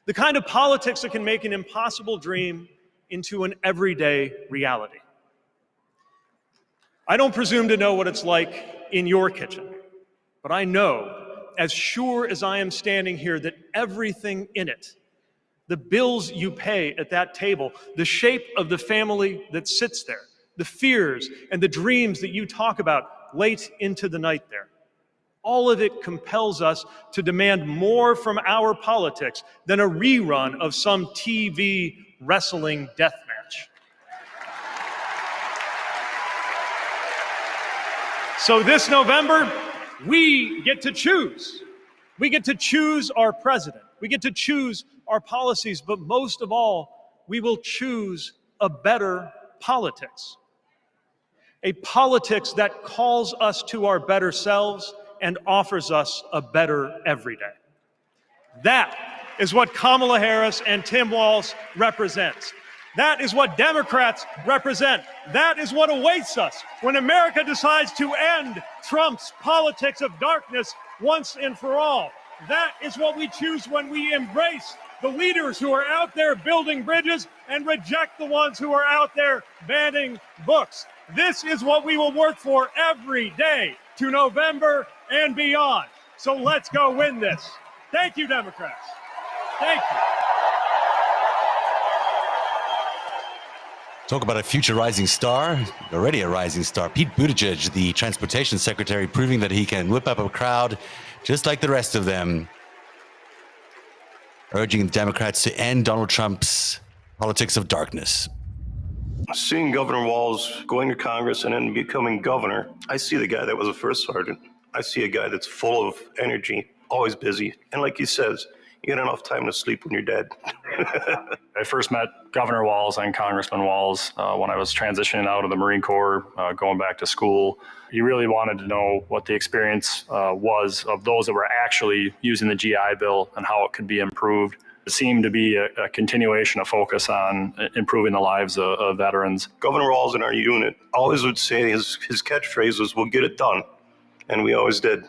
The kind of politics that can make an impossible dream into an everyday reality. I don't presume to know what it's like in your kitchen, but I know, as sure as I am standing here, that everything in it, the bills you pay at that table, the shape of the family that sits there, the fears and the dreams that you talk about late into the night there, all of it compels us to demand more from our politics than a rerun of some TV wrestling death match. So this November, we get to choose. We get to choose our president. We get to choose our policies, but most of all, we will choose a better politics. A politics that calls us to our better selves and offers us a better everyday. That is what Kamala Harris and Tim Walz represents. That is what Democrats represent. That is what awaits us when America decides to end Trump's politics of darkness once and for all. That is what we choose when we embrace the leaders who are out there building bridges and reject the ones who are out there banning books. This is what we will work for every day to November and beyond. So let's go win this. Thank you, Democrats. Thank you. Talk about a future rising star, already a rising star. Pete Buttigieg, the transportation secretary, proving that he can whip up a crowd just like the rest of them, urging the Democrats to end Donald Trump's politics of darkness. Seeing Governor Walz going to Congress and then becoming governor, I see the guy that was a first sergeant. I see a guy that's full of energy, always busy. And like he says, you get enough time to sleep when you're dead. I first met Governor Walz and Congressman Walz when I was transitioning out of the Marine Corps, going back to school. He really wanted to know what the experience was of those that were actually using the GI Bill and how it could be improved. It seemed to be a continuation of focus on improving the lives of veterans. Governor Walz in our unit always would say his catchphrase was, "We'll get it done." And we always did.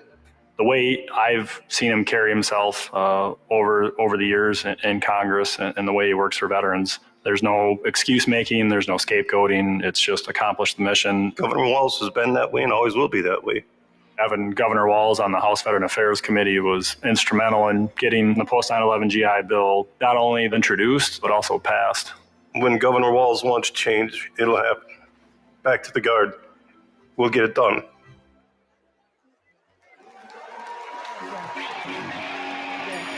The way I've seen him carry himself over the years in Congress and the way he works for veterans, there's no excuse making, there's no scapegoating. It's just accomplish the mission. Governor Walz has been that way and always will be that way. Having Governor Walz on the House Veteran Affairs Committee was instrumental in getting the post 9/11 GI Bill not only introduced, but also passed. When Governor Walz wants change, it'll happen. Back to the Guard. We'll get it done.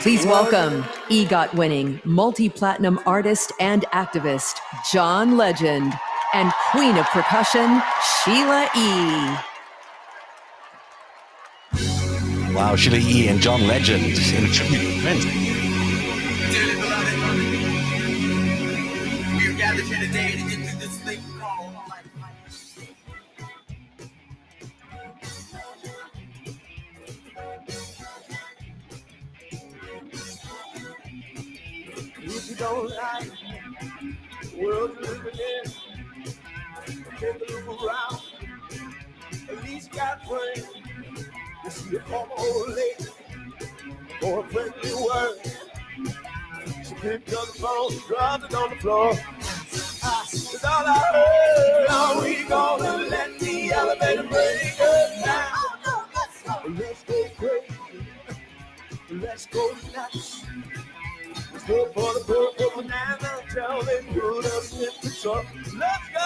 Please welcome EGOT-winning, multi-platinum artist and activist, John Legend, and Queen of Percussion, Sheila E. Wow, Sheila E. and John Legend in a tribute event. We're gathered here today to get through this thing called life. If you don't like the world you're living in, take a look around. At least got friends. You see a former old lady or a friendly word. She picked up the phone, dropped it on the floor. It's all I heard. Are we gonna let the elevator break us down? Let's go crazy. Let's go nuts. Let's go for the purple banana until they put us in the truck. Let's go!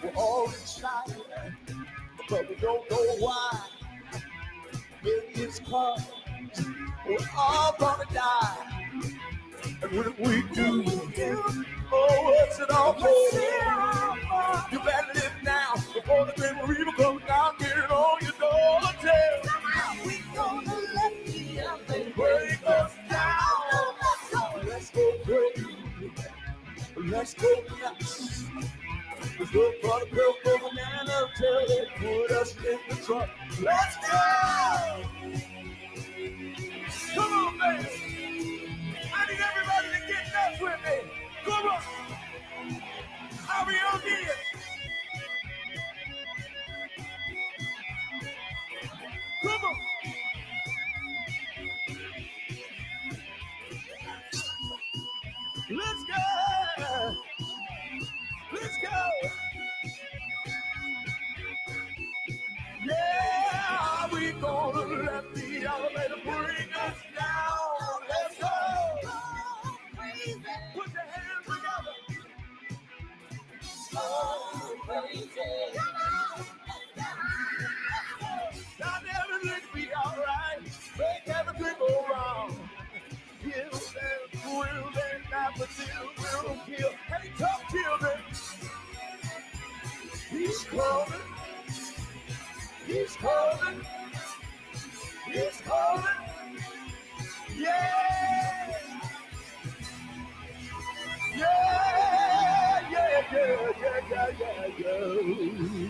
We're all excited, but we don't know why. Maybe it's cause we're all gonna die. And when we do, oh, what's it all for? You better live now before the Grim Reaper comes down, get it on your door. We gonna let the other break us down. Let's go crazy. Let's go nuts. Let's go for the purple banana until they put us in the truck. Let's go! Come on, baby. I need everybody to get nuts with me. Come on. Are we on here? Come on. Let's go. Let's go. Yeah, we gonna let the elevator bring us down. Let's go. Put your hands together. So crazy. Now everything be alright. Make everything go wrong. Give them will and not the deal will kill. Hey, tough children. He's coming. He's coming. He's coming. Yeah. Yeah, yeah, yeah, yeah, yeah, yeah, yeah.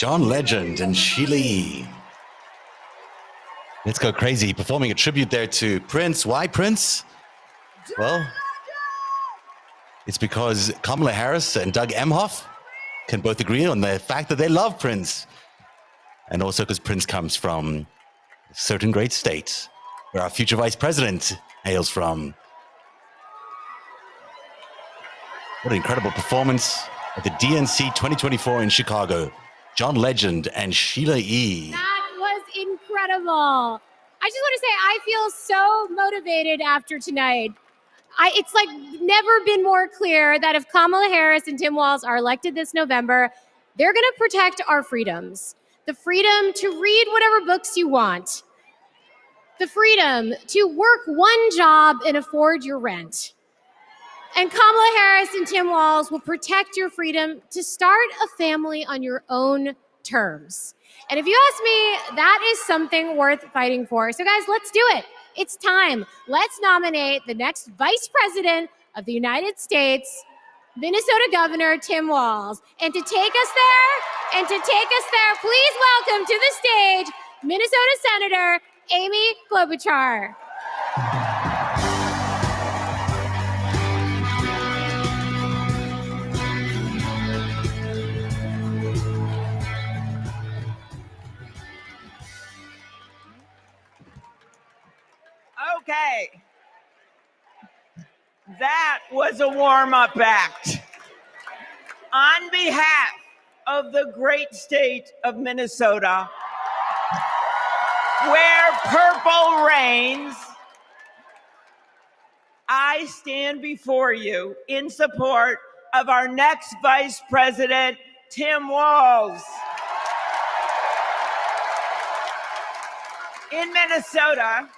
John Legend and Sheila E. Let's go crazy, performing a tribute there to Prince. Why Prince? Well, it's because Kamala Harris and Doug Emhoff can both agree on the fact that they love Prince. And also because Prince comes from a certain great state where our future vice president hails from. What an incredible performance at the DNC 2024 in Chicago. John Legend and Sheila E. That was incredible. I just want to say I feel so motivated after tonight. It's like never been more clear that if Kamala Harris and Tim Walz are elected this November, they're going to protect our freedoms. The freedom to read whatever books you want. The freedom to work one job and afford your rent. And Kamala Harris and Tim Walz will protect your freedom to start a family on your own terms. And if you ask me, that is something worth fighting for. So guys, let's do it. It's time. Let's nominate the next Vice President of the United States, Minnesota Governor Tim Walz. And to take us there, please welcome to the stage, Minnesota Senator Amy Klobuchar. Okay, that was a warm-up act. On behalf of the great state of Minnesota, where purple reigns, I stand before you in support of our next Vice President, Tim Walz. In Minnesota,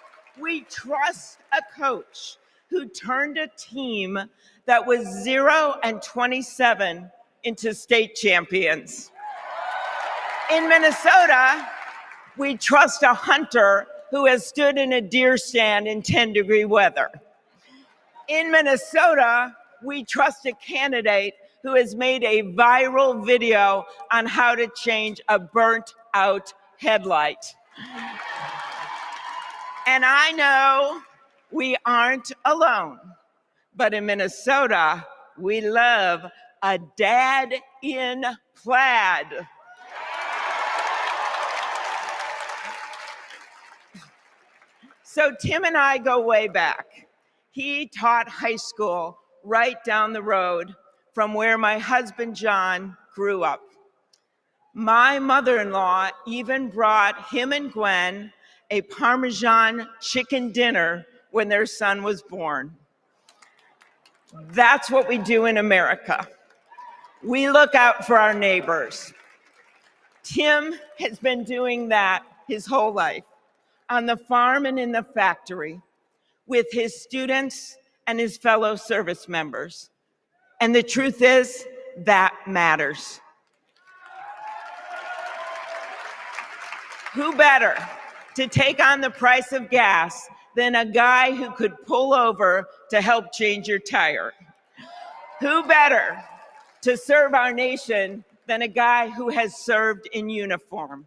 we trust a coach who turned a team that was 0-27 into state champions. In Minnesota, we trust a hunter who has stood in a deer stand in 10-degree weather. In Minnesota, we trust a candidate who has made a viral video on how to change a burnt-out headlight. And I know we aren't alone, but in Minnesota, we love a dad in plaid. So Tim and I go way back. He taught high school right down the road from where my husband John grew up. My mother-in-law even brought him and Gwen a Parmesan chicken dinner when their son was born. That's what we do in America. We look out for our neighbors. Tim has been doing that his whole life, on the farm and in the factory, with his students and his fellow service members. And the truth is, that matters. Who better to take on the price of gas than a guy who could pull over to help change your tire? Who better to serve our nation than a guy who has served in uniform?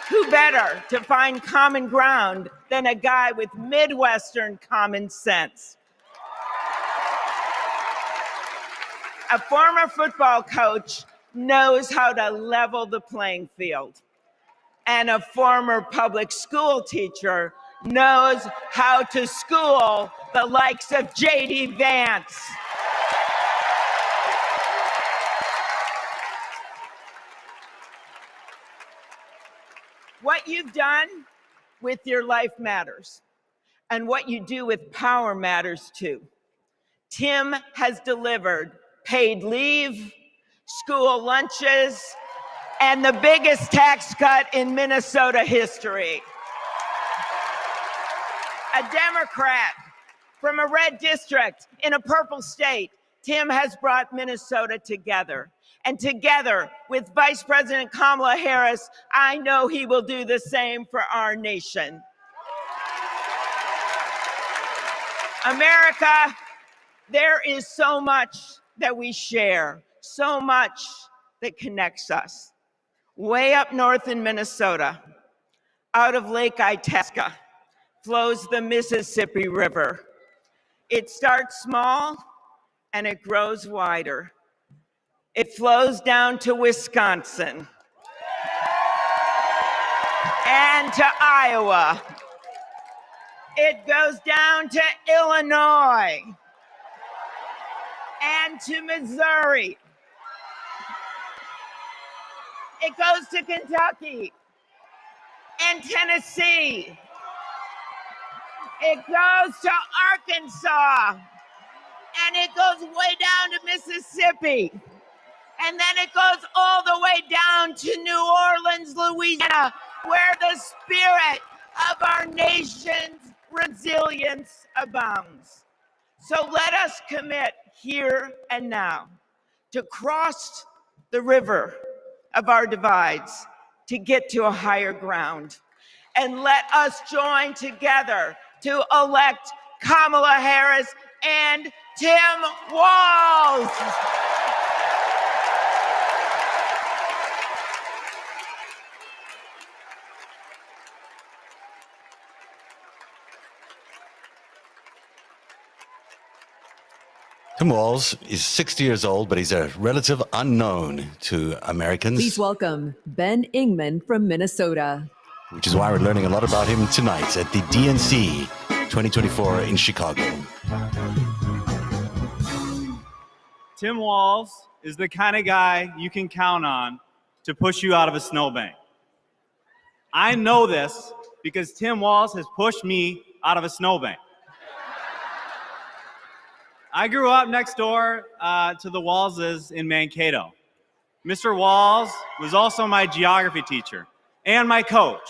Who better to find common ground than a guy with Midwestern common sense? A former football coach knows how to level the playing field. And a former public school teacher knows how to school the likes of J.D. Vance. What you've done with your life matters, and what you do with power matters too. Tim has delivered paid leave, school lunches, and the biggest tax cut in Minnesota history. A Democrat from a red district in a purple state, Tim has brought Minnesota together. And together with Vice President Kamala Harris, I know he will do the same for our nation. America, there is so much that we share, so much that connects us. Way up north in Minnesota, out of Lake Itasca, flows the Mississippi River. It starts small and it grows wider. It flows down to Wisconsin and to Iowa. It goes down to Illinois and to Missouri. It goes to Kentucky and Tennessee. It goes to Arkansas, and it goes way down to Mississippi. And then it goes all the way down to New Orleans, Louisiana, where the spirit of our nation's resilience abounds. So let us commit here and now to cross the river of our divides to get to a higher ground. And let us join together to elect Kamala Harris and Tim Walz. Tim Walz is 60 years old, but he's a relative unknown to Americans. Please welcome Ben Ingman from Minnesota. Which is why we're learning a lot about him tonight at the DNC 2024 in Chicago. Tim Walz is the kind of guy you can count on to push you out of a snowbank. I know this because Tim Walz has pushed me out of a snowbank. I grew up next door to the Walzes in Mankato. Mr. Walz was also my geography teacher and my coach.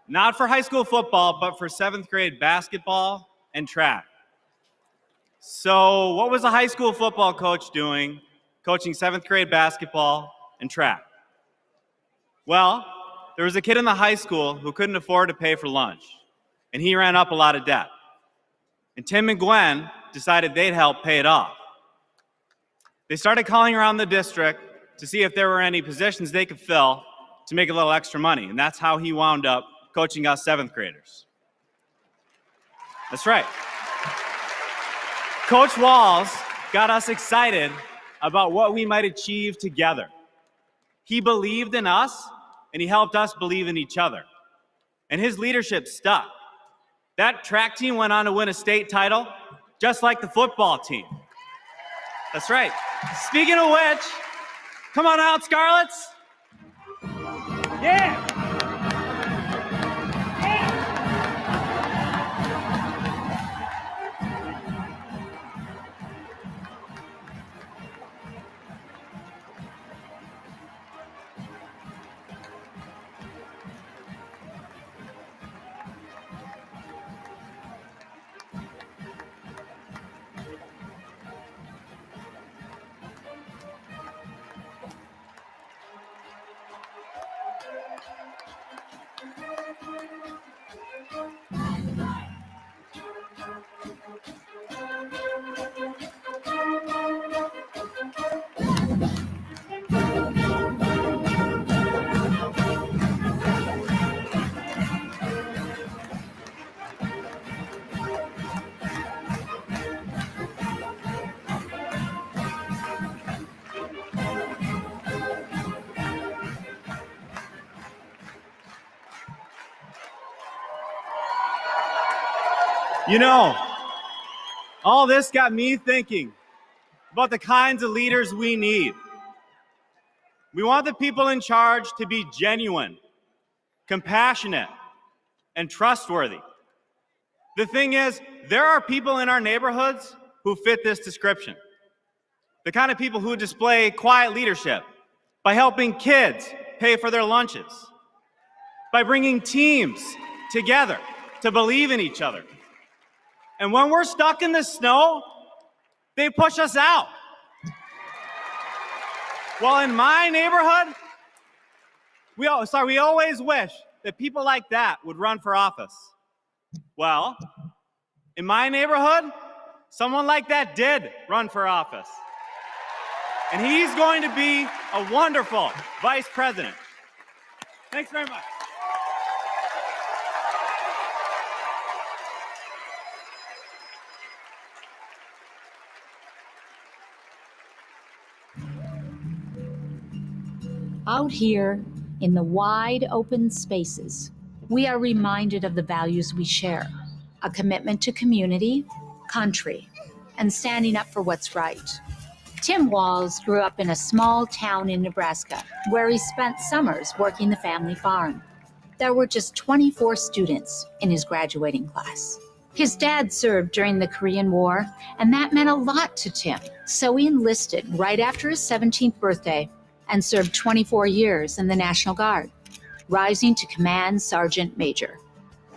Not for high school football, but for 7th grade basketball and track. So what was a high school football coach doing, coaching 7th grade basketball and track? Well, there was a kid in the high school who couldn't afford to pay for lunch, and he ran up a lot of debt. And Tim and Gwen decided they'd help pay it off. They started calling around the district to see if there were any positions they could fill to make a little extra money, and that's how he wound up coaching us 7th graders. That's right. Coach Walz got us excited about what we might achieve together. He believed in us, and he helped us believe in each other. And his leadership stuck. That track team went on to win a state title, just like the football team. That's right. Speaking of which, come on out, Scarlets. Yeah. You know, all this got me thinking about the kinds of leaders we need. We want the people in charge to be genuine, compassionate, and trustworthy. The thing is, there are people in our neighborhoods who fit this description. The kind of people who display quiet leadership by helping kids pay for their lunches, by bringing teams together to believe in each other. And when we're stuck in the snow, they push us out. Well, in my neighborhood, we always wish that people like that would run for office. Well, in my neighborhood, someone like that did run for office. and he's going to be a wonderful vice president. Thanks very much. Out here in the wide open spaces, we are reminded of the values we share: a commitment to community, country, and standing up for what's right. Tim Walz grew up in a small town in Nebraska where he spent summers working the family farm. There were just 24 students in his graduating class. His dad served during the Korean War, and that meant a lot to Tim. So he enlisted right after his 17th birthday and served 24 years in the National Guard, rising to Command Sergeant Major.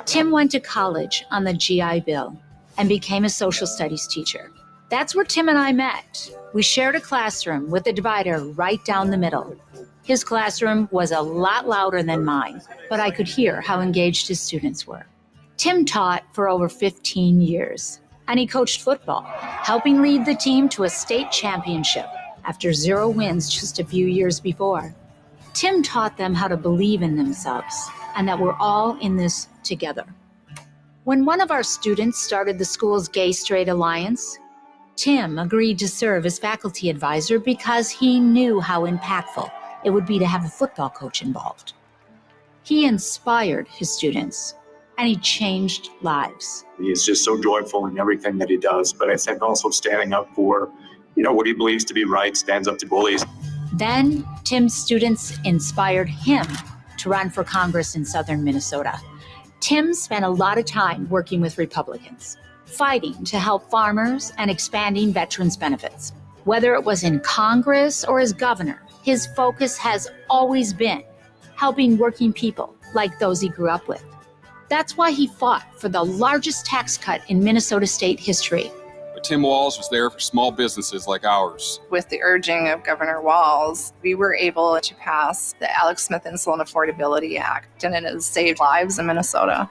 Tim went to college on the GI Bill and became a social studies teacher. That's where Tim and I met. We shared a classroom with a divider right down the middle. His classroom was a lot louder than mine, but I could hear how engaged his students were. Tim taught for over 15 years, and he coached football, helping lead the team to a state championship after 0 wins just a few years before. Tim taught them how to believe in themselves and that we're all in this together. When one of our students started the school's Gay Straight Alliance, Tim agreed to serve as faculty advisor because he knew how impactful it would be to have a football coach involved. He inspired his students, and he changed lives. He is just so joyful in everything that he does, but I think also standing up for, what he believes to be right, stands up to bullies. Then, Tim's students inspired him to run for Congress in southern Minnesota. Tim spent a lot of time working with Republicans, fighting to help farmers and expanding veterans' benefits. Whether it was in Congress or as governor, his focus has always been helping working people like those he grew up with. That's why he fought for the largest tax cut in Minnesota state history. But Tim Walz was there for small businesses like ours. With the urging of Governor Walz, we were able to pass the Alex Smith Insulin Affordability Act, and it has saved lives in Minnesota.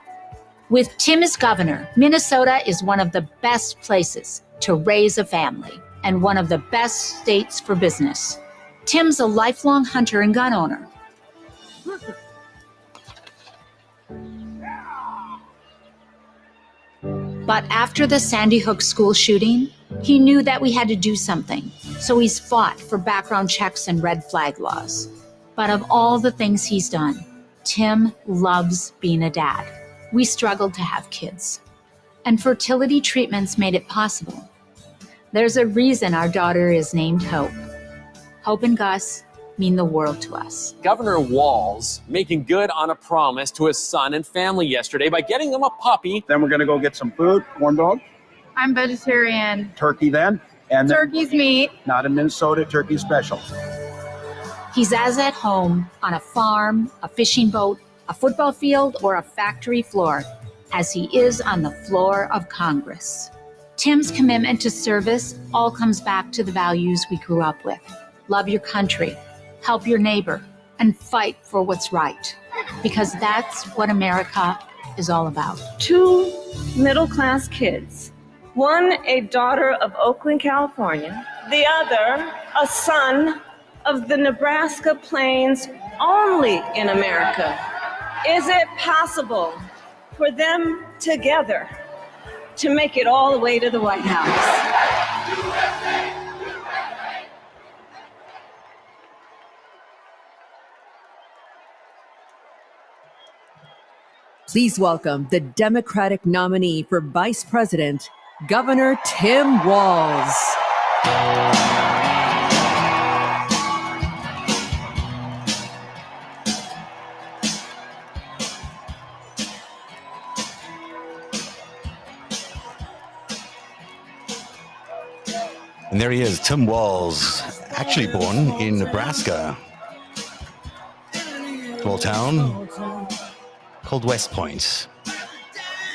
With Tim as governor, Minnesota is one of the best places to raise a family and one of the best states for business. Tim's a lifelong hunter and gun owner. But after the Sandy Hook school shooting, he knew that we had to do something. So he's fought for background checks and red flag laws. But of all the things he's done, Tim loves being a dad. We struggled to have kids, and fertility treatments made it possible. There's a reason our daughter is named Hope. Hope and Gus mean the world to us. Governor Walz making good on a promise to his son and family yesterday by getting them a puppy. Then we're going to go get some food, corn dog. I'm vegetarian. Turkey then. And Turkey's meat. Not in Minnesota, turkey special. He's as at home on a farm, a fishing boat, a football field, or a factory floor as he is on the floor of Congress. Tim's commitment to service all comes back to the values we grew up with. Love your country, help your neighbor, and fight for what's right. Because that's what America is all about. 2 middle-class kids. One, a daughter of Oakland, California. The other, a son of the Nebraska Plains, only in America. Is it possible for them together to make it all the way to the White House? Please welcome the Democratic nominee for Vice President, Governor Tim Walz. And there he is, Tim Walz, actually born in Nebraska. Small town called West Point.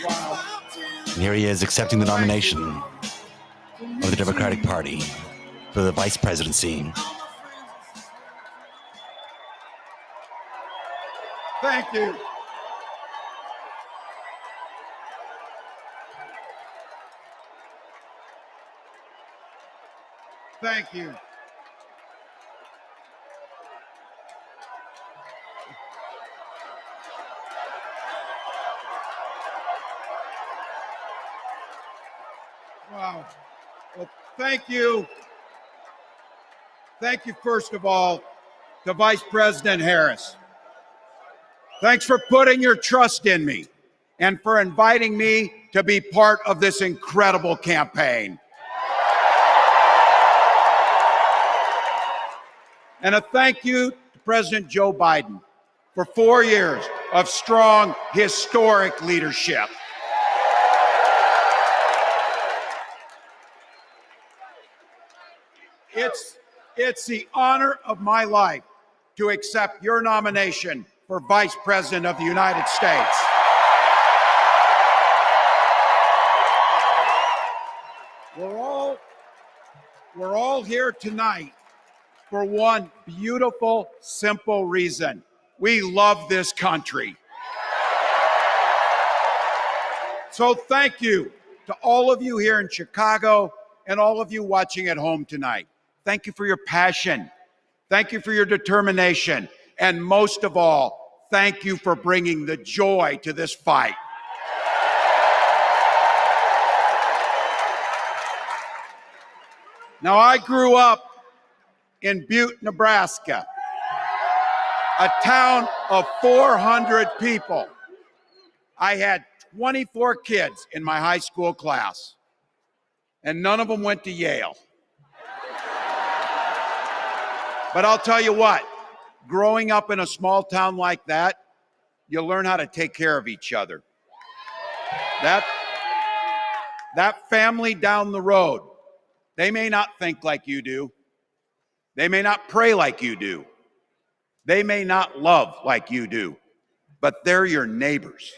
And here he is accepting the nomination of the Democratic Party for the vice presidency. Thank you. Thank you. Wow. Well, thank you. Thank you, first of all, to Vice President Harris. Thanks for putting your trust in me and for inviting me to be part of this incredible campaign. And a thank you to President Joe Biden for 4 years of strong, historic leadership. It's the honor of my life to accept your nomination for Vice President of the United States. We're all here tonight for one beautiful, simple reason. We love this country. So thank you to all of you here in Chicago and all of you watching at home tonight. Thank you for your passion. Thank you for your determination. And most of all, thank you for bringing the joy to this fight. Now, I grew up in Butte, Nebraska, a town of 400 people. I had 24 kids in my high school class, and none of them went to Yale. But I'll tell you what, growing up in a small town like that, you learn how to take care of each other. That family down the road, they may not think like you do. They may not pray like you do. They may not love like you do, but they're your neighbors.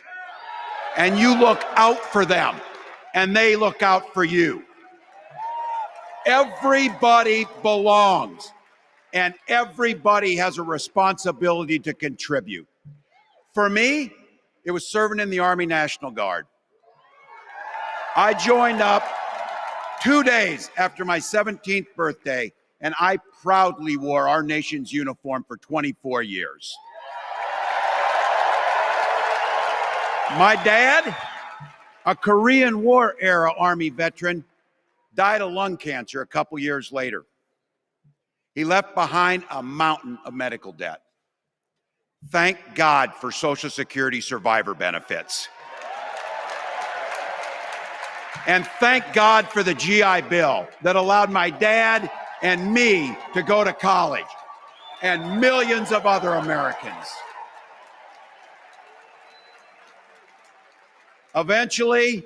And you look out for them, and they look out for you. Everybody belongs, and everybody has a responsibility to contribute. For me, it was serving in the Army National Guard. I joined up 2 days after my 17th birthday, and I proudly wore our nation's uniform for 24 years. My dad, a Korean War era Army veteran, died of lung cancer a couple years later. He left behind a mountain of medical debt. Thank God for Social Security survivor benefits. And thank God for the GI Bill that allowed my dad and me to go to college, and millions of other Americans. Eventually,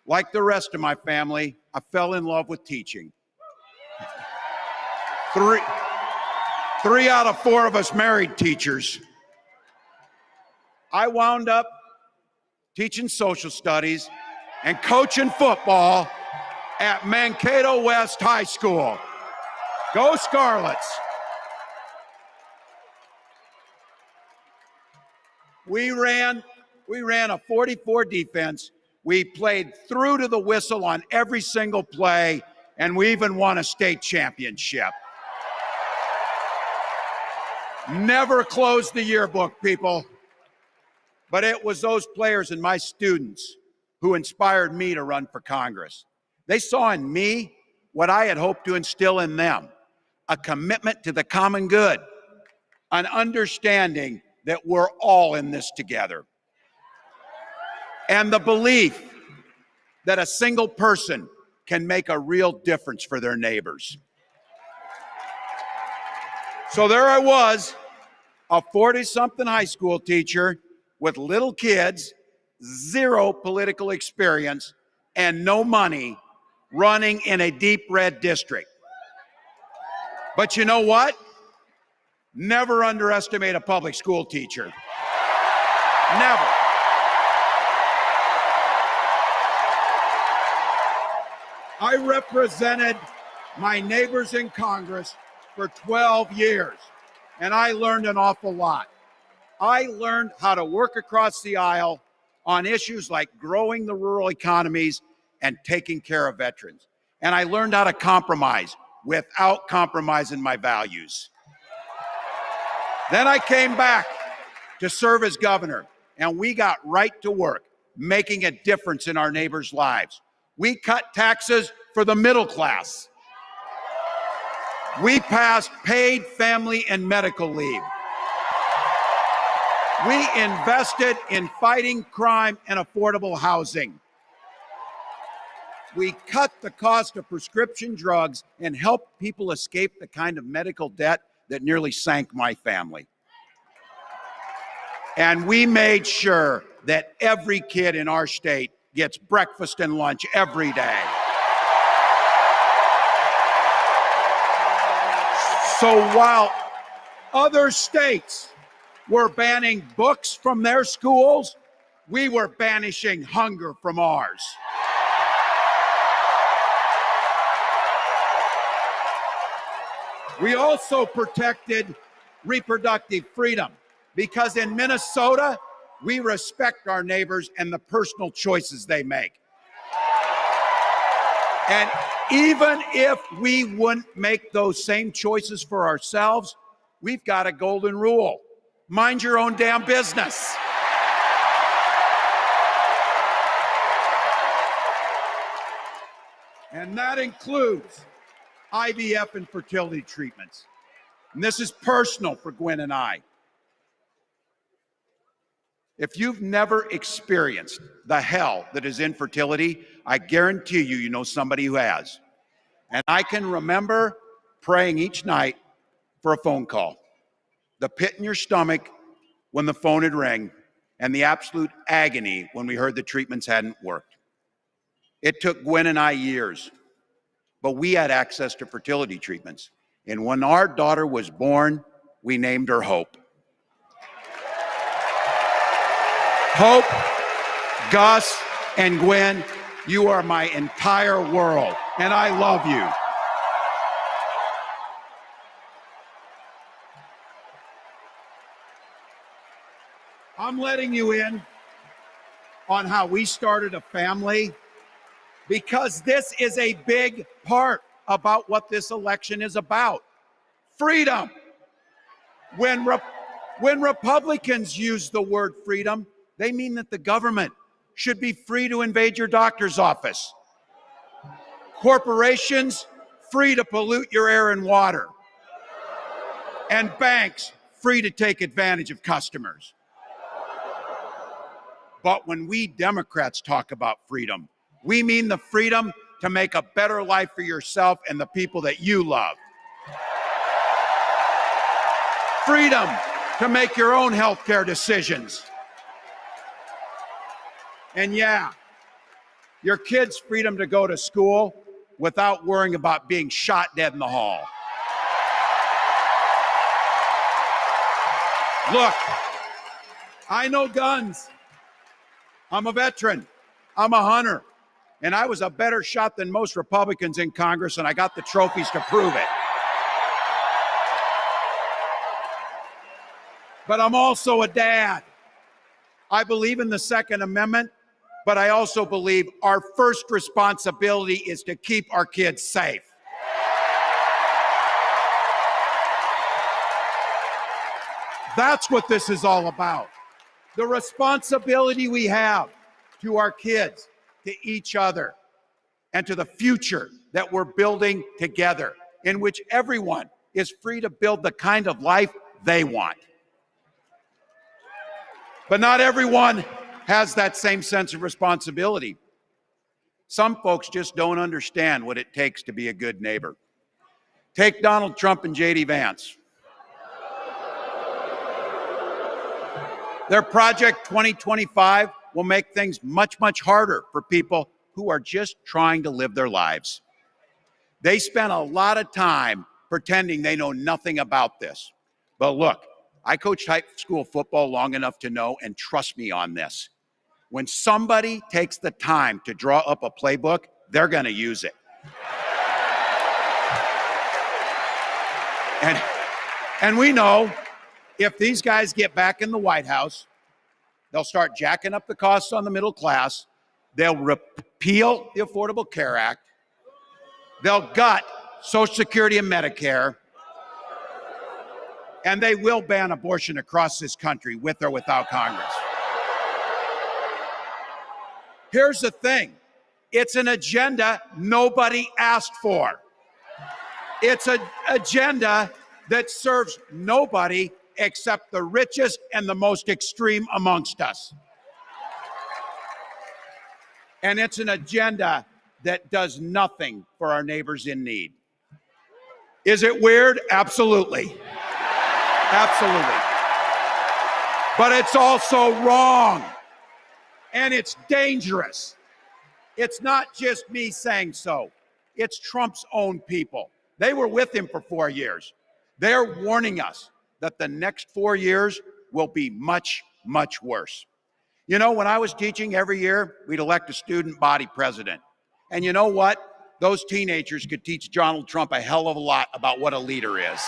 like the rest of my family, I fell in love with teaching. Three out of 4 of us married teachers. I wound up teaching social studies and coaching football at Mankato West High School. Go Scarlets! We ran a 44 defense. We played through to the whistle on every single play, and we even won a state championship. Never closed the yearbook, people. But it was those players and my students who inspired me to run for Congress. They saw in me what I had hoped to instill in them, a commitment to the common good, an understanding that we're all in this together, and the belief that a single person can make a real difference for their neighbors. So there I was, a 40-something high school teacher with little kids, 0 political experience, and no money, running in a deep red district. But you know what? Never underestimate a public school teacher. Never. I represented my neighbors in Congress for 12 years, and I learned an awful lot. I learned how to work across the aisle on issues like growing the rural economies and taking care of veterans. And I learned how to compromise without compromising my values. Then I came back to serve as governor, and we got right to work, making a difference in our neighbors' lives. We cut taxes for the middle class. We passed paid family and medical leave. We invested in fighting crime and affordable housing. We cut the cost of prescription drugs and helped people escape the kind of medical debt that nearly sank my family. And we made sure that every kid in our state gets breakfast and lunch every day. So while other states were banning books from their schools, we were banishing hunger from ours. We also protected reproductive freedom because in Minnesota, we respect our neighbors and the personal choices they make. And even if we wouldn't make those same choices for ourselves, we've got a golden rule. Mind your own damn business. And that includes IVF and fertility treatments. And this is personal for Gwen and I. If you've never experienced the hell that is infertility, I guarantee you, you know somebody who has. And I can remember praying each night for a phone call. The pit in your stomach when the phone had rang, and the absolute agony when we heard the treatments hadn't worked. It took Gwen and I years, but we had access to fertility treatments. And when our daughter was born, we named her Hope. Hope, Gus, and Gwen, you are my entire world, and I love you. I'm letting you in on how we started a family because this is a big part about what this election is about. Freedom. When Republicans use the word freedom, they mean that the government should be free to invade your doctor's office. Corporations free to pollute your air and water. And banks free to take advantage of customers. But when we Democrats talk about freedom, we mean the freedom to make a better life for yourself and the people that you love. Freedom to make your own healthcare decisions. And yeah, your kids' freedom to go to school without worrying about being shot dead in the hall. Look, I know guns. I'm a veteran. I'm a hunter. And I was a better shot than most Republicans in Congress, and I got the trophies to prove it. But I'm also a dad. I believe in the Second Amendment, but I also believe our first responsibility is to keep our kids safe. That's what this is all about. The responsibility we have to our kids, to each other, and to the future that we're building together, in which everyone is free to build the kind of life they want. But not everyone has that same sense of responsibility. Some folks just don't understand what it takes to be a good neighbor. Take Donald Trump and J.D. Vance. Their Project 2025 will make things much, much harder for people who are just trying to live their lives. They spent a lot of time pretending they know nothing about this. But look, I coached high school football long enough to know, and trust me on this, when somebody takes the time to draw up a playbook, they're going to use it. And we know if these guys get back in the White House, they'll start jacking up the costs on the middle class. They'll repeal the Affordable Care Act. They'll gut Social Security and Medicare. And they will ban abortion across this country with or without Congress. Here's the thing. It's an agenda nobody asked for. It's an agenda that serves nobody except the richest and the most extreme amongst us. And it's an agenda that does nothing for our neighbors in need. Is it weird? Absolutely. Absolutely. But it's also wrong. And it's dangerous. It's not just me saying so. It's Trump's own people. They were with him for 4 years. They're warning us that the next 4 years will be much, much worse. You know, when I was teaching every year, we'd elect a student body president. And you know what? Those teenagers could teach Donald Trump a hell of a lot about what a leader is.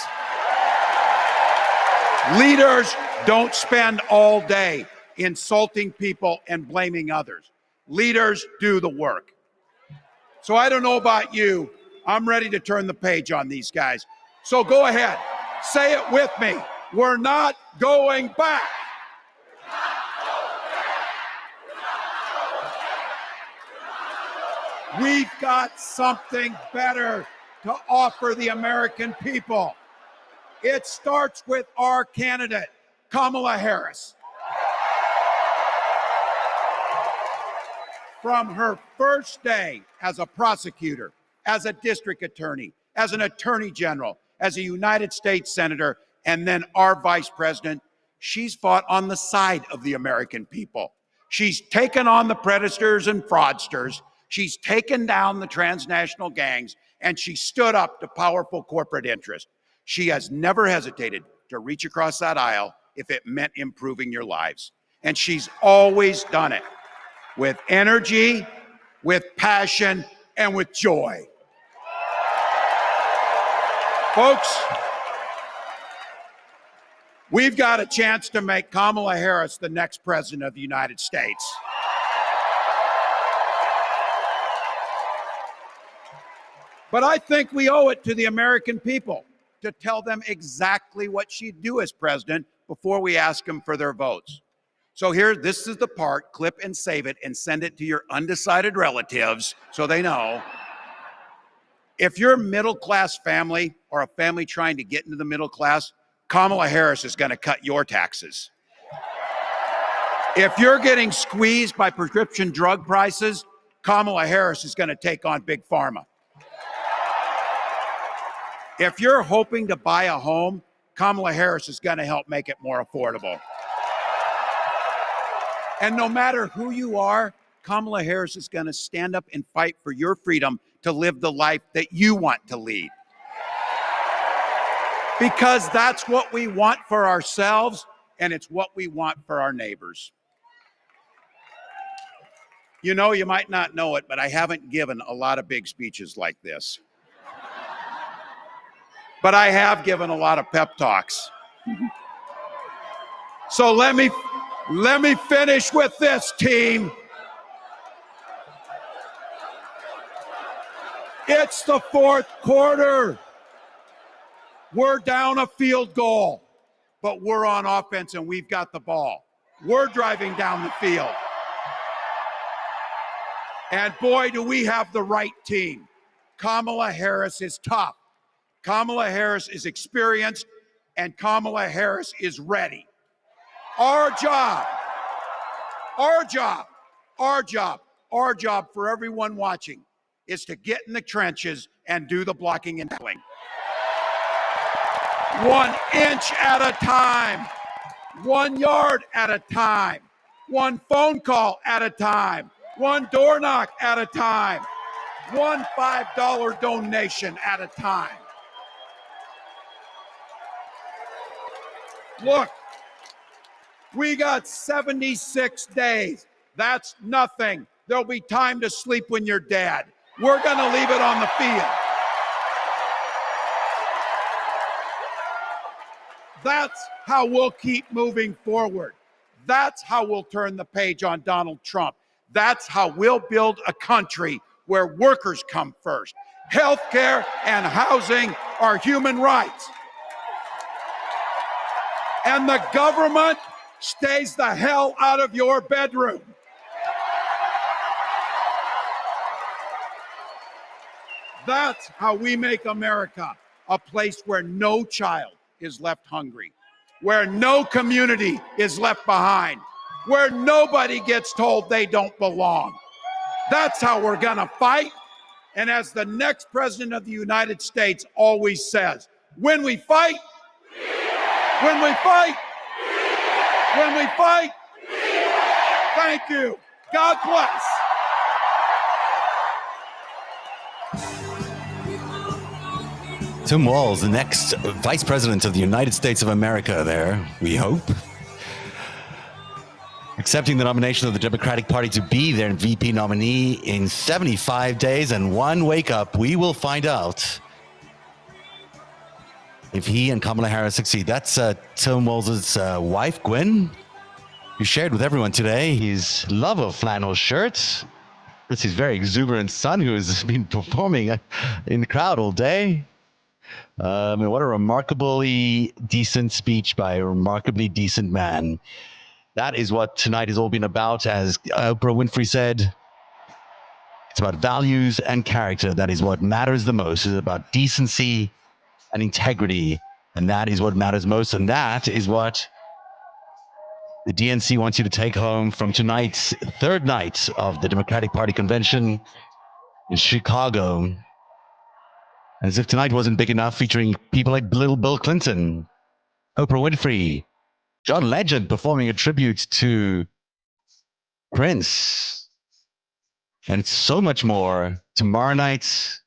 Leaders don't spend all day insulting people and blaming others. Leaders do the work. So I don't know about you. I'm ready to turn the page on these guys. So go ahead. Say it with me. We're not going back. We've got something better to offer the American people. It starts with our candidate, Kamala Harris. From her first day as a prosecutor, as a district attorney, as an attorney general, as a United States senator, and then our vice president, she's fought on the side of the American people. She's taken on the predators and fraudsters. She's taken down the transnational gangs, and she stood up to powerful corporate interests. She has never hesitated to reach across that aisle if it meant improving your lives. And she's always done it with energy, with passion, and with joy. Folks, we've got a chance to make Kamala Harris the next president of the United States. But I think we owe it to the American people to tell them exactly what she'd do as president before we ask them for their votes. So here, this is the part, clip and save it and send it to your undecided relatives so they know. If you're a middle-class family or a family trying to get into the middle class, Kamala Harris is going to cut your taxes. If you're getting squeezed by prescription drug prices, Kamala Harris is going to take on Big Pharma. If you're hoping to buy a home, Kamala Harris is going to help make it more affordable. And no matter who you are, Kamala Harris is going to stand up and fight for your freedom to live the life that you want to lead. Because that's what we want for ourselves, and it's what we want for our neighbors. You know, you might not know it, but I haven't given a lot of big speeches like this. But I have given a lot of pep talks. So let me finish with this, team. It's the fourth quarter. We're down a field goal, but we're on offense and we've got the ball. We're driving down the field. And boy, do we have the right team. Kamala Harris is tough. Kamala Harris is experienced, and Kamala Harris is ready. Our job for everyone watching is to get in the trenches and do the blocking and tackling. 1 inch at a time, 1 yard at a time, 1 phone call at a time, 1 door knock at a time, 1 $5 donation at a time. Look, we got 76 days. That's nothing. There'll be time to sleep when you're dead. We're going to leave it on the field. That's how we'll keep moving forward. That's how we'll turn the page on Donald Trump. That's how we'll build a country where workers come first. Healthcare and housing are human rights. And the government stays the hell out of your bedroom. That's how we make America a place where no child is left hungry, where no community is left behind, where nobody gets told they don't belong. That's how we're gonna fight. And as the next president of the United States always says, when we fight, when we fight, when we fight, thank you. God bless. Tim Walz, the next Vice President of the United States of America there, we hope. Accepting the nomination of the Democratic Party to be their VP nominee in 75 days and one wake up, we will find out if he and Kamala Harris succeed. That's Tim Walz's wife, Gwen, who shared with everyone today his love of flannel shirts. It's his very exuberant son who has been performing in the crowd all day. What a remarkably decent speech by a remarkably decent man. That is what tonight has all been about. As Oprah Winfrey said, it's about values and character. That is what matters the most. It's about decency and integrity. And that is what matters most. And that is what the DNC wants you to take home from tonight's third night of the Democratic Party convention in Chicago. As if tonight wasn't big enough, featuring people like little Bill Clinton, Oprah Winfrey, John Legend performing a tribute to Prince, and so much more. Tomorrow night's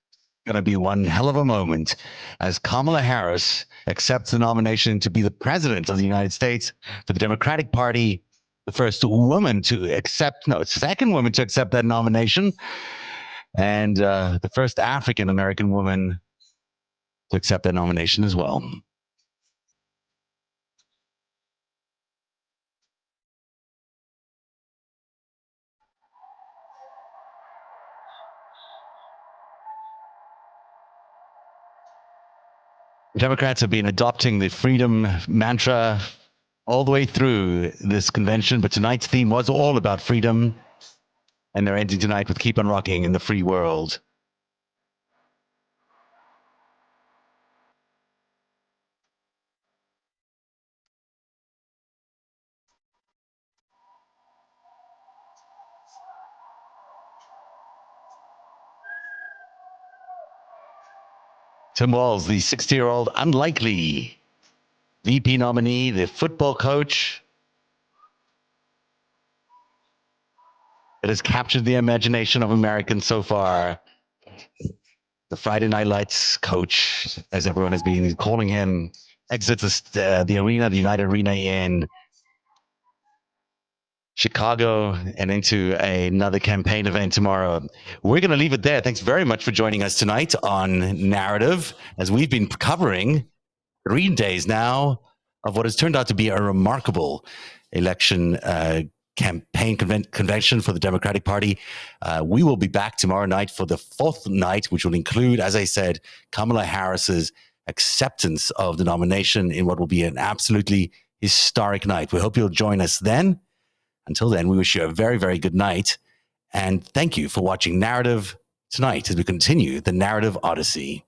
going to be one hell of a moment as Kamala Harris accepts the nomination to be the president of the United States for the Democratic Party, the first woman to accept, no, second woman to accept that nomination, and the first African-American woman to accept that nomination as well. Democrats have been adopting the freedom mantra all the way through this convention, but tonight's theme was all about freedom, and they're ending tonight with Keep on Rocking in the Free World. Tim Walz, the 60-year-old unlikely VP nominee, the football coach that has captured the imagination of Americans so far. The Friday Night Lights coach, as everyone has been calling him, exits the arena, the United Arena in Chicago and into another campaign event tomorrow. We're going to leave it there. Thanks very much for joining us tonight on Narrative, as we've been covering 3 days now of what has turned out to be a remarkable election campaign convention for the Democratic Party. We will be back tomorrow night for the 4th night, which will include, as I said, Kamala Harris's acceptance of the nomination in what will be an absolutely historic night. We hope you'll join us then. Until then, we wish you a very, very good night. And thank you for watching Narrative tonight as we continue the Narrative Odyssey.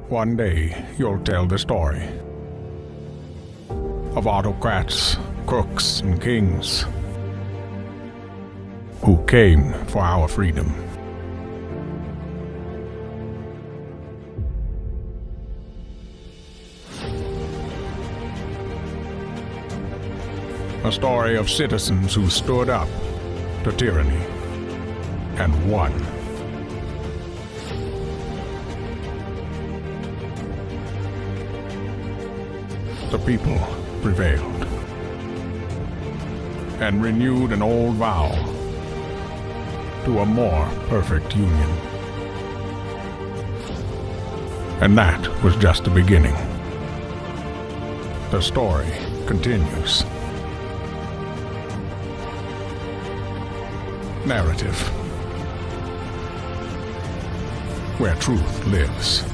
One day, you'll tell the story of autocrats, crooks, and kings who came for our freedom. A story of citizens who stood up to tyranny and won. The people prevailed and renewed an old vow to a more perfect union. And that was just the beginning. The story continues. Narrative, where truth lives.